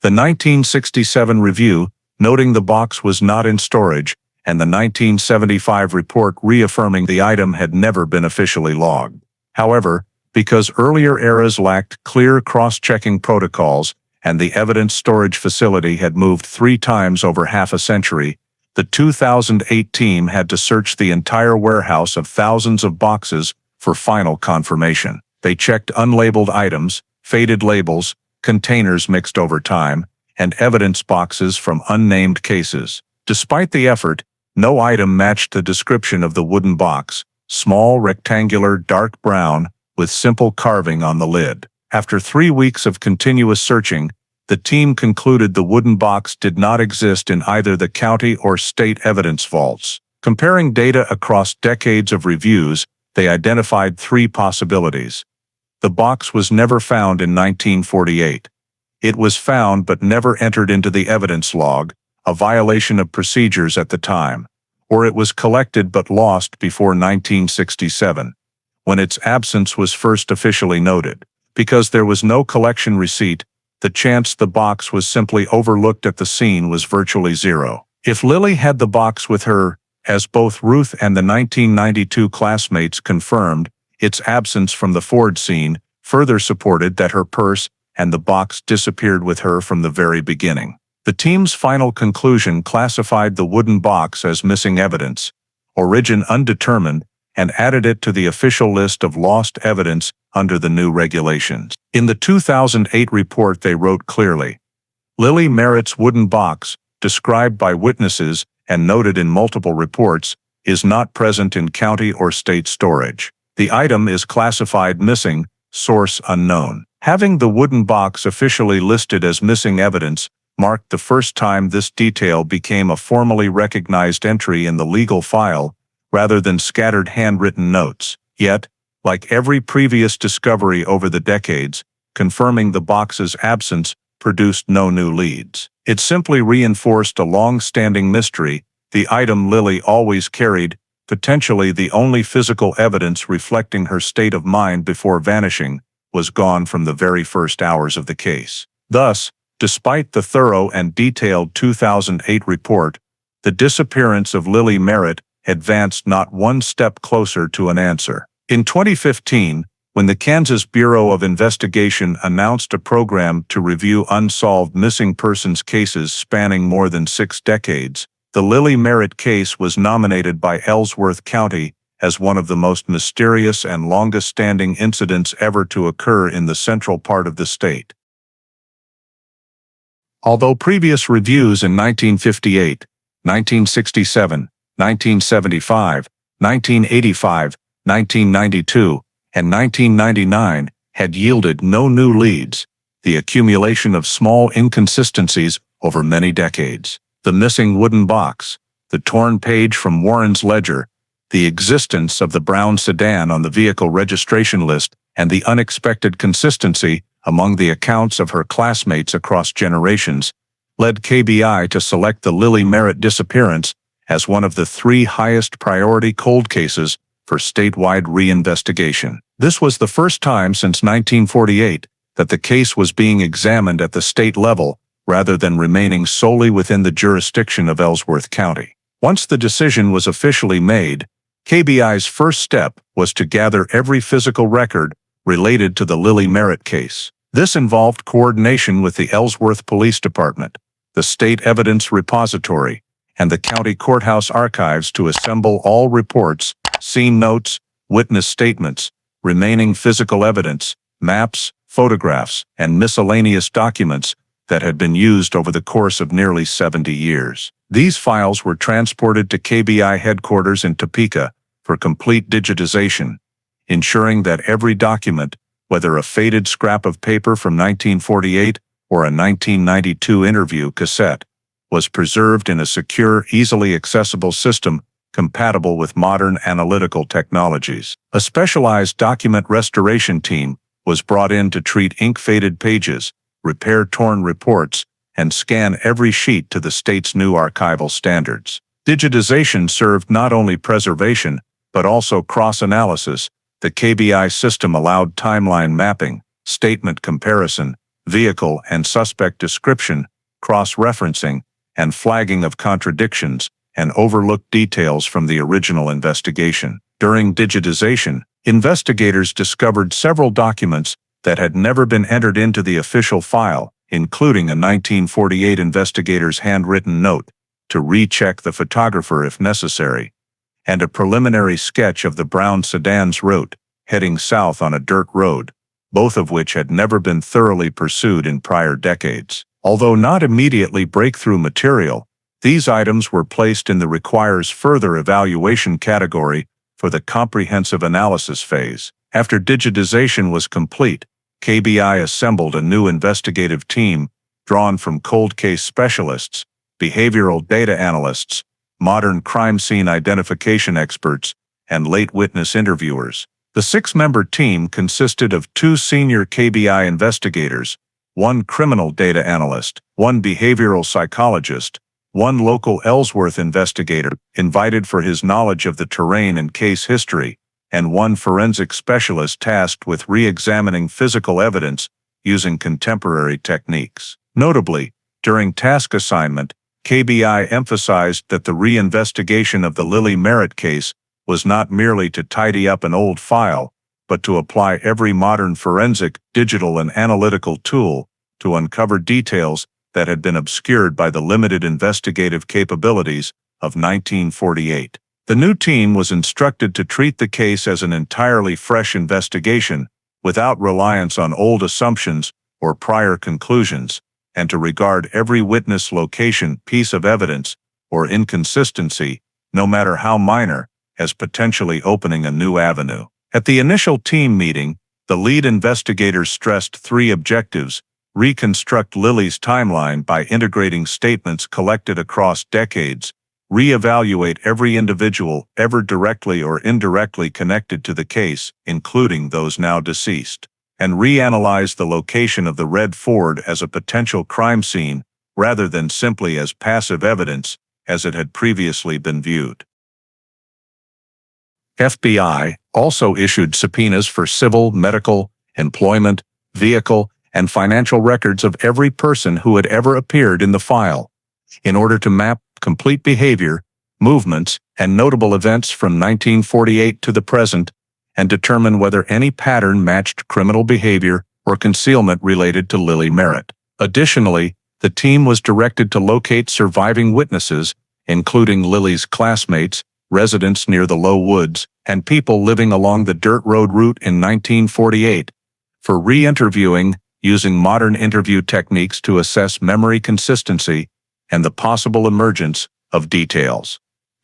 A: The 1967 review, noting the box was not in storage, and the 1975 report reaffirming the item had never been officially logged. However, because earlier eras lacked clear cross-checking protocols and the evidence storage facility had moved 3 times over half a century, the 2008 team had to search the entire warehouse of thousands of boxes for final confirmation. They checked unlabeled items, faded labels, containers mixed over time, and evidence boxes from unnamed cases. Despite the effort, no item matched the description of the wooden box, small, rectangular, dark brown, with simple carving on the lid. After 3 weeks of continuous searching, the team concluded the wooden box did not exist in either the county or state evidence vaults. Comparing data across decades of reviews, they identified 3 possibilities. The box was never found in 1948. It was found but never entered into the evidence log, a violation of procedures at the time. Or it was collected but lost before 1967, when its absence was first officially noted. Because there was no collection receipt, the chance the box was simply overlooked at the scene was virtually zero. If Lily had the box with her, as both Ruth and the 1992 classmates confirmed, its absence from the Ford scene further supported that her purse and the box disappeared with her from the very beginning. The team's final conclusion classified the wooden box as missing evidence, origin undetermined, and added it to the official list of lost evidence under the new regulations. In the 2008 report they wrote clearly, Lily Merritt's wooden box, described by witnesses and noted in multiple reports, is not present in county or state storage. The item is classified missing, source unknown. Having the wooden box officially listed as missing evidence marked the first time this detail became a formally recognized entry in the legal file, rather than scattered handwritten notes. Yet, like every previous discovery over the decades, confirming the box's absence produced no new leads. It simply reinforced a long-standing mystery: the item Lily always carried, potentially the only physical evidence reflecting her state of mind before vanishing, was gone from the very first hours of the case. Thus, despite the thorough and detailed 2008 report, the disappearance of Lily Merritt advanced not one step closer to an answer. In 2015, when the Kansas Bureau of Investigation announced a program to review unsolved missing persons cases spanning more than 6 decades, the Lily Merritt case was nominated by Ellsworth County as one of the most mysterious and longest-standing incidents ever to occur in the central part of the state. Although previous reviews in 1958, 1967, 1975, 1985, 1992, and 1999 had yielded no new leads, the accumulation of small inconsistencies over many decades. The missing wooden box, the torn page from Warren's ledger, the existence of the brown sedan on the vehicle registration list, and the unexpected consistency among the accounts of her classmates across generations led KBI to select the Lily Merritt disappearance as one of the 3 highest priority cold cases for statewide reinvestigation. This was the first time since 1948 that the case was being examined at the state level rather than remaining solely within the jurisdiction of Ellsworth County. Once the decision was officially made, KBI's first step was to gather every physical record related to the Lily Merritt case. This involved coordination with the Ellsworth Police Department, the State Evidence Repository, and the county courthouse archives to assemble all reports, scene notes, witness statements, remaining physical evidence, maps, photographs, and miscellaneous documents that had been used over the course of nearly 70 years. These files were transported to KBI headquarters in Topeka for complete digitization, ensuring that every document, whether a faded scrap of paper from 1948 or a 1992 interview cassette, was preserved in a secure, easily accessible system compatible with modern analytical technologies. A specialized document restoration team was brought in to treat ink-faded pages, repair torn reports, and scan every sheet to the state's new archival standards. Digitization served not only preservation, but also cross-analysis. The KBI system allowed timeline mapping, statement comparison, vehicle and suspect description, cross-referencing, and flagging of contradictions and overlooked details from the original investigation. During digitization, investigators discovered several documents that had never been entered into the official file, including a 1948 investigator's handwritten note to recheck the photographer if necessary, and a preliminary sketch of the brown sedan's route, heading south on a dirt road, both of which had never been thoroughly pursued in prior decades. Although not immediately breakthrough material, these items were placed in the requires further evaluation category for the comprehensive analysis phase. After digitization was complete, KBI assembled a new investigative team drawn from cold case specialists, behavioral data analysts, modern crime scene identification experts, and late witness interviewers. The 6-member team consisted of 2 senior KBI investigators, 1 criminal data analyst, 1 behavioral psychologist, 1 local Ellsworth investigator invited for his knowledge of the terrain and case history, and 1 forensic specialist tasked with re-examining physical evidence using contemporary techniques. Notably, during task assignment, KBI emphasized that the re-investigation of the Lily Merritt case was not merely to tidy up an old file, but to apply every modern forensic, digital, and analytical tool to uncover details that had been obscured by the limited investigative capabilities of 1948. The new team was instructed to treat the case as an entirely fresh investigation, without reliance on old assumptions or prior conclusions, and to regard every witness, location, piece of evidence, or inconsistency, no matter how minor, as potentially opening a new avenue. At the initial team meeting, the lead investigators stressed 3 objectives: reconstruct Lily's timeline by integrating statements collected across decades, re-evaluate every individual ever directly or indirectly connected to the case, including those now deceased, and reanalyze the location of the red Ford as a potential crime scene rather than simply as passive evidence as it had previously been viewed. FBI also issued subpoenas for civil, medical, employment, vehicle, and financial records of every person who had ever appeared in the file, in order to map complete behavior, movements, and notable events from 1948 to the present, and determine whether any pattern matched criminal behavior or concealment related to Lily Merritt. Additionally, the team was directed to locate surviving witnesses, including Lily's classmates, residents near the Low Woods, and people living along the dirt road route in 1948, for re-interviewing using modern interview techniques to assess memory consistency and the possible emergence of details.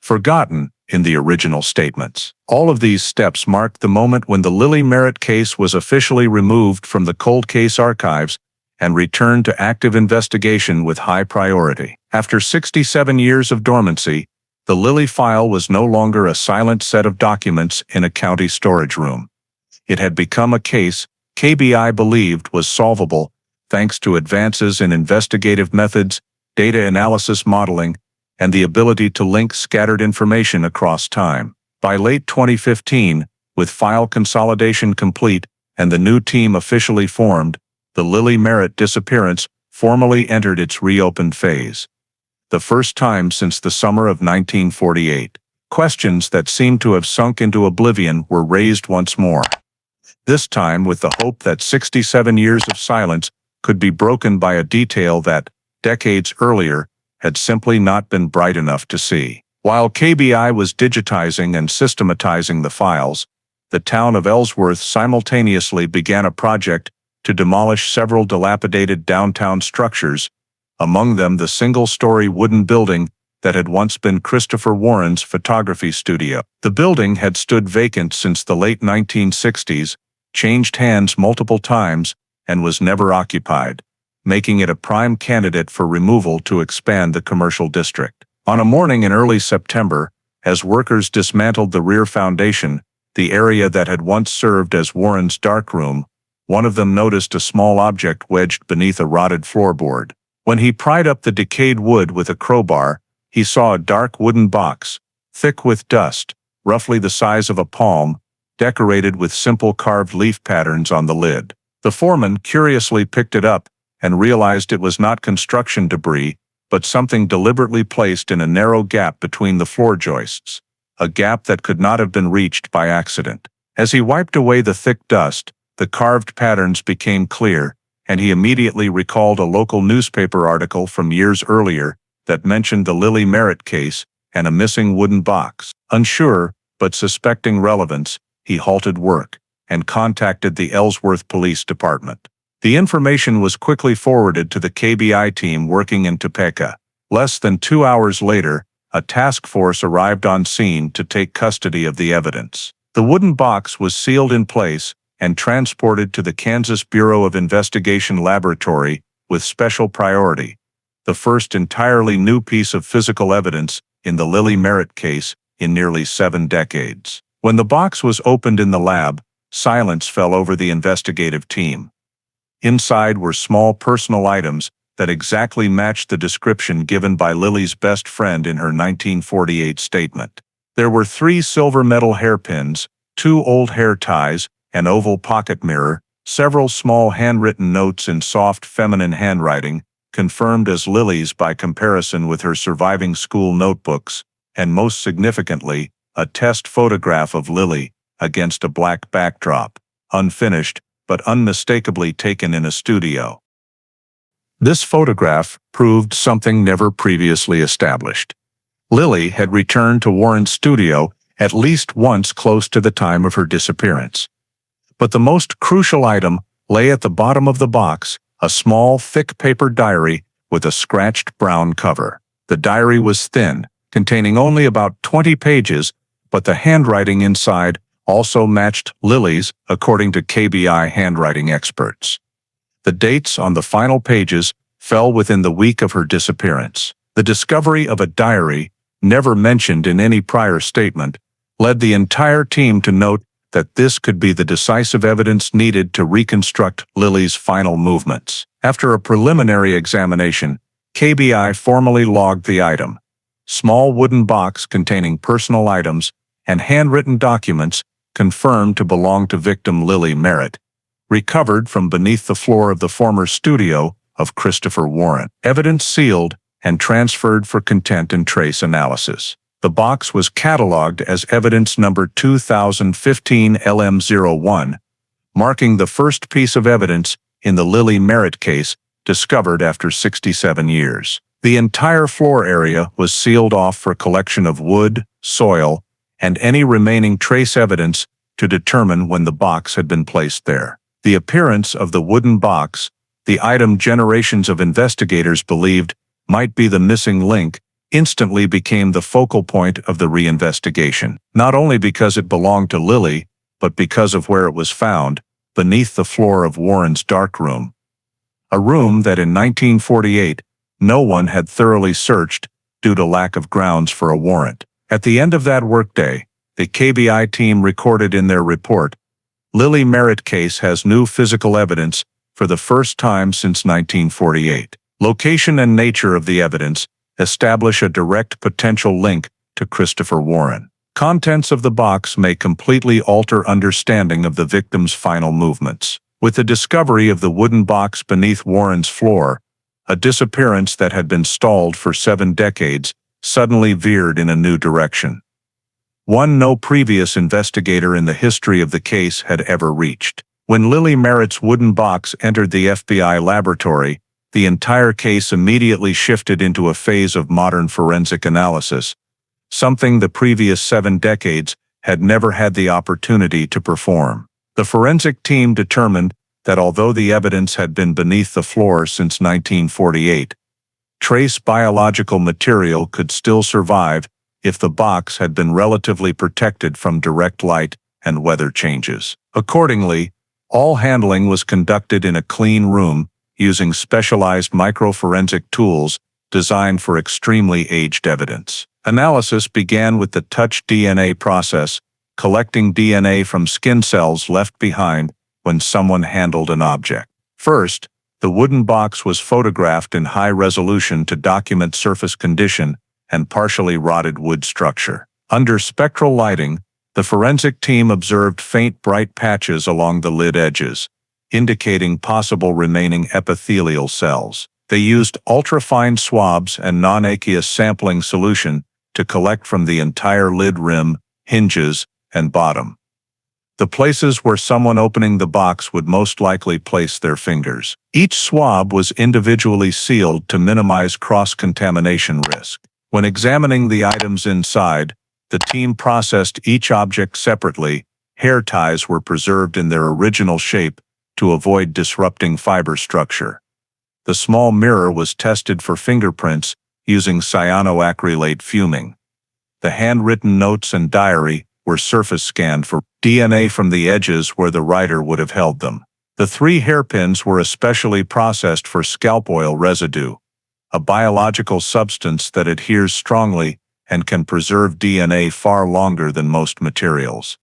A: forgotten in the original statements. All of these steps marked the moment when the Lily Merritt case was officially removed from the cold case archives and returned to active investigation with high priority. After 67 years of dormancy, the Lily file was no longer a silent set of documents in a county storage room. It had become a case KBI believed was solvable thanks to advances in investigative methods, data analysis modeling, and the ability to link scattered information across time. By late 2015, with file consolidation complete and the new team officially formed, the Lily Merritt disappearance formally entered its reopened phase. The first time since the summer of 1948. Questions that seemed to have sunk into oblivion were raised once more. This time with the hope that 67 years of silence could be broken by a detail that, decades earlier, had simply not been bright enough to see. While KBI was digitizing and systematizing the files, the town of Ellsworth simultaneously began a project to demolish several dilapidated downtown structures, among them the single-story wooden building that had once been Christopher Warren's photography studio. The building had stood vacant since the late 1960s, changed hands multiple times, and was never occupied, making it a prime candidate for removal to expand the commercial district. On a morning in early September, as workers dismantled the rear foundation, the area that had once served as Warren's darkroom, one of them noticed a small object wedged beneath a rotted floorboard. When he pried up the decayed wood with a crowbar, he saw a dark wooden box, thick with dust, roughly the size of a palm, decorated with simple carved leaf patterns on the lid. The foreman curiously picked it up and realized it was not construction debris, but something deliberately placed in a narrow gap between the floor joists, a gap that could not have been reached by accident. As he wiped away the thick dust, the carved patterns became clear, and he immediately recalled a local newspaper article from years earlier that mentioned the Lily Merritt case and a missing wooden box. Unsure, but suspecting relevance, he halted work and contacted the Ellsworth Police Department. The information was quickly forwarded to the KBI team working in Topeka. Less than 2 hours later, a task force arrived on scene to take custody of the evidence. The wooden box was sealed in place and transported to the Kansas Bureau of Investigation Laboratory with special priority, the first entirely new piece of physical evidence in the Lily Merritt case in nearly 7 decades. When the box was opened in the lab, silence fell over the investigative team. Inside were small personal items that exactly matched the description given by Lily's best friend in her 1948 statement. There were 3 silver metal hairpins, 2 old hair ties, an oval pocket mirror, several small handwritten notes in soft feminine handwriting, confirmed as Lily's by comparison with her surviving school notebooks, and most significantly, a test photograph of Lily against a black backdrop, unfinished, but unmistakably taken in a studio. This photograph proved something never previously established. Lily had returned to Warren's studio at least once close to the time of her disappearance. But the most crucial item lay at the bottom of the box, a small, thick paper diary with a scratched brown cover. The diary was thin, containing only about 20 pages, but the handwriting inside also matched Lily's, according to KBI handwriting experts. The dates on the final pages fell within the week of her disappearance. The discovery of a diary, never mentioned in any prior statement, led the entire team to note that this could be the decisive evidence needed to reconstruct Lily's final movements. After a preliminary examination, KBI formally logged the item. Small wooden box containing personal items and handwritten documents confirmed to belong to victim Lily Merritt, recovered from beneath the floor of the former studio of Christopher Warren. Evidence sealed and transferred for content and trace analysis. The box was cataloged as evidence number 2015 LM01, marking the first piece of evidence in the Lily Merritt case discovered after 67 years. The entire floor area was sealed off for collection of wood, soil, and any remaining trace evidence to determine when the box had been placed there. The appearance of the wooden box, the item generations of investigators believed might be the missing link, instantly became the focal point of the reinvestigation, not only because it belonged to Lily, but because of where it was found, beneath the floor of Warren's dark room. A room that in 1948 no one had thoroughly searched due to lack of grounds for a warrant. At the end of that workday, the KBI team recorded in their report, Lily Merritt case has new physical evidence for the first time since 1948. Location and nature of the evidence establish a direct potential link to Christopher Warren. Contents of the box may completely alter understanding of the victim's final movements. With the discovery of the wooden box beneath Warren's floor, a disappearance that had been stalled for 7 decades suddenly veered in a new direction. One no previous investigator in the history of the case had ever reached. When Lily Merritt's wooden box entered the FBI laboratory, the entire case immediately shifted into a phase of modern forensic analysis, something the previous 7 decades had never had the opportunity to perform. The forensic team determined that although the evidence had been beneath the floor since 1948, trace biological material could still survive if the box had been relatively protected from direct light and weather changes. Accordingly, all handling was conducted in a clean room using specialized microforensic tools designed for extremely aged evidence. Analysis began with the touch DNA process, collecting DNA from skin cells left behind when someone handled an object. First, the wooden box was photographed in high resolution to document surface condition and partially rotted wood structure. Under spectral lighting, the forensic team observed faint bright patches along the lid edges, indicating possible remaining epithelial cells. They used ultrafine swabs and non-aqueous sampling solution to collect from the entire lid rim, hinges, and bottom, the places where someone opening the box would most likely place their fingers. Each swab was individually sealed to minimize cross-contamination risk. When examining the items inside, the team processed each object separately. Hair ties were preserved in their original shape to avoid disrupting fiber structure. The small mirror was tested for fingerprints using cyanoacrylate fuming. The handwritten notes and diary were surface scanned for DNA from the edges where the writer would have held them. The 3 hairpins were especially processed for scalp oil residue, a biological substance that adheres strongly and can preserve DNA far longer than most materials.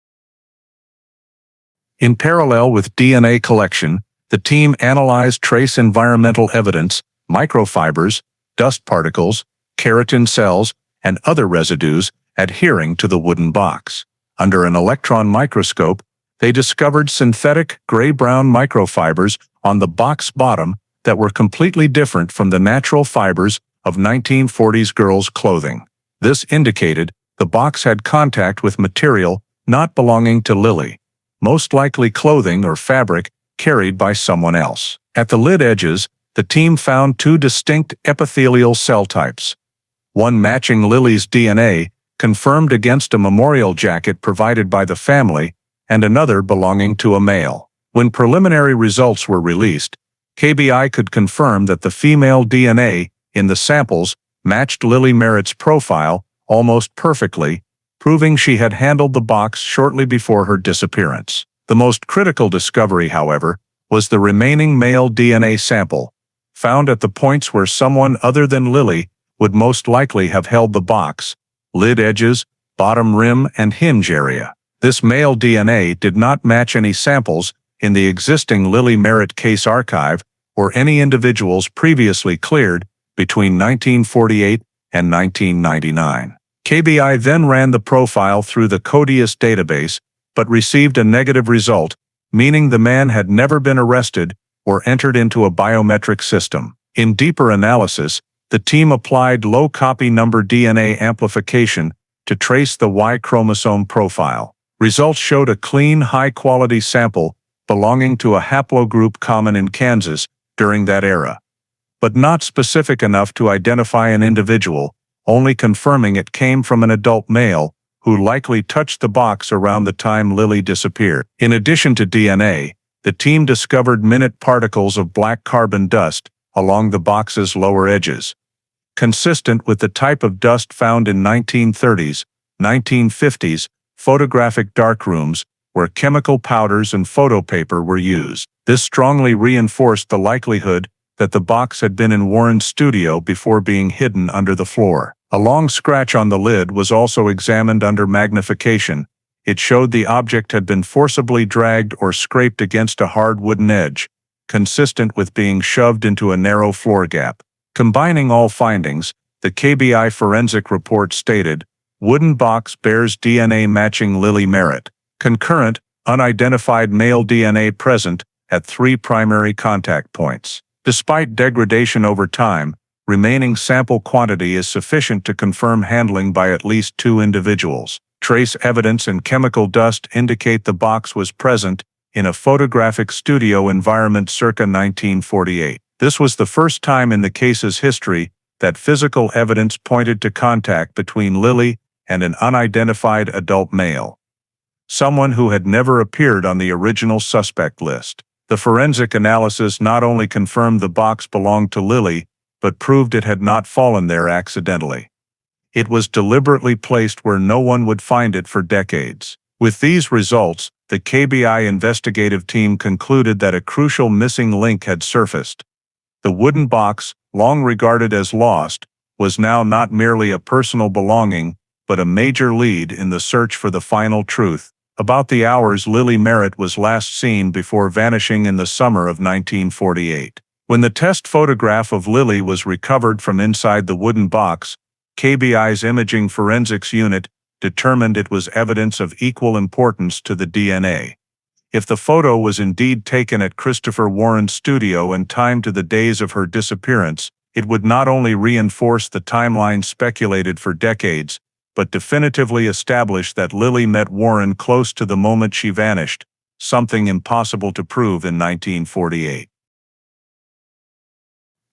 A: In parallel with DNA collection, the team analyzed trace environmental evidence, microfibers, dust particles, keratin cells, and other residues adhering to the wooden box. Under an electron microscope, they discovered synthetic gray-brown microfibers on the box bottom that were completely different from the natural fibers of 1940s girls' clothing. This indicated the box had contact with material not belonging to Lily, most likely clothing or fabric carried by someone else. At the lid edges, the team found 2 distinct epithelial cell types, one matching Lily's DNA, confirmed against a memorial jacket provided by the family, and another belonging to a male. When preliminary results were released, KBI could confirm that the female DNA in the samples matched Lily Merritt's profile almost perfectly, proving she had handled the box shortly before her disappearance. The most critical discovery, however, was the remaining male DNA sample, found at the points where someone other than Lily would most likely have held the box: lid edges, bottom rim, and hinge area. This male DNA did not match any samples in the existing Lily Merritt case archive or any individuals previously cleared between 1948 and 1999. KBI then ran the profile through the CODIAS database, but received a negative result, meaning the man had never been arrested or entered into a biometric system. In deeper analysis, the team applied low copy number DNA amplification to trace the Y chromosome profile. Results showed a clean, high-quality sample belonging to a haplogroup common in Kansas during that era, but not specific enough to identify an individual, only confirming it came from an adult male who likely touched the box around the time Lily disappeared. In addition to DNA, the team discovered minute particles of black carbon dust along the box's lower edges, consistent with the type of dust found in 1930s, 1950s photographic darkrooms where chemical powders and photo paper were used. This strongly reinforced the likelihood that the box had been in Warren's studio before being hidden under the floor. A long scratch on the lid was also examined under magnification. It showed the object had been forcibly dragged or scraped against a hard wooden edge, consistent with being shoved into a narrow floor gap. Combining all findings, the KBI forensic report stated, wooden box bears DNA matching Lily Merritt. Concurrent, unidentified male DNA present at 3 primary contact points. Despite degradation over time, remaining sample quantity is sufficient to confirm handling by at least 2 individuals. Trace evidence and chemical dust indicate the box was present in a photographic studio environment circa 1948. This was the first time in the case's history that physical evidence pointed to contact between Lily and an unidentified adult male, someone who had never appeared on the original suspect list. The forensic analysis not only confirmed the box belonged to Lily, but proved it had not fallen there accidentally. It was deliberately placed where no one would find it for decades. With these results, the KBI investigative team concluded that a crucial missing link had surfaced. The wooden box, long regarded as lost, was now not merely a personal belonging, but a major lead in the search for the final truth about the hours Lily Merritt was last seen before vanishing in the summer of 1948. When the test photograph of Lily was recovered from inside the wooden box, KBI's imaging forensics unit determined it was evidence of equal importance to the DNA. If the photo was indeed taken at Christopher Warren's studio and timed to the days of her disappearance, it would not only reinforce the timeline speculated for decades, but definitively establish that Lily met Warren close to the moment she vanished, something impossible to prove in 1948.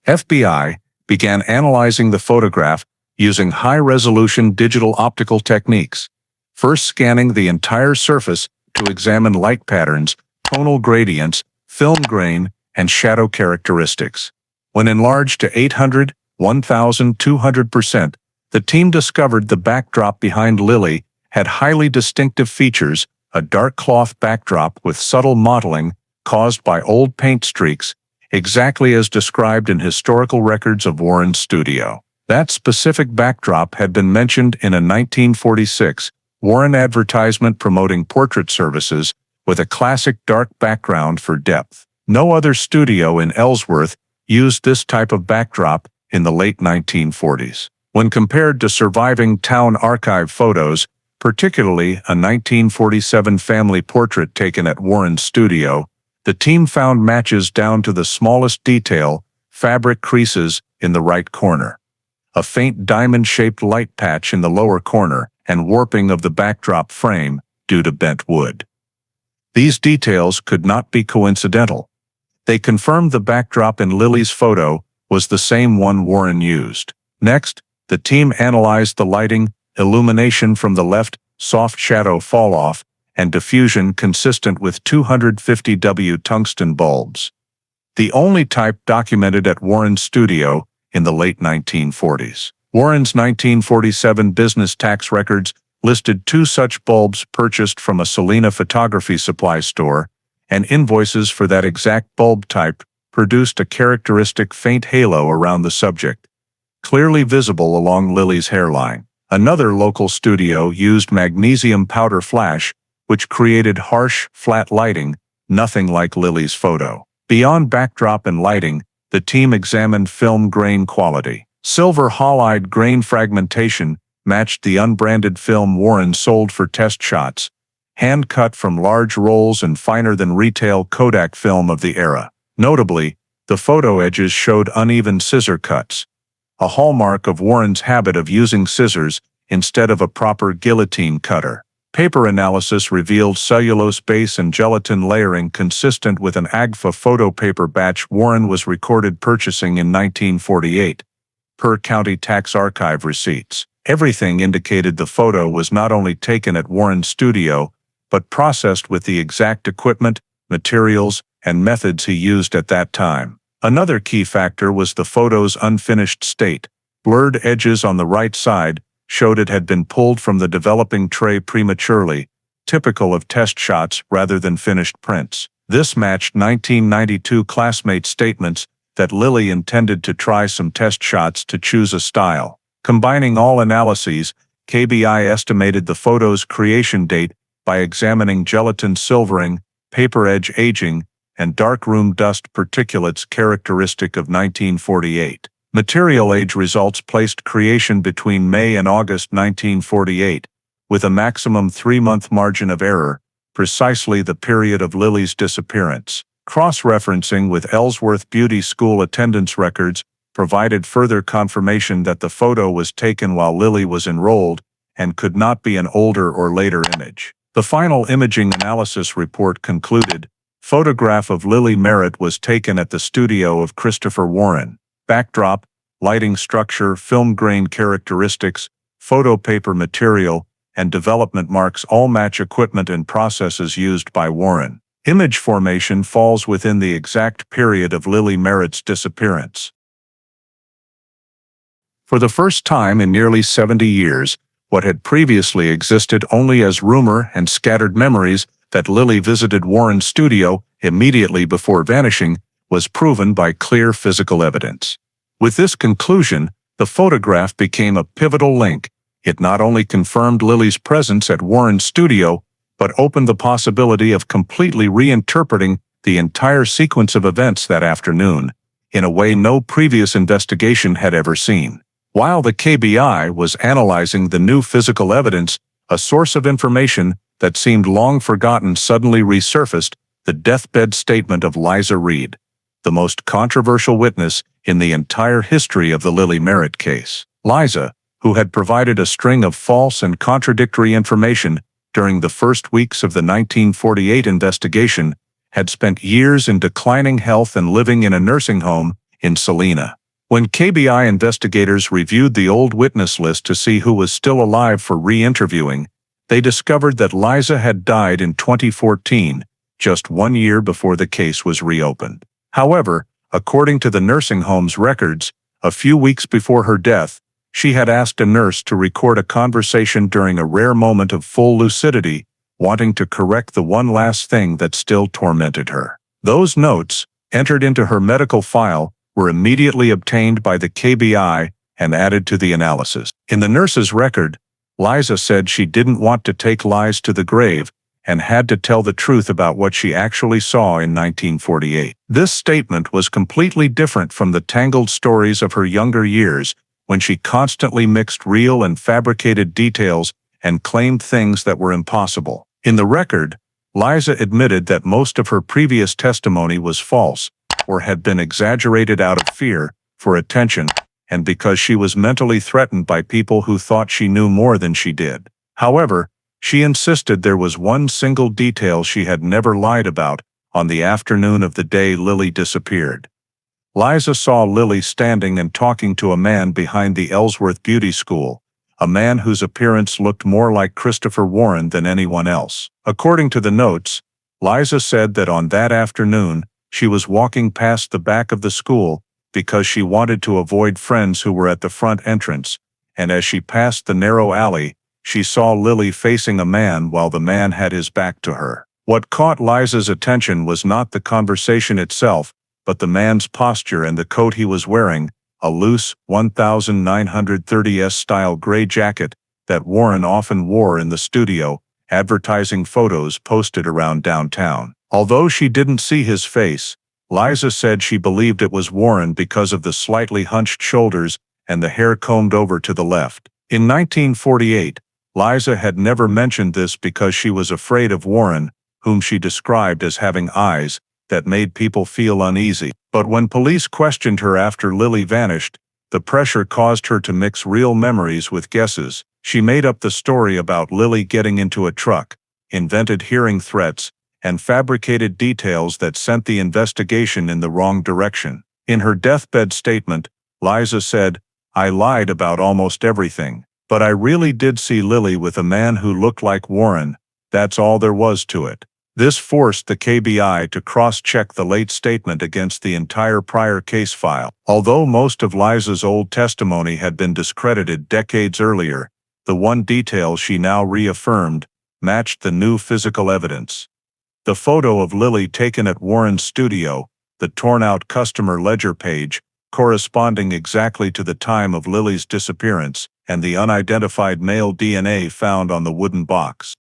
A: FBI began analyzing the photograph using high-resolution digital optical techniques, first scanning the entire surface to examine light patterns, tonal gradients, film grain, and shadow characteristics. When enlarged to 800, 1,200%, the team discovered the backdrop behind Lily had highly distinctive features, a dark cloth backdrop with subtle mottling caused by old paint streaks, exactly as described in historical records of Warren's studio. That specific backdrop had been mentioned in a 1946 Warren advertisement promoting portrait services with a classic dark background for depth. No other studio in Ellsworth used this type of backdrop in the late 1940s. When compared to surviving town archive photos, particularly a 1947 family portrait taken at Warren's studio, the team found matches down to the smallest detail, fabric creases in the right corner, a faint diamond-shaped light patch in the lower corner, and warping of the backdrop frame due to bent wood. These details could not be coincidental. They confirmed the backdrop in Lily's photo was the same one Warren used. Next, the team analyzed the lighting, illumination from the left, soft shadow fall-off, and diffusion consistent with 250W tungsten bulbs, the only type documented at Warren's studio in the late 1940s. Warren's 1947 business tax records listed 2 such bulbs purchased from a Salina photography supply store, and invoices for that exact bulb type produced a characteristic faint halo around the subject, clearly visible along Lily's hairline. Another local studio used magnesium powder flash, which created harsh, flat lighting, nothing like Lily's photo. Beyond backdrop and lighting, the team examined film grain quality. Silver halide grain fragmentation matched the unbranded film Warren sold for test shots, hand-cut from large rolls and finer than retail Kodak film of the era. Notably, the photo edges showed uneven scissor cuts, a hallmark of Warren's habit of using scissors instead of a proper guillotine cutter. Paper analysis revealed cellulose base and gelatin layering consistent with an AGFA photo paper batch Warren was recorded purchasing in 1948, per county tax archive receipts. Everything indicated the photo was not only taken at Warren's studio, but processed with the exact equipment, materials, and methods he used at that time. Another key factor was the photo's unfinished state. Blurred edges on the right side showed it had been pulled from the developing tray prematurely, typical of test shots rather than finished prints. This matched 1992 classmates' statements that Lily intended to try some test shots to choose a style. Combining all analyses, KBI estimated the photo's creation date by examining gelatin silvering, paper edge aging, and darkroom dust particulates characteristic of 1948. Material age results placed creation between May and August 1948, with a maximum 3-month margin of error, precisely the period of Lily's disappearance. Cross-referencing with Ellsworth Beauty School attendance records provided further confirmation that the photo was taken while Lily was enrolled and could not be an older or later image. The final imaging analysis report concluded, photograph of Lily Merritt was taken at the studio of Christopher Warren. Backdrop, lighting structure, film grain characteristics, photo paper material, and development marks all match equipment and processes used by Warren. Image formation falls within the exact period of Lily Merritt's disappearance. For the first time in nearly 70 years, what had previously existed only as rumor and scattered memories that Lily visited Warren's studio immediately before vanishing was proven by clear physical evidence. With this conclusion, the photograph became a pivotal link. It not only confirmed Lily's presence at Warren's studio, but opened the possibility of completely reinterpreting the entire sequence of events that afternoon, in a way no previous investigation had ever seen. While the KBI was analyzing the new physical evidence, a source of information that seemed long forgotten suddenly resurfaced: the deathbed statement of Liza Reed, the most controversial witness in the entire history of the Lily Merritt case. Liza, who had provided a string of false and contradictory information during the first weeks of the 1948 investigation, had spent years in declining health and living in a nursing home in Salina. When KBI investigators reviewed the old witness list to see who was still alive for re-interviewing, they discovered that Liza had died in 2014, just 1 year before the case was reopened. However, according to the nursing home's records, a few weeks before her death, she had asked a nurse to record a conversation during a rare moment of full lucidity, wanting to correct the one last thing that still tormented her. Those notes, entered into her medical file, were immediately obtained by the KBI and added to the analysis. In the nurse's record, Liza said she didn't want to take lies to the grave and had to tell the truth about what she actually saw in 1948. This statement was completely different from the tangled stories of her younger years, when she constantly mixed real and fabricated details and claimed things that were impossible. In the record, Liza admitted that most of her previous testimony was false, or had been exaggerated out of fear, for attention, and because she was mentally threatened by people who thought she knew more than she did. However, she insisted there was one single detail she had never lied about on the afternoon of the day Lily disappeared. Liza saw Lily standing and talking to a man behind the Ellsworth Beauty School, a man whose appearance looked more like Christopher Warren than anyone else. According to the notes, Liza said that on that afternoon, she was walking past the back of the school because she wanted to avoid friends who were at the front entrance, and as she passed the narrow alley, she saw Lily facing a man while the man had his back to her. What caught Liza's attention was not the conversation itself, but the man's posture and the coat he was wearing, a loose 1930s style gray jacket that Warren often wore in the studio, advertising photos posted around downtown. Although she didn't see his face, Liza said she believed it was Warren because of the slightly hunched shoulders and the hair combed over to the left. In 1948, Liza had never mentioned this because she was afraid of Warren, whom she described as having eyes that made people feel uneasy. But when police questioned her after Lily vanished, the pressure caused her to mix real memories with guesses. She made up the story about Lily getting into a truck, invented hearing threats, and fabricated details that sent the investigation in the wrong direction. In her deathbed statement, Liza said, "I lied about almost everything, but I really did see Lily with a man who looked like Warren. That's all there was to it." This forced the KBI to cross-check the late statement against the entire prior case file. Although most of Liza's old testimony had been discredited decades earlier, the one detail she now reaffirmed matched the new physical evidence. The photo of Lily taken at Warren's studio, the torn-out customer ledger page, corresponding exactly to the time of Lily's disappearance, and the unidentified male DNA found on the wooden box.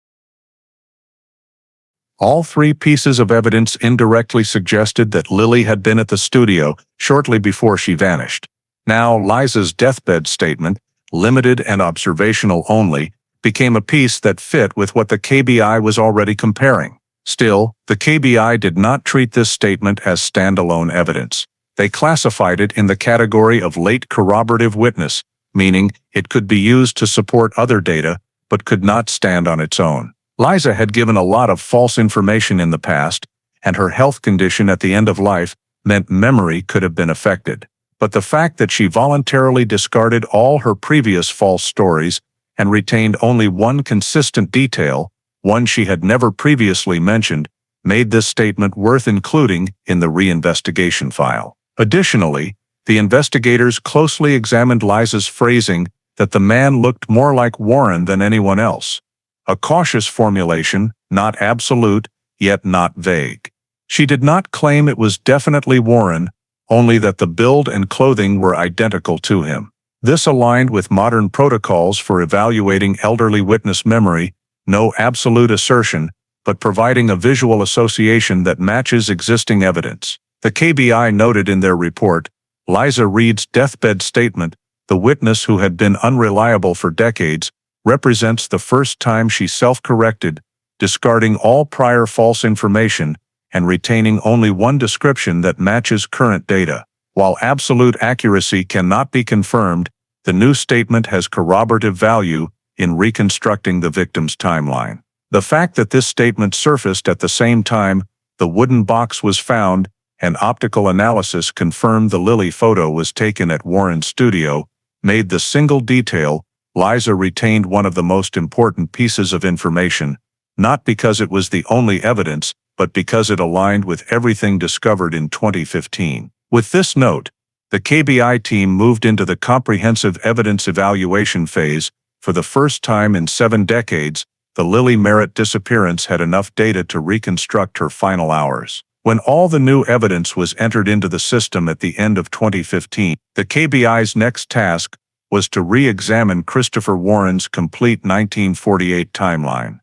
A: All three pieces of evidence indirectly suggested that Lily had been at the studio shortly before she vanished. Now, Liza's deathbed statement, limited and observational only, became a piece that fit with what the KBI was already comparing. Still, the KBI did not treat this statement as standalone evidence. They classified it in the category of late corroborative witness, meaning it could be used to support other data, but could not stand on its own. Liza had given a lot of false information in the past, and her health condition at the end of life meant memory could have been affected. But the fact that she voluntarily discarded all her previous false stories and retained only one consistent detail, one she had never previously mentioned, made this statement worth including in the reinvestigation file. Additionally, the investigators closely examined Liza's phrasing that the man looked more like Warren than anyone else. A cautious formulation, not absolute, yet not vague. She did not claim it was definitely Warren, only that the build and clothing were identical to him. This aligned with modern protocols for evaluating elderly witness memory, no absolute assertion, but providing a visual association that matches existing evidence. The KBI noted in their report, Liza Reed's deathbed statement, the witness who had been unreliable for decades, represents the first time she self-corrected, discarding all prior false information and retaining only one description that matches current data. While absolute accuracy cannot be confirmed, the new statement has corroborative value in reconstructing the victim's timeline. The fact that this statement surfaced at the same time the wooden box was found and optical analysis confirmed the Lily photo was taken at Warren's studio made the single detail Liza retained one of the most important pieces of information, not because it was the only evidence, but because it aligned with everything discovered in 2015. With this note, the KBI team moved into the comprehensive evidence evaluation phase. For the first time in 7 decades, the Lily Merritt disappearance had enough data to reconstruct her final hours. When all the new evidence was entered into the system at the end of 2015, the KBI's next task was to re-examine Christopher Warren's complete 1948 timeline.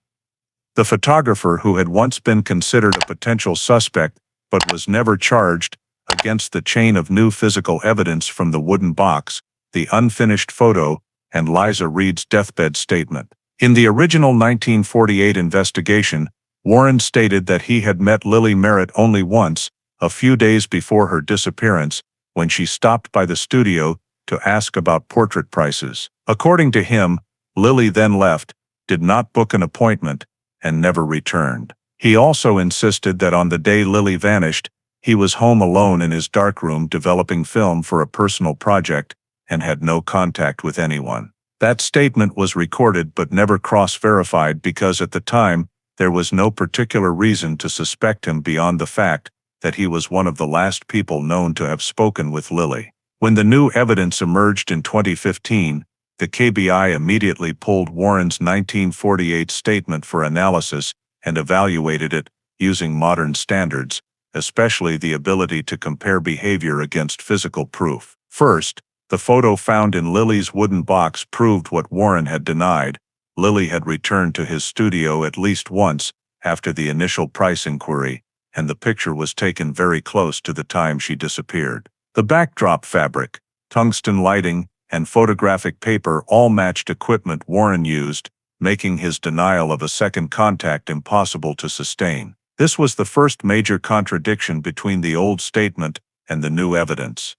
A: The photographer who had once been considered a potential suspect but was never charged against the chain of new physical evidence from the wooden box, the unfinished photo, and Liza Reed's deathbed statement. In the original 1948 investigation, Warren stated that he had met Lily Merritt only once, a few days before her disappearance, when she stopped by the studio to ask about portrait prices. According to him, Lily then left, did not book an appointment, and never returned. He also insisted that on the day Lily vanished, he was home alone in his darkroom developing film for a personal project and had no contact with anyone. That statement was recorded but never cross-verified because at the time, there was no particular reason to suspect him beyond the fact that he was one of the last people known to have spoken with Lily. When the new evidence emerged in 2015, the KBI immediately pulled Warren's 1948 statement for analysis and evaluated it using modern standards, especially the ability to compare behavior against physical proof. First, the photo found in Lily's wooden box proved what Warren had denied. Lily had returned to his studio at least once after the initial price inquiry, and the picture was taken very close to the time she disappeared. The backdrop fabric, tungsten lighting, and photographic paper all matched equipment Warren used, making his denial of a second contact impossible to sustain. This was the first major contradiction between the old statement and the new evidence.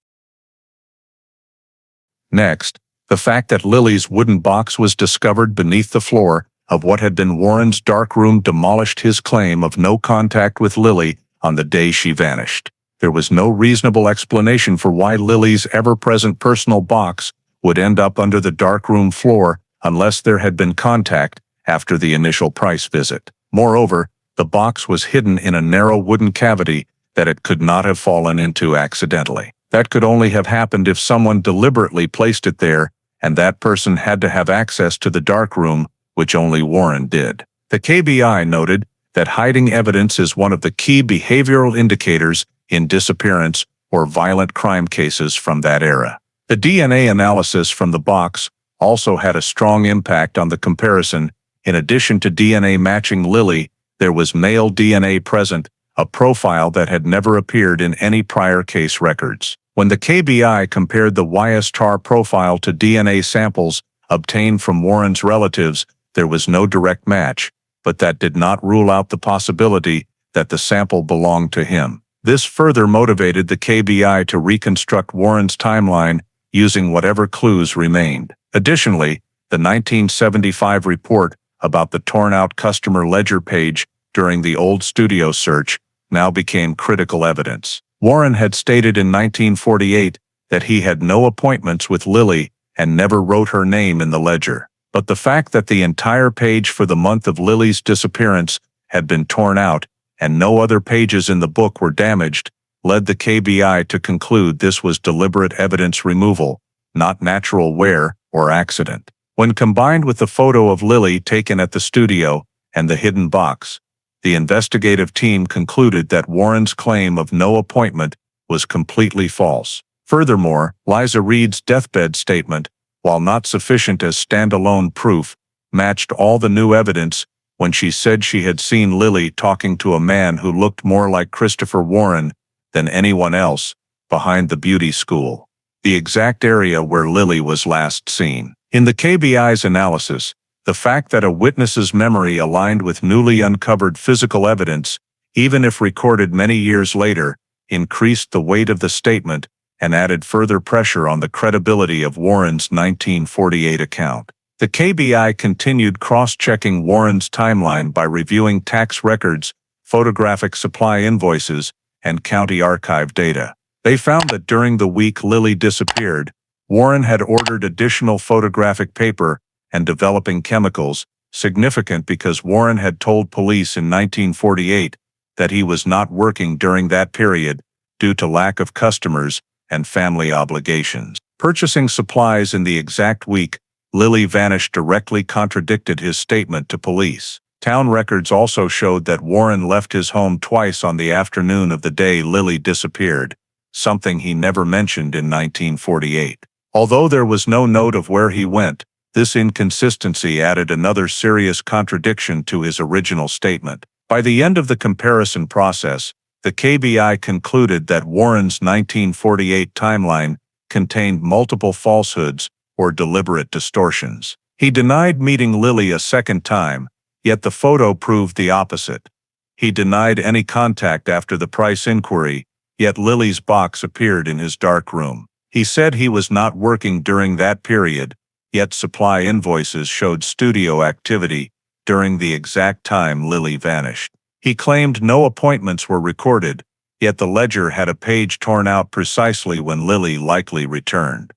A: Next, the fact that Lily's wooden box was discovered beneath the floor of what had been Warren's darkroom demolished his claim of no contact with Lily on the day she vanished. There was no reasonable explanation for why Lily's ever-present personal box would end up under the darkroom floor unless there had been contact after the initial price visit. Moreover, The box was hidden in a narrow wooden cavity that it could not have fallen into accidentally. That could only have happened if someone deliberately placed it there, and that person had to have access to the dark room, which only Warren did. The KBI noted that hiding evidence is one of the key behavioral indicators in disappearance or violent crime cases from that era. The DNA analysis from the box also had a strong impact on the comparison. In addition to DNA matching Lily, there was male DNA present, a profile that had never appeared in any prior case records. When the KBI compared the YSTAR profile to DNA samples obtained from Warren's relatives, there was no direct match, but that did not rule out the possibility that the sample belonged to him. This further motivated the KBI to reconstruct Warren's timeline using whatever clues remained. Additionally, the 1975 report about the torn-out customer ledger page during the old studio search now became critical evidence. Warren had stated in 1948 that he had no appointments with Lily and never wrote her name in the ledger. But the fact that the entire page for the month of Lily's disappearance had been torn out and no other pages in the book were damaged led the KBI to conclude this was deliberate evidence removal, not natural wear or accident. When combined with the photo of Lily taken at the studio and the hidden box, the investigative team concluded that Warren's claim of no appointment was completely false. Furthermore, Liza Reed's deathbed statement, while not sufficient as standalone proof, matched all the new evidence when she said she had seen Lily talking to a man who looked more like Christopher Warren than anyone else behind the beauty school, the exact area where Lily was last seen. In the KBI's analysis, the fact that a witness's memory aligned with newly uncovered physical evidence, even if recorded many years later, increased the weight of the statement and added further pressure on the credibility of Warren's 1948 account. The KBI continued cross-checking Warren's timeline by reviewing tax records, photographic supply invoices, and county archive data. They found that during the week Lily disappeared, Warren had ordered additional photographic paper and developing chemicals, significant because Warren had told police in 1948 that he was not working during that period due to lack of customers and family obligations. Purchasing supplies in the exact week Lily vanished directly contradicted his statement to police. Town records also showed that Warren left his home twice on the afternoon of the day Lily disappeared, something he never mentioned in 1948. Although there was no note of where he went, this inconsistency added another serious contradiction to his original statement. By the end of the comparison process, the KBI concluded that Warren's 1948 timeline contained multiple falsehoods or deliberate distortions. He denied meeting Lily a second time, yet the photo proved the opposite. He denied any contact after the Price inquiry, yet Lily's box appeared in his dark room. He said he was not working during that period, yet supply invoices showed studio activity during the exact time Lily vanished. He claimed no appointments were recorded, yet the ledger had a page torn out precisely when Lily likely returned.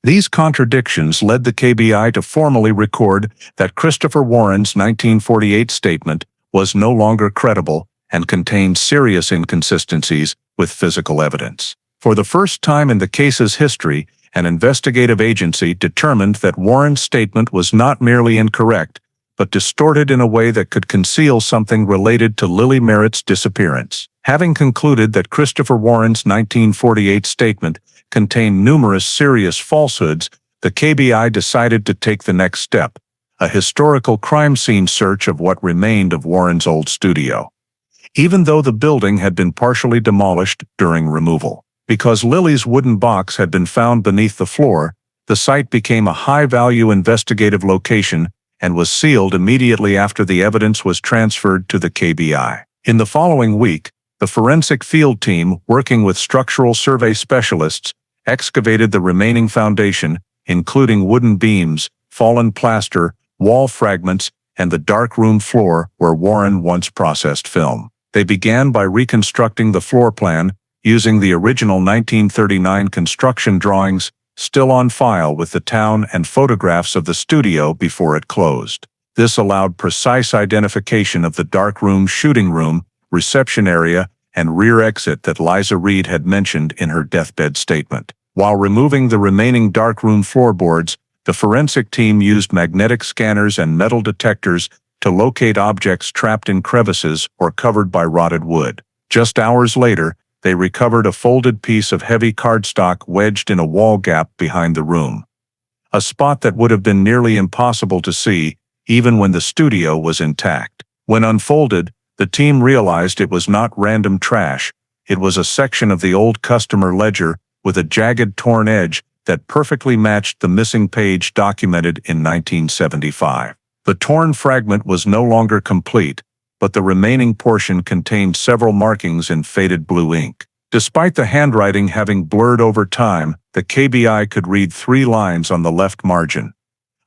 A: These contradictions led the KBI to formally record that Christopher Warren's 1948 statement was no longer credible and contained serious inconsistencies with physical evidence. For the first time in the case's history, an investigative agency determined that Warren's statement was not merely incorrect, but distorted in a way that could conceal something related to Lily Merritt's disappearance. Having concluded that Christopher Warren's 1948 statement contained numerous serious falsehoods, the KBI decided to take the next step, a historical crime scene search of what remained of Warren's old studio. Even though the building had been partially demolished during removal. Because Lily's wooden box had been found beneath the floor, the site became a high-value investigative location and was sealed immediately after the evidence was transferred to the KBI. In the following week, the forensic field team, working with structural survey specialists, excavated the remaining foundation, including wooden beams, fallen plaster, wall fragments, and the dark room floor where Warren once processed film. They began by reconstructing the floor plan, using the original 1939 construction drawings still on file with the town and photographs of the studio before it closed. This allowed precise identification of the dark room, shooting room, reception area, and rear exit that Liza Reed had mentioned in her deathbed statement. While removing the remaining darkroom floorboards, the forensic team used magnetic scanners and metal detectors to locate objects trapped in crevices or covered by rotted wood. Just hours later, they recovered a folded piece of heavy cardstock wedged in a wall gap behind the room, a spot that would have been nearly impossible to see even when the studio was intact. When unfolded, the team realized it was not random trash. It was a section of the old customer ledger with a jagged, torn edge that perfectly matched the missing page documented in 1975. The torn fragment was no longer complete, but the remaining portion contained several markings in faded blue ink. Despite the handwriting having blurred over time, the KBI could read 3 lines on the left margin.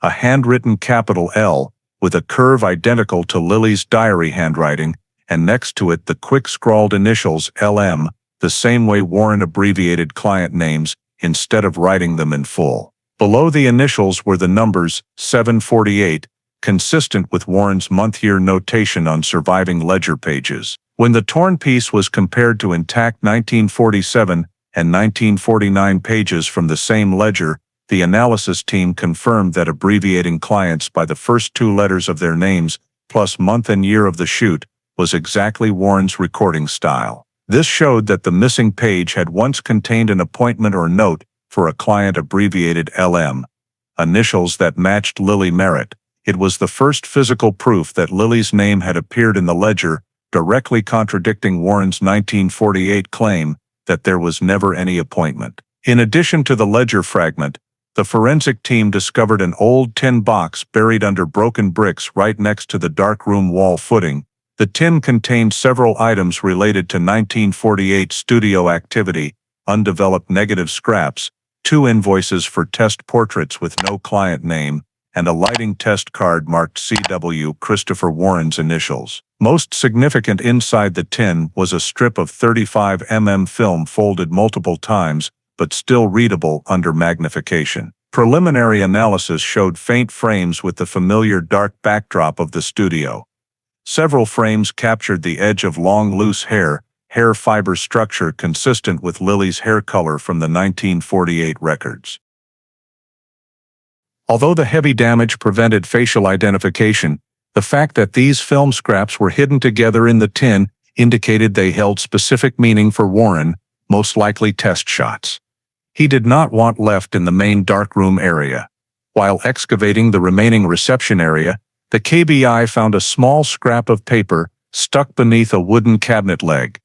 A: A handwritten capital L, with a curve identical to Lily's diary handwriting, and next to it the quick-scrawled initials LM, the same way Warren abbreviated client names instead of writing them in full. Below the initials were the numbers 748, consistent with Warren's month-year notation on surviving ledger pages. When the torn piece was compared to intact 1947 and 1949 pages from the same ledger, the analysis team confirmed that abbreviating clients by the first 2 letters of their names, plus month and year of the shoot, was exactly Warren's recording style. This showed that the missing page had once contained an appointment or note for a client abbreviated LM, initials that matched Lily Merritt. It was the first physical proof that Lily's name had appeared in the ledger, directly contradicting Warren's 1948 claim that there was never any appointment. In addition to the ledger fragment, the forensic team discovered an old tin box buried under broken bricks right next to the darkroom wall footing. The tin contained several items related to 1948 studio activity, undeveloped negative scraps, 2 invoices for test portraits with no client name, and a lighting test card marked CW, Christopher Warren's initials. Most significant inside the tin was a strip of 35 mm film folded multiple times, but still readable under magnification. Preliminary analysis showed faint frames with the familiar dark backdrop of the studio. Several frames captured the edge of long loose hair fiber structure consistent with Lily's hair color from the 1948 records. Although the heavy damage prevented facial identification, the fact that these film scraps were hidden together in the tin indicated they held specific meaning for Warren, most likely test shots. He did not want left in the main darkroom area. While excavating the remaining reception area, the KBI found a small scrap of paper stuck beneath a wooden cabinet leg.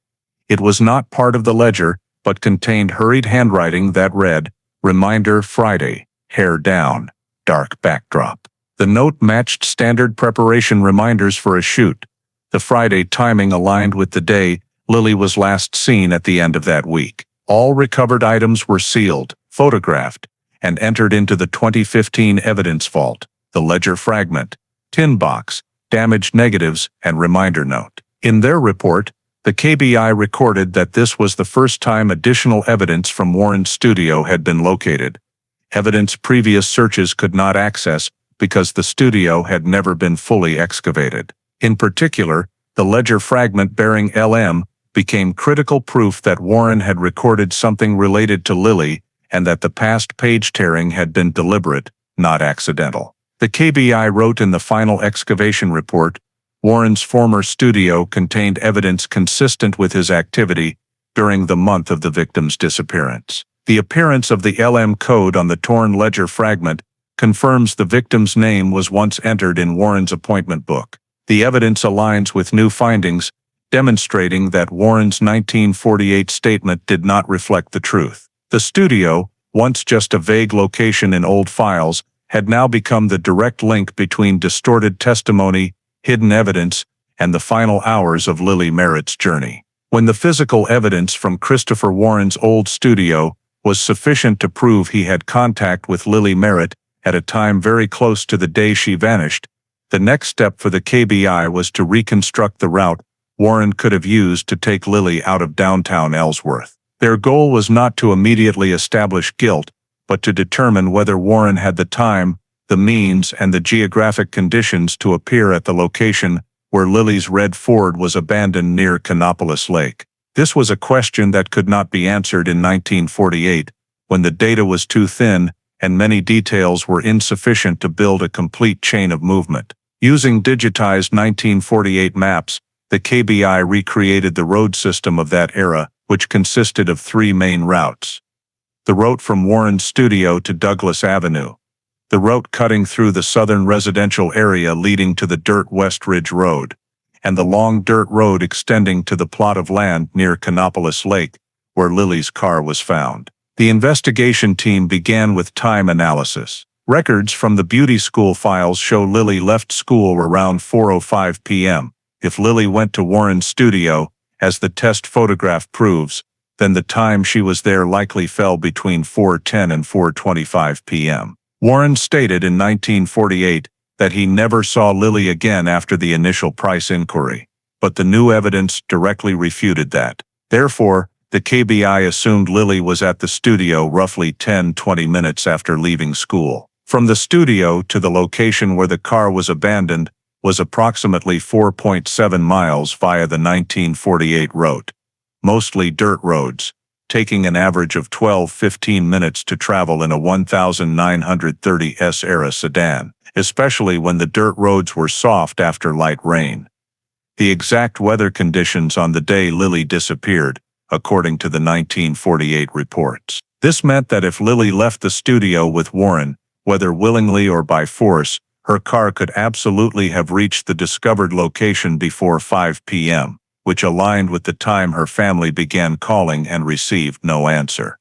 A: It was not part of the ledger, but contained hurried handwriting that read, "Reminder Friday, hair down, dark backdrop." The note matched standard preparation reminders for a shoot. The Friday timing aligned with the day Lily was last seen at the end of that week. All recovered items were sealed, photographed, and entered into the 2015 evidence vault. The ledger fragment, tin box, damaged negatives, and reminder note. In their report, the KBI recorded that this was the first time additional evidence from Warren's studio had been located. Evidence previous searches could not access because the studio had never been fully excavated. In particular, the ledger fragment bearing LM became critical proof that Warren had recorded something related to Lily and that the past page tearing had been deliberate, not accidental. The KBI wrote in the final excavation report, Warren's former studio contained evidence consistent with his activity during the month of the victim's disappearance. The appearance of the LM code on the torn ledger fragment confirms the victim's name was once entered in Warren's appointment book. The evidence aligns with new findings, demonstrating that Warren's 1948 statement did not reflect the truth. The studio, once just a vague location in old files, had now become the direct link between distorted testimony, hidden evidence, and the final hours of Lily Merritt's journey. When the physical evidence from Christopher Warren's old studio was sufficient to prove he had contact with Lily Merritt at a time very close to the day she vanished, the next step for the KBI was to reconstruct the route Warren could have used to take Lily out of downtown Ellsworth. Their goal was not to immediately establish guilt, but to determine whether Warren had the time, the means, and the geographic conditions to appear at the location where Lily's red Ford was abandoned near Canopolis Lake. This was a question that could not be answered in 1948, when the data was too thin and many details were insufficient to build a complete chain of movement. Using digitized 1948 maps, the KBI recreated the road system of that era, which consisted of 3 main routes. The route from Warren's studio to Douglas Avenue. The route cutting through the southern residential area leading to the dirt West Ridge Road, and the long dirt road extending to the plot of land near Canopolis Lake, where Lily's car was found. The investigation team began with time analysis. Records from the beauty school files show Lily left school around 4:05 p.m. If Lily went to Warren's studio, as the test photograph proves, then the time she was there likely fell between 4:10 and 4:25 p.m. Warren stated in 1948 that he never saw Lily again after the initial Price inquiry, but the new evidence directly refuted that. Therefore, the KBI assumed Lily was at the studio roughly 10-20 minutes after leaving school. From the studio to the location where the car was abandoned was approximately 4.7 miles via the 1948 route, mostly dirt roads, taking an average of 12-15 minutes to travel in a 1930s era sedan, especially when the dirt roads were soft after light rain. The exact weather conditions on the day Lily disappeared, according to the 1948 reports. This meant that if Lily left the studio with Warren, whether willingly or by force, her car could absolutely have reached the discovered location before 5 p.m., which aligned with the time her family began calling and received no answer.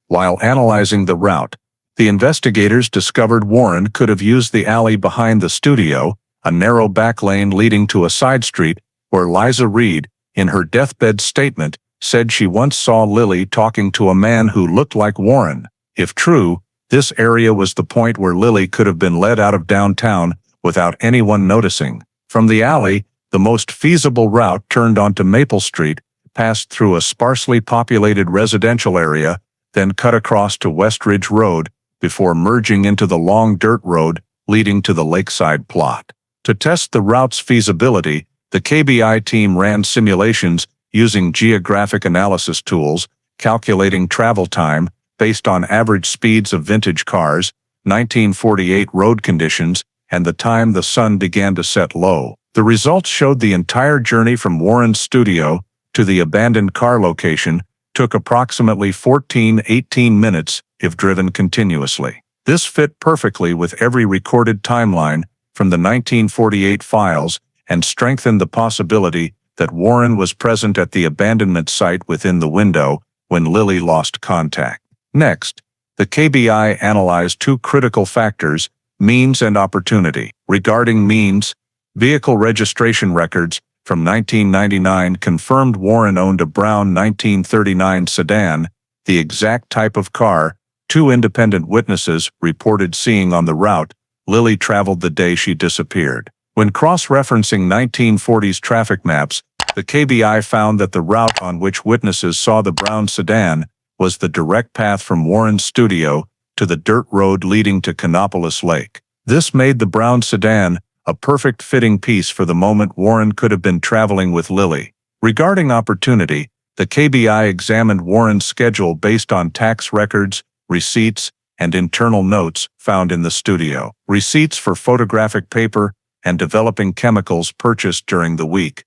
A: While analyzing the route, the investigators discovered Warren could have used the alley behind the studio, a narrow back lane leading to a side street, where Liza Reed, in her deathbed statement, said she once saw Lily talking to a man who looked like Warren. If true, this area was the point where Lily could have been led out of downtown without anyone noticing. From the alley, the most feasible route turned onto Maple Street, passed through a sparsely populated residential area, then cut across to West Ridge Road, before merging into the long dirt road leading to the lakeside plot. To test the route's feasibility, the KBI team ran simulations using geographic analysis tools, calculating travel time based on average speeds of vintage cars, 1948 road conditions, and the time the sun began to set low. The results showed the entire journey from Warren's studio to the abandoned car location took approximately 14-18 minutes if driven continuously. This fit perfectly with every recorded timeline from the 1948 files and strengthened the possibility that Warren was present at the abandonment site within the window when Lily lost contact. Next, the KBI analyzed 2 critical factors, means and opportunity. Regarding means, vehicle registration records from 1999 confirmed Warren owned a brown 1939 sedan, the exact type of car 2 independent witnesses reported seeing on the route Lily traveled the day she disappeared. When cross-referencing 1940s traffic maps, the KBI found that the route on which witnesses saw the brown sedan was the direct path from Warren's studio to the dirt road leading to Canopolis Lake. This made the brown sedan a perfect fitting piece for the moment Warren could have been traveling with Lily. Regarding opportunity, the KBI examined Warren's schedule based on tax records, receipts, and internal notes found in the studio. Receipts for photographic paper and developing chemicals purchased during the week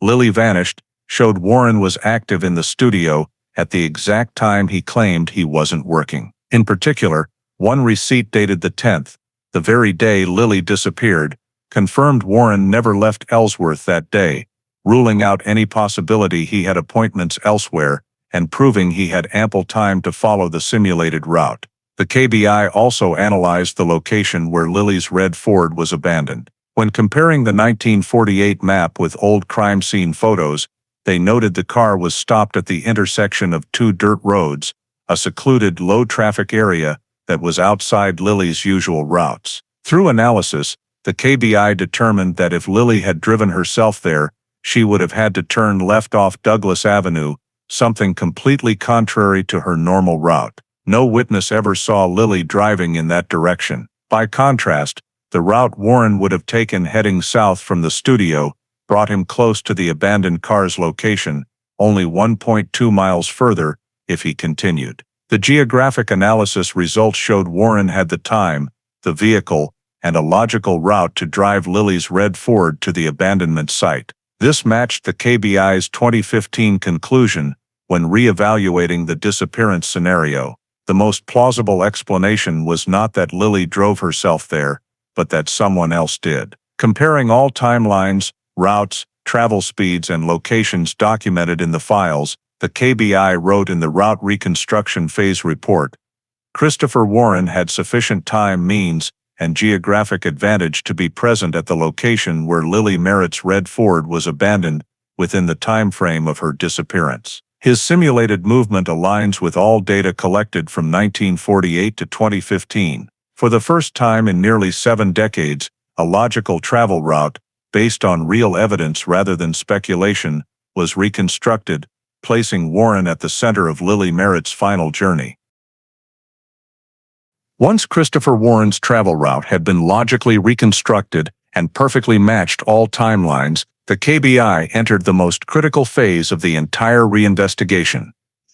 A: Lily vanished showed Warren was active in the studio at the exact time he claimed he wasn't working. In particular, one receipt dated the 10th, the very day Lily disappeared, confirmed Warren never left Ellsworth that day, ruling out any possibility he had appointments elsewhere and proving he had ample time to follow the simulated route. The KBI also analyzed the location where Lily's red Ford was abandoned. When comparing the 1948 map with old crime scene photos, they noted the car was stopped at the intersection of 2 dirt roads, a secluded low-traffic area that was outside Lily's usual routes. Through analysis, the KBI determined that if Lily had driven herself there, she would have had to turn left off Douglas Avenue, something completely contrary to her normal route. No witness ever saw Lily driving in that direction. By contrast, the route Warren would have taken heading south from the studio brought him close to the abandoned car's location, only 1.2 miles further if he continued. The geographic analysis results showed Warren had the time, the vehicle, and a logical route to drive Lily's red Ford to the abandonment site. This matched the KBI's 2015 conclusion when re-evaluating the disappearance scenario. The most plausible explanation was not that Lily drove herself there, but that someone else did. Comparing all timelines, routes, travel speeds, and locations documented in the files, the KBI wrote in the Route Reconstruction Phase report, Christopher Warren had sufficient time, means, and geographic advantage to be present at the location where Lily Merritt's red Ford was abandoned within the time frame of her disappearance. His simulated movement aligns with all data collected from 1948 to 2015. For the first time in nearly 7 decades, a logical travel route, based on real evidence rather than speculation, was reconstructed, placing Warren at the center of Lily Merritt's final journey. Once Christopher Warren's travel route had been logically reconstructed and perfectly matched all timelines, the KBI entered the most critical phase of the entire reinvestigation,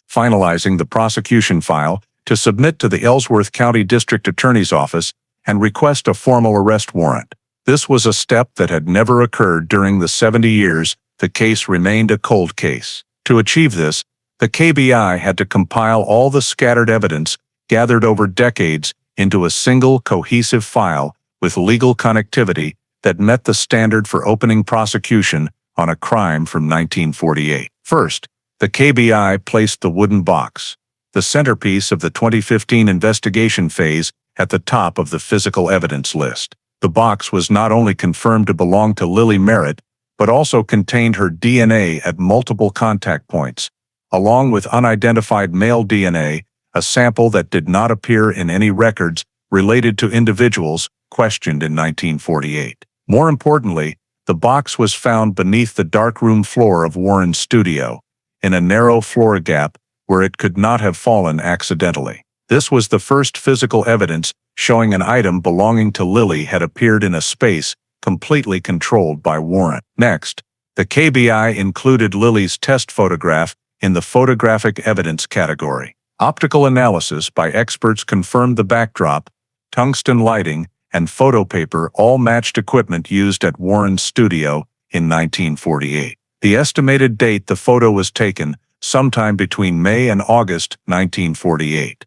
A: finalizing the prosecution file to submit to the Ellsworth County District Attorney's Office and request a formal arrest warrant. This was a step that had never occurred during the 70 years the case remained a cold case. To achieve this, the KBI had to compile all the scattered evidence gathered over decades into a single cohesive file with legal connectivity that met the standard for opening prosecution on a crime from 1948. First, the KBI placed the wooden box, the centerpiece of the 2015 investigation phase, at the top of the physical evidence list. The box was not only confirmed to belong to Lily Merritt, but also contained her DNA at multiple contact points, along with unidentified male DNA, a sample that did not appear in any records related to individuals questioned in 1948. More importantly, the box was found beneath the darkroom floor of Warren's studio, in a narrow floor gap where it could not have fallen accidentally. This was the first physical evidence showing an item belonging to Lily had appeared in a space completely controlled by Warren. Next, the KBI included Lily's test photograph in the photographic evidence category. Optical analysis by experts confirmed the backdrop, tungsten lighting, and photo paper all matched equipment used at Warren's studio in 1948. The estimated date the photo was taken, sometime between May and August 1948,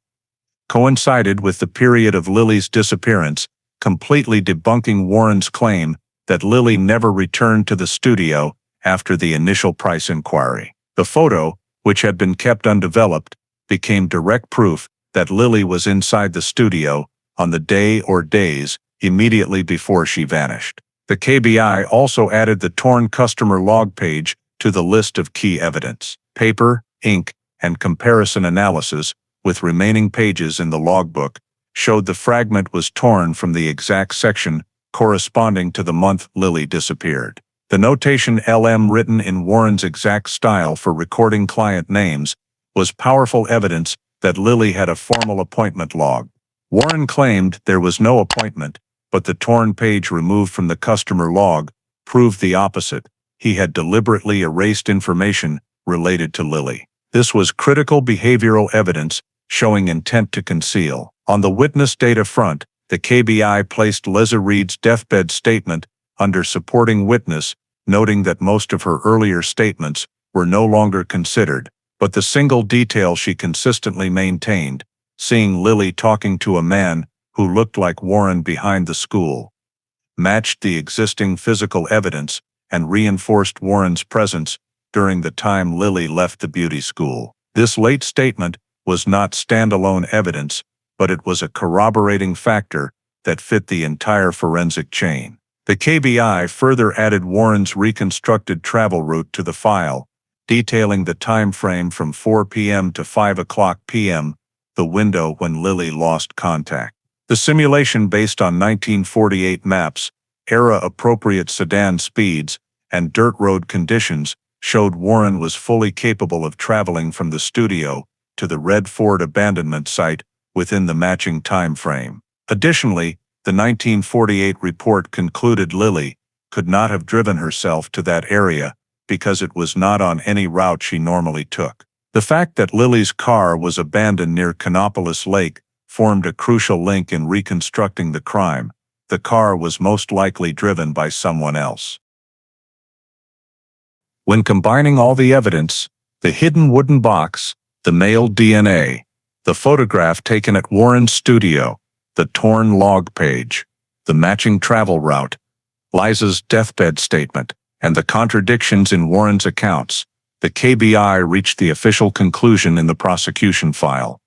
A: coincided with the period of Lily's disappearance, completely debunking Warren's claim that Lily never returned to the studio after the initial price inquiry. The photo, which had been kept undeveloped, became direct proof that Lily was inside the studio on the day or days immediately before she vanished. The KBI also added the torn customer log page to the list of key evidence. Paper, ink, and comparison analysis with remaining pages in the logbook showed the fragment was torn from the exact section corresponding to the month Lily disappeared. The notation LM, written in Warren's exact style for recording client names, was powerful evidence that Lily had a formal appointment log. Warren claimed there was no appointment, but the torn page removed from the customer log proved the opposite. He had deliberately erased information related to Lily. This was critical behavioral evidence showing intent to conceal. On the witness data front, the KBI placed Leza Reed's deathbed statement under supporting witness, noting that most of her earlier statements were no longer considered, but the single detail she consistently maintained, seeing Lily talking to a man who looked like Warren behind the school, matched the existing physical evidence and reinforced Warren's presence during the time Lily left the beauty school. This late statement was not standalone evidence, but it was a corroborating factor that fit the entire forensic chain. The KBI further added Warren's reconstructed travel route to the file, detailing the time frame from 4 p.m. to 5 o'clock p.m., the window when Lily lost contact. The simulation, based on 1948 maps, era-appropriate sedan speeds, and dirt road conditions, showed Warren was fully capable of traveling from the studio to the Red Ford abandonment site within the matching time frame. Additionally, the 1948 report concluded Lily could not have driven herself to that area because it was not on any route she normally took. The fact that Lily's car was abandoned near Canopolis Lake formed a crucial link in reconstructing the crime. The car was most likely driven by someone else. When combining all the evidence, the hidden wooden box, the male DNA, the photograph taken at Warren's studio, the torn log page, the matching travel route, Liza's deathbed statement, and the contradictions in Warren's accounts, the KBI reached the official conclusion in the prosecution file.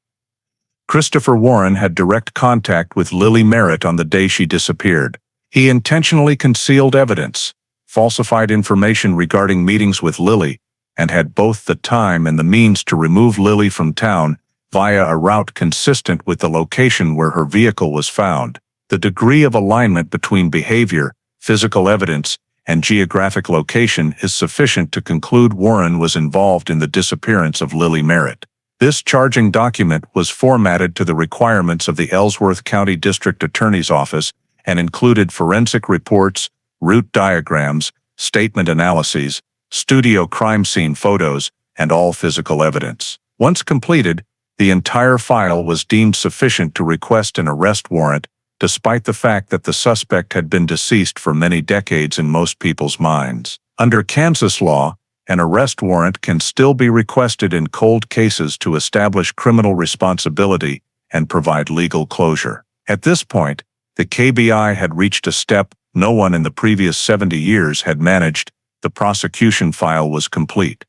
A: Christopher Warren had direct contact with Lily Merritt on the day she disappeared. He intentionally concealed evidence, falsified information regarding meetings with Lily, and had both the time and the means to remove Lily from town via a route consistent with the location where her vehicle was found. The degree of alignment between behavior, physical evidence, and geographic location is sufficient to conclude Warren was involved in the disappearance of Lily Merritt. This charging document was formatted to the requirements of the Ellsworth County District Attorney's Office and included forensic reports, route diagrams, statement analyses, studio crime scene photos, and all physical evidence. Once completed, the entire file was deemed sufficient to request an arrest warrant, despite the fact that the suspect had been deceased for many decades in most people's minds. Under Kansas law, an arrest warrant can still be requested in cold cases to establish criminal responsibility and provide legal closure. At this point, the KBI had reached a step no one in the previous 70 years had managed. The prosecution file was complete.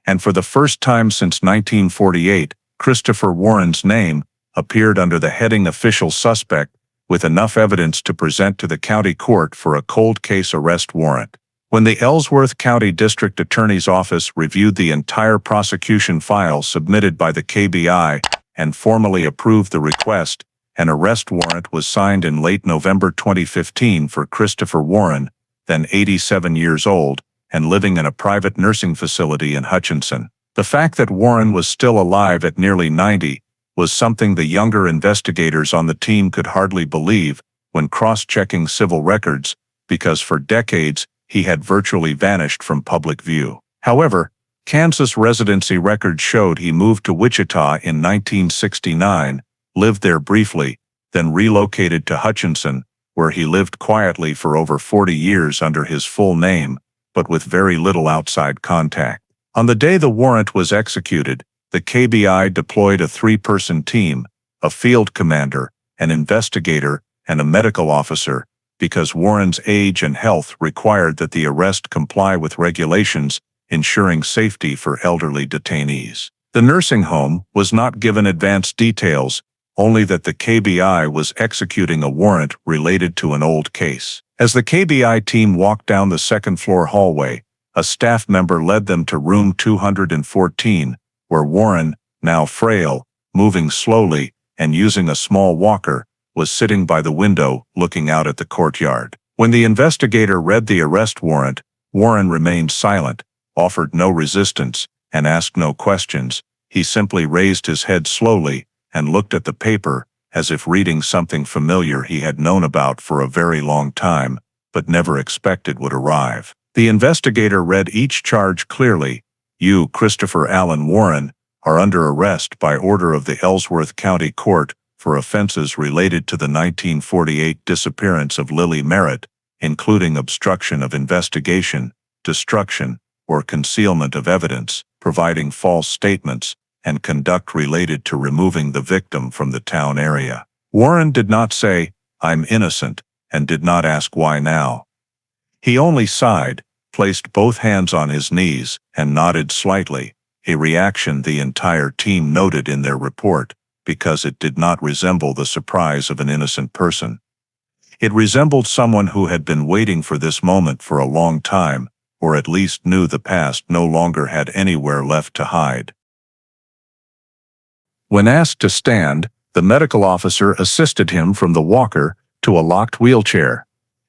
A: And for the first time since 1948, Christopher Warren's name appeared under the heading official suspect, with enough evidence to present to the county court for a cold case arrest warrant. When the Ellsworth County District Attorney's Office reviewed the entire prosecution file submitted by the KBI and formally approved the request, an arrest warrant was signed in late November 2015 for Christopher Warren, then 87 years old, and living in a private nursing facility in Hutchinson. The fact that Warren was still alive at nearly 90 was something the younger investigators on the team could hardly believe when cross-checking civil records, because for decades he had virtually vanished from public view. However, Kansas residency records showed he moved to Wichita in 1969, lived there briefly, then relocated to Hutchinson, where he lived quietly for over 40 years under his full name, but with very little outside contact. On the day the warrant was executed, the KBI deployed a 3-person team, a field commander, an investigator, and a medical officer, because Warren's age and health required that the arrest comply with regulations ensuring safety for elderly detainees. The nursing home was not given advance details, only that the KBI was executing a warrant related to an old case. As the KBI team walked down the second-floor hallway, a staff member led them to room 214, where Warren, now frail, moving slowly, and using a small walker, was sitting by the window looking out at the courtyard. When the investigator read the arrest warrant, Warren remained silent, offered no resistance, and asked no questions. He simply raised his head slowly and looked at the paper, as if reading something familiar he had known about for a very long time, but never expected would arrive. The investigator read each charge clearly. You, Christopher Allen Warren, are under arrest by order of the Ellsworth County Court for offenses related to the 1948 disappearance of Lily Merritt, including obstruction of investigation, destruction, or concealment of evidence, providing false statements, and conduct related to removing the victim from the town area. Warren did not say, "I'm innocent," and did not ask why now. He only sighed, placed both hands on his knees, and nodded slightly, a reaction the entire team noted in their report, because it did not resemble the surprise of an innocent person. It resembled someone who had been waiting for this moment for a long time, or at least knew the past no longer had anywhere left to hide. When asked to stand, the medical officer assisted him from the walker to a locked wheelchair.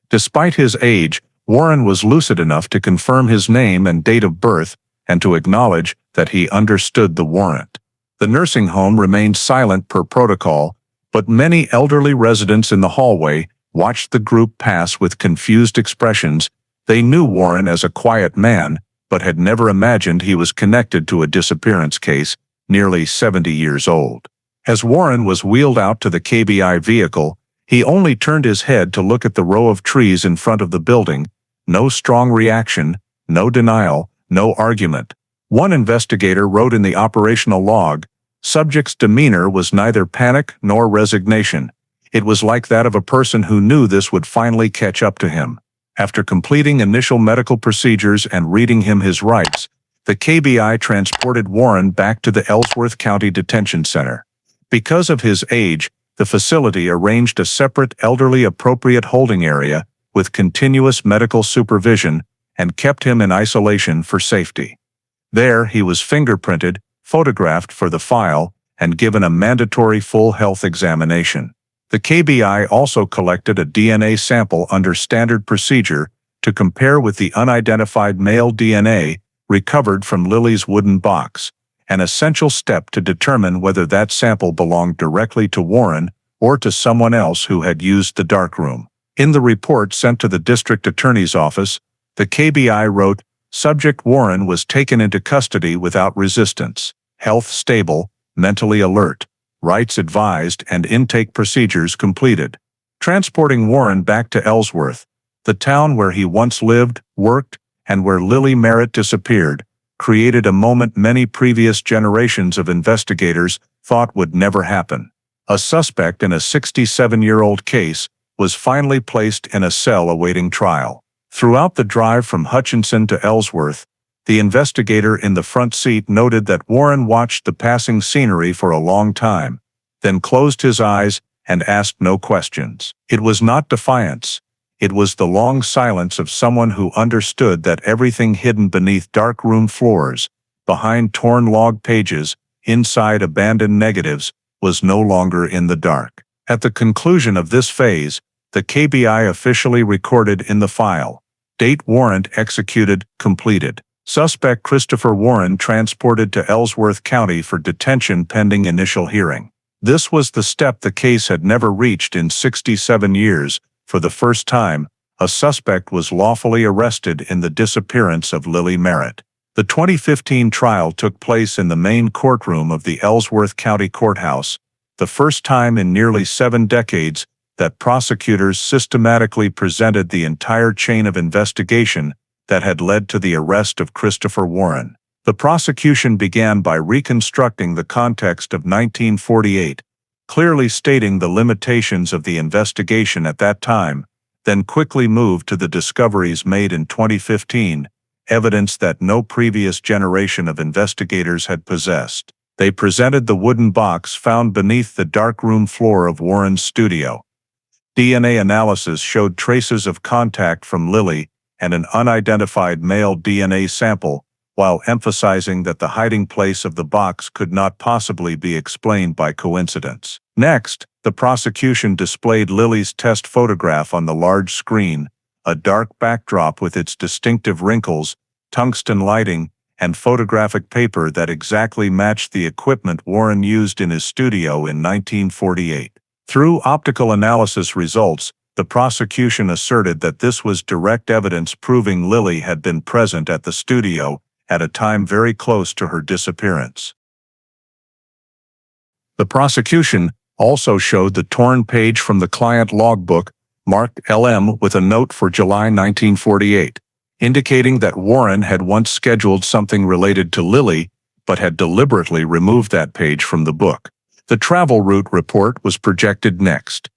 A: Despite his age, Warren was lucid enough to confirm his name and date of birth and to acknowledge that he understood the warrant. The nursing home remained silent per protocol, but many elderly residents in the hallway watched the group pass with confused expressions. They knew Warren as a quiet man, but had never imagined he was connected to a disappearance case nearly 70 years old. As Warren was wheeled out to the KBI vehicle, he only turned his head to look at the row of trees in front of the building. No strong reaction, no denial, no argument. One investigator wrote in the operational log, "Subject's demeanor was neither panic nor resignation. It was like that of a person who knew this would finally catch up to him." After completing initial medical procedures and reading him his rights, the KBI transported Warren back to the Ellsworth County Detention Center. Because of his age, the facility arranged a separate elderly appropriate holding area with continuous medical supervision and kept him in isolation for safety. There, he was fingerprinted, photographed for the file, and given a mandatory full health examination. The KBI also collected a DNA sample under standard procedure to compare with the unidentified male DNA recovered from Lily's wooden box, an essential step to determine whether that sample belonged directly to Warren or to someone else who had used the darkroom. In the report sent to the district attorney's office, the KBI wrote, "Subject Warren was taken into custody without resistance, health stable, mentally alert, rights advised and intake procedures completed." Transporting Warren back to Ellsworth, the town where he once lived, worked, and where Lily Merritt disappeared, created a moment many previous generations of investigators thought would never happen. A suspect in a 67-year-old case was finally placed in a cell awaiting trial. Throughout the drive from Hutchinson to Ellsworth, the investigator in the front seat noted that Warren watched the passing scenery for a long time, then closed his eyes and asked no questions. It was not defiance. It was the long silence of someone who understood that everything hidden beneath dark room floors, behind torn log pages, inside abandoned negatives, was no longer in the dark. At the conclusion of this phase, the KBI officially recorded in the file, date warrant executed, completed. Suspect Christopher Warren transported to Ellsworth County for detention pending initial hearing. This was the step the case had never reached in 67 years. For the first time, a suspect was lawfully arrested in the disappearance of Lily Merritt. The 2015 trial took place in the main courtroom of the Ellsworth County Courthouse, the first time in nearly 7 decades that prosecutors systematically presented the entire chain of investigation that had led to the arrest of Christopher Warren. The prosecution began by reconstructing the context of 1948, clearly stating the limitations of the investigation at that time, then quickly moved to the discoveries made in 2015, evidence that no previous generation of investigators had possessed. They presented the wooden box found beneath the darkroom floor of Warren's studio. DNA analysis showed traces of contact from Lily and an unidentified male DNA sample, while emphasizing that the hiding place of the box could not possibly be explained by coincidence. Next, the prosecution displayed Lily's test photograph on the large screen, a dark backdrop with its distinctive wrinkles, tungsten lighting, and photographic paper that exactly matched the equipment Warren used in his studio in 1948. Through optical analysis results, the prosecution asserted that this was direct evidence proving Lily had been present at the studio at a time very close to her disappearance. The prosecution also showed the torn page from the client logbook, marked LM with a note for July 1948, indicating that Warren had once scheduled something related to Lily, but had deliberately removed that page from the book. The travel route report was projected next.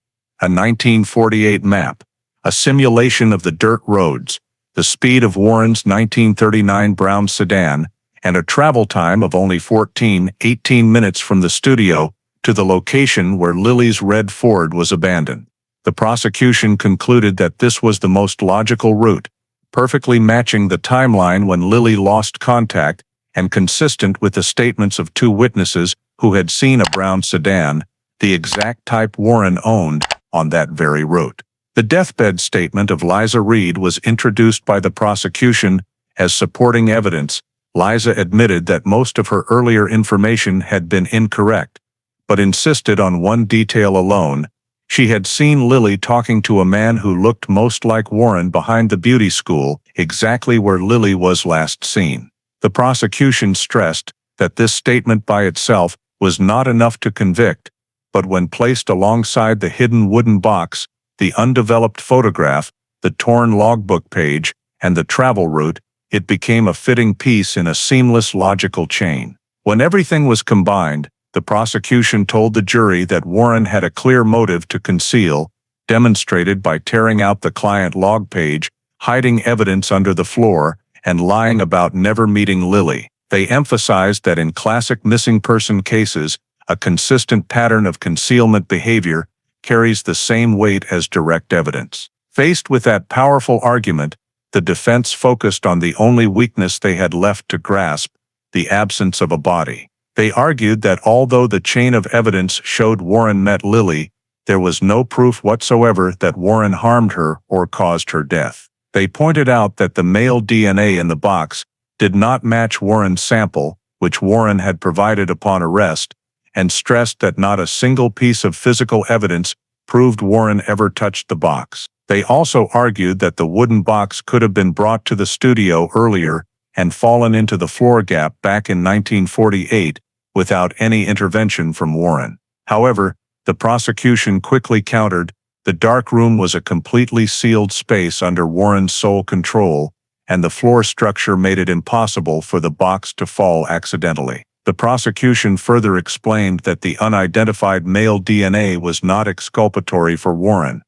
A: A 1948 map, a simulation of the dirt roads, the speed of Warren's 1939 brown sedan, and a travel time of only 18 minutes from the studio to the location where Lily's red Ford was abandoned. The prosecution concluded that this was the most logical route, perfectly matching the timeline when Lily lost contact and consistent with the statements of 2 witnesses who had seen a brown sedan, the exact type Warren owned, on that very route. The deathbed statement of Liza Reed was introduced by the prosecution as supporting evidence, Liza admitted that most of her earlier information had been incorrect, but insisted on one detail alone. She had seen Lily talking to a man who looked most like Warren behind the beauty school, exactly where Lily was last seen. The prosecution stressed that this statement by itself was not enough to convict, but when placed alongside the hidden wooden box, the undeveloped photograph, the torn logbook page, and the travel route, it became a fitting piece in a seamless logical chain. When everything was combined, the prosecution told the jury that Warren had a clear motive to conceal, demonstrated by tearing out the client log page, hiding evidence under the floor, and lying about never meeting Lily. They emphasized that in classic missing person cases, a consistent pattern of concealment behavior carries the same weight as direct evidence. Faced with that powerful argument, the defense focused on the only weakness they had left to grasp, the absence of a body. They argued that although the chain of evidence showed Warren met Lily, there was no proof whatsoever that Warren harmed her or caused her death. They pointed out that the male DNA in the box did not match Warren's sample, which Warren had provided upon arrest, and stressed that not a single piece of physical evidence proved Warren ever touched the box. They also argued that the wooden box could have been brought to the studio earlier and fallen into the floor gap back in 1948 without any intervention from Warren. However, the prosecution quickly countered, the dark room was a completely sealed space under Warren's sole control, and the floor structure made it impossible for the box to fall accidentally. The prosecution further explained that the unidentified male DNA was not exculpatory for Warren.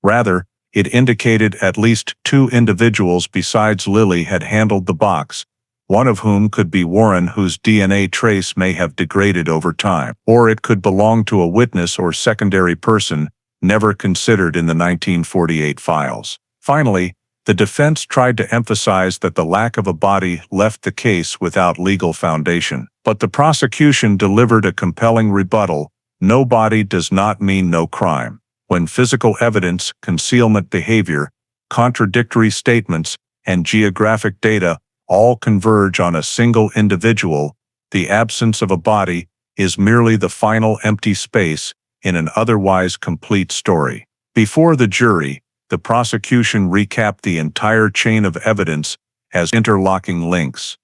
A: Rather, it indicated at least two individuals besides Lily had handled the box, one of whom could be Warren, whose DNA trace may have degraded over time, or it could belong to a witness or secondary person never considered in the 1948 files. Finally, the defense tried to emphasize that the lack of a body left the case without legal foundation. But the prosecution delivered a compelling rebuttal: no body does not mean no crime. When physical evidence, concealment behavior, contradictory statements, and geographic data all converge on a single individual, the absence of a body is merely the final empty space in an otherwise complete story. Before the jury, the prosecution recapped the entire chain of evidence as interlocking links.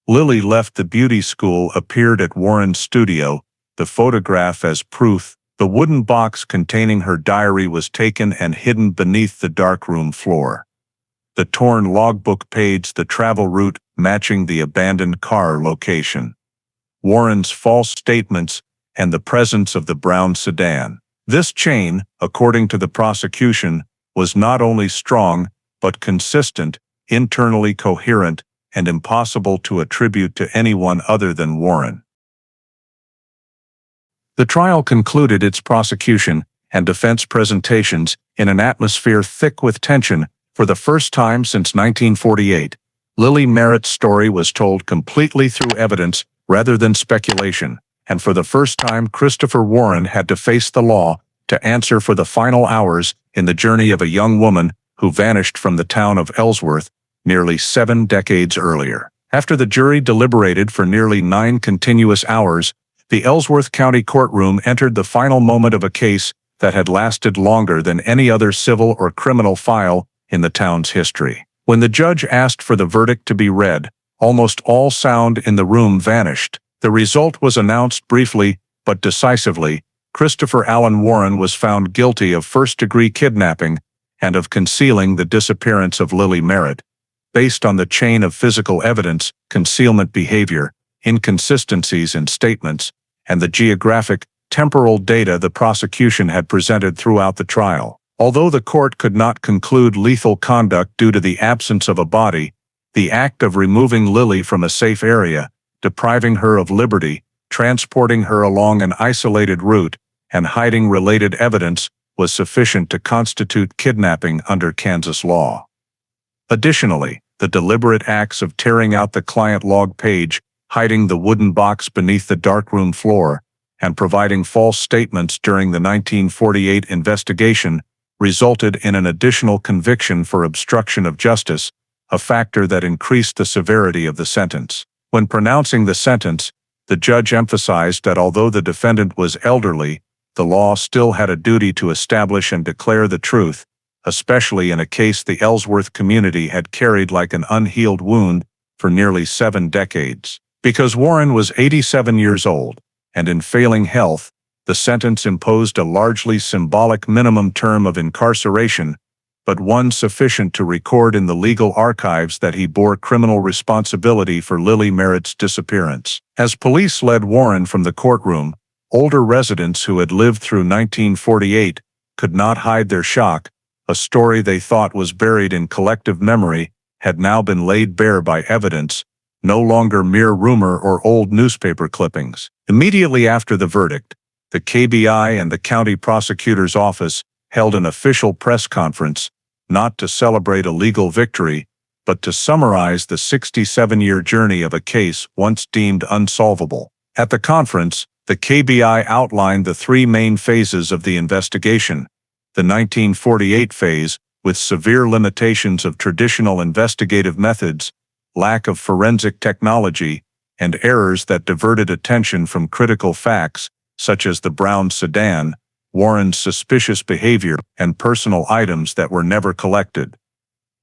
A: Lily left the beauty school appeared at Warren's studio, the photograph as proof. The wooden box containing her diary was taken and hidden beneath the darkroom floor. The torn logbook page, the travel route matching the abandoned car location. Warren's false statements, and the presence of the brown sedan. This chain, according to the prosecution, was not only strong, but consistent, internally coherent, and impossible to attribute to anyone other than Warren. The trial concluded its prosecution and defense presentations in an atmosphere thick with tension. For the first time since 1948, Lily Merritt's story was told completely through evidence rather than speculation, and for the first time Christopher Warren had to face the law to answer for the final hours in the journey of a young woman who vanished from the town of Ellsworth nearly 7 decades earlier. After the jury deliberated for nearly 9 continuous hours, the Ellsworth County courtroom entered the final moment of a case that had lasted longer than any other civil or criminal file in the town's history. When the judge asked for the verdict to be read, almost all sound in the room vanished. The result was announced briefly but decisively. Christopher Allen Warren was found guilty of first-degree kidnapping and of concealing the disappearance of Lily Merritt. Based on the chain of physical evidence, concealment behavior, inconsistencies in statements, and the geographic, temporal data the prosecution had presented throughout the trial. Although the court could not conclude lethal conduct due to the absence of a body, the act of removing Lily from a safe area, depriving her of liberty, transporting her along an isolated route, and hiding related evidence was sufficient to constitute kidnapping under Kansas law. Additionally, the deliberate acts of tearing out the client log page, hiding the wooden box beneath the darkroom floor, and providing false statements during the 1948 investigation resulted in an additional conviction for obstruction of justice, a factor that increased the severity of the sentence. When pronouncing the sentence, the judge emphasized that although the defendant was elderly, the law still had a duty to establish and declare the truth, especially in a case the Ellsworth community had carried like an unhealed wound for nearly 7 decades. Because Warren was 87 years old, and in failing health, the sentence imposed a largely symbolic minimum term of incarceration, but one sufficient to record in the legal archives that he bore criminal responsibility for Lily Merritt's disappearance. As police led Warren from the courtroom, older residents who had lived through 1948 could not hide their shock. A story they thought was buried in collective memory had now been laid bare by evidence, no longer mere rumor or old newspaper clippings. Immediately after the verdict, the KBI and the county prosecutor's office held an official press conference, not to celebrate a legal victory, but to summarize the 67-year journey of a case once deemed unsolvable. At the conference, the KBI outlined the 3 main phases of the investigation. The 1948 phase, with severe limitations of traditional investigative methods, lack of forensic technology, and errors that diverted attention from critical facts, such as the brown sedan, Warren's suspicious behavior, and personal items that were never collected.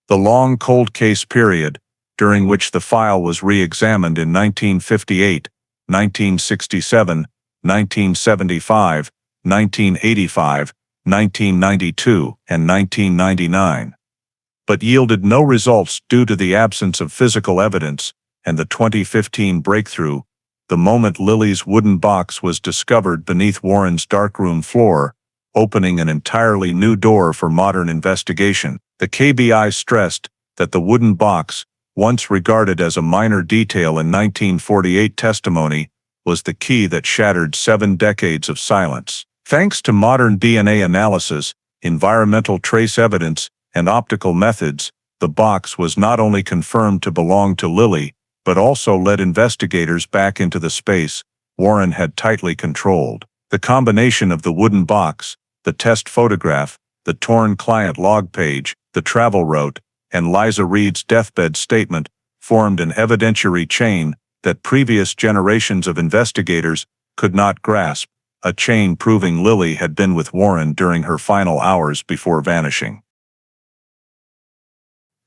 A: The long cold case period, during which the file was re-examined in 1958, 1967, 1975, 1985, 1992, and 1999, but yielded no results due to the absence of physical evidence, and the 2015 breakthrough, the moment Lily's wooden box was discovered beneath Warren's darkroom floor, opening an entirely new door for modern investigation. The KBI stressed that the wooden box, once regarded as a minor detail in 1948 testimony, was the key that shattered 7 decades of silence. Thanks to modern DNA analysis, environmental trace evidence, and optical methods, the box was not only confirmed to belong to Lily, but also led investigators back into the space Warren had tightly controlled. The combination of the wooden box, the test photograph, the torn client log page, the travel route, and Liza Reed's deathbed statement formed an evidentiary chain that previous generations of investigators could not grasp, a chain proving Lily had been with Warren during her final hours before vanishing.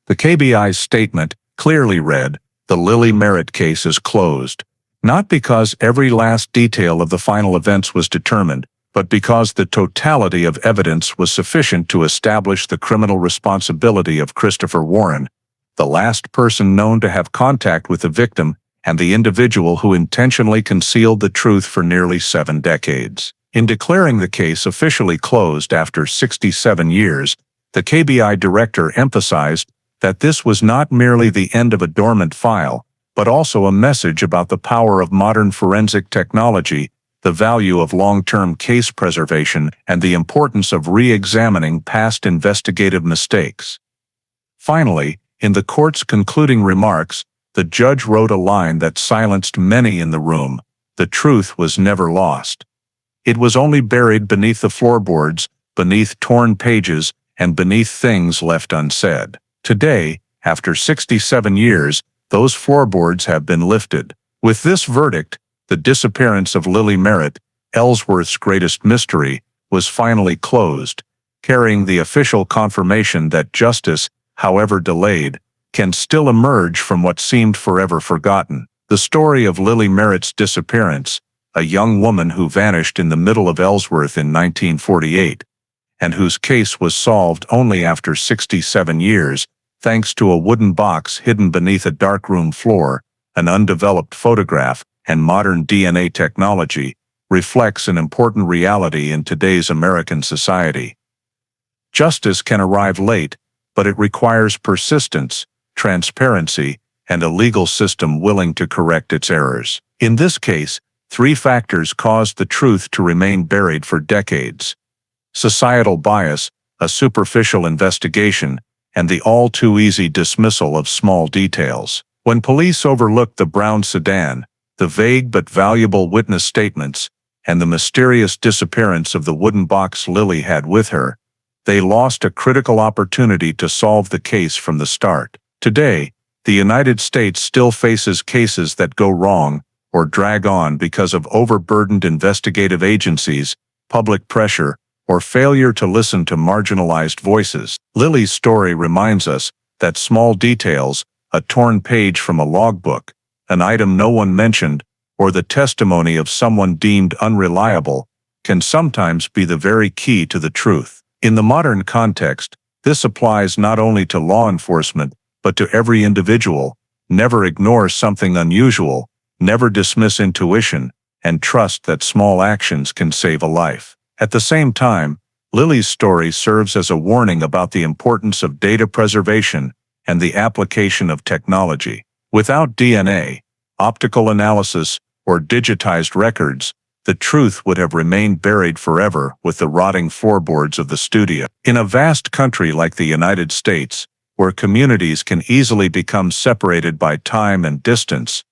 A: The KBI's statement clearly read, "The Lily Merritt case is closed," not because every last detail of the final events was determined, but because the totality of evidence was sufficient to establish the criminal responsibility of Christopher Warren, the last person known to have contact with the victim and the individual who intentionally concealed the truth for nearly 7 decades. In declaring the case officially closed after 67 years, the KBI director emphasized that this was not merely the end of a dormant file, but also a message about the power of modern forensic technology, the value of long-term case preservation, and the importance of re-examining past investigative mistakes. Finally, in the court's concluding remarks, the judge wrote a line that silenced many in the room: "The truth was never lost. It was only buried beneath the floorboards, beneath torn pages, and beneath things left unsaid." Today, after 67 years, those floorboards have been lifted. With this verdict, the disappearance of Lily Merritt, Ellsworth's greatest mystery, was finally closed, carrying the official confirmation that justice, however delayed, can still emerge from what seemed forever forgotten. The story of Lily Merritt's disappearance, a young woman who vanished in the middle of Ellsworth in 1948, and whose case was solved only after 67 years, thanks to a wooden box hidden beneath a darkroom floor, an undeveloped photograph, and modern DNA technology, reflects an important reality in today's American society. Justice can arrive late, but it requires persistence, transparency, and a legal system willing to correct its errors. In this case, 3 factors caused the truth to remain buried for decades: societal bias, a superficial investigation, and the all-too-easy dismissal of small details. When police overlooked the brown sedan, the vague but valuable witness statements, and the mysterious disappearance of the wooden box Lily had with her, they lost a critical opportunity to solve the case from the start. Today, the United States still faces cases that go wrong or drag on because of overburdened investigative agencies, public pressure, or failure to listen to marginalized voices. Lily's story reminds us that small details, a torn page from a logbook, an item no one mentioned, or the testimony of someone deemed unreliable, can sometimes be the very key to the truth. In the modern context, this applies not only to law enforcement, but to every individual. Never ignore something unusual, never dismiss intuition, and trust that small actions can save a life. At the same time, Lily's story serves as a warning about the importance of data preservation and the application of technology. Without DNA, optical analysis, or digitized records, the truth would have remained buried forever with the rotting floorboards of the studio. In a vast country like the United States, where communities can easily become separated by time and distance,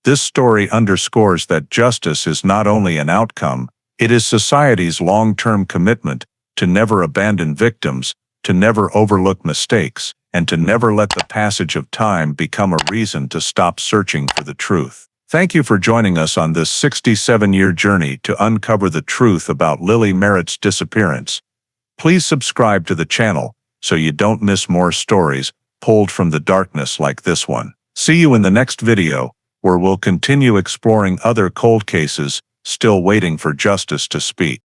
A: this story underscores that justice is not only an outcome, it is society's long-term commitment to never abandon victims, to never overlook mistakes, and to never let the passage of time become a reason to stop searching for the truth. Thank you for joining us on this 67-year journey to uncover the truth about Lily Merritt's disappearance. Please subscribe to the channel so you don't miss more stories pulled from the darkness like this one. See you in the next video, where we'll continue exploring other cold cases still waiting for justice to speak.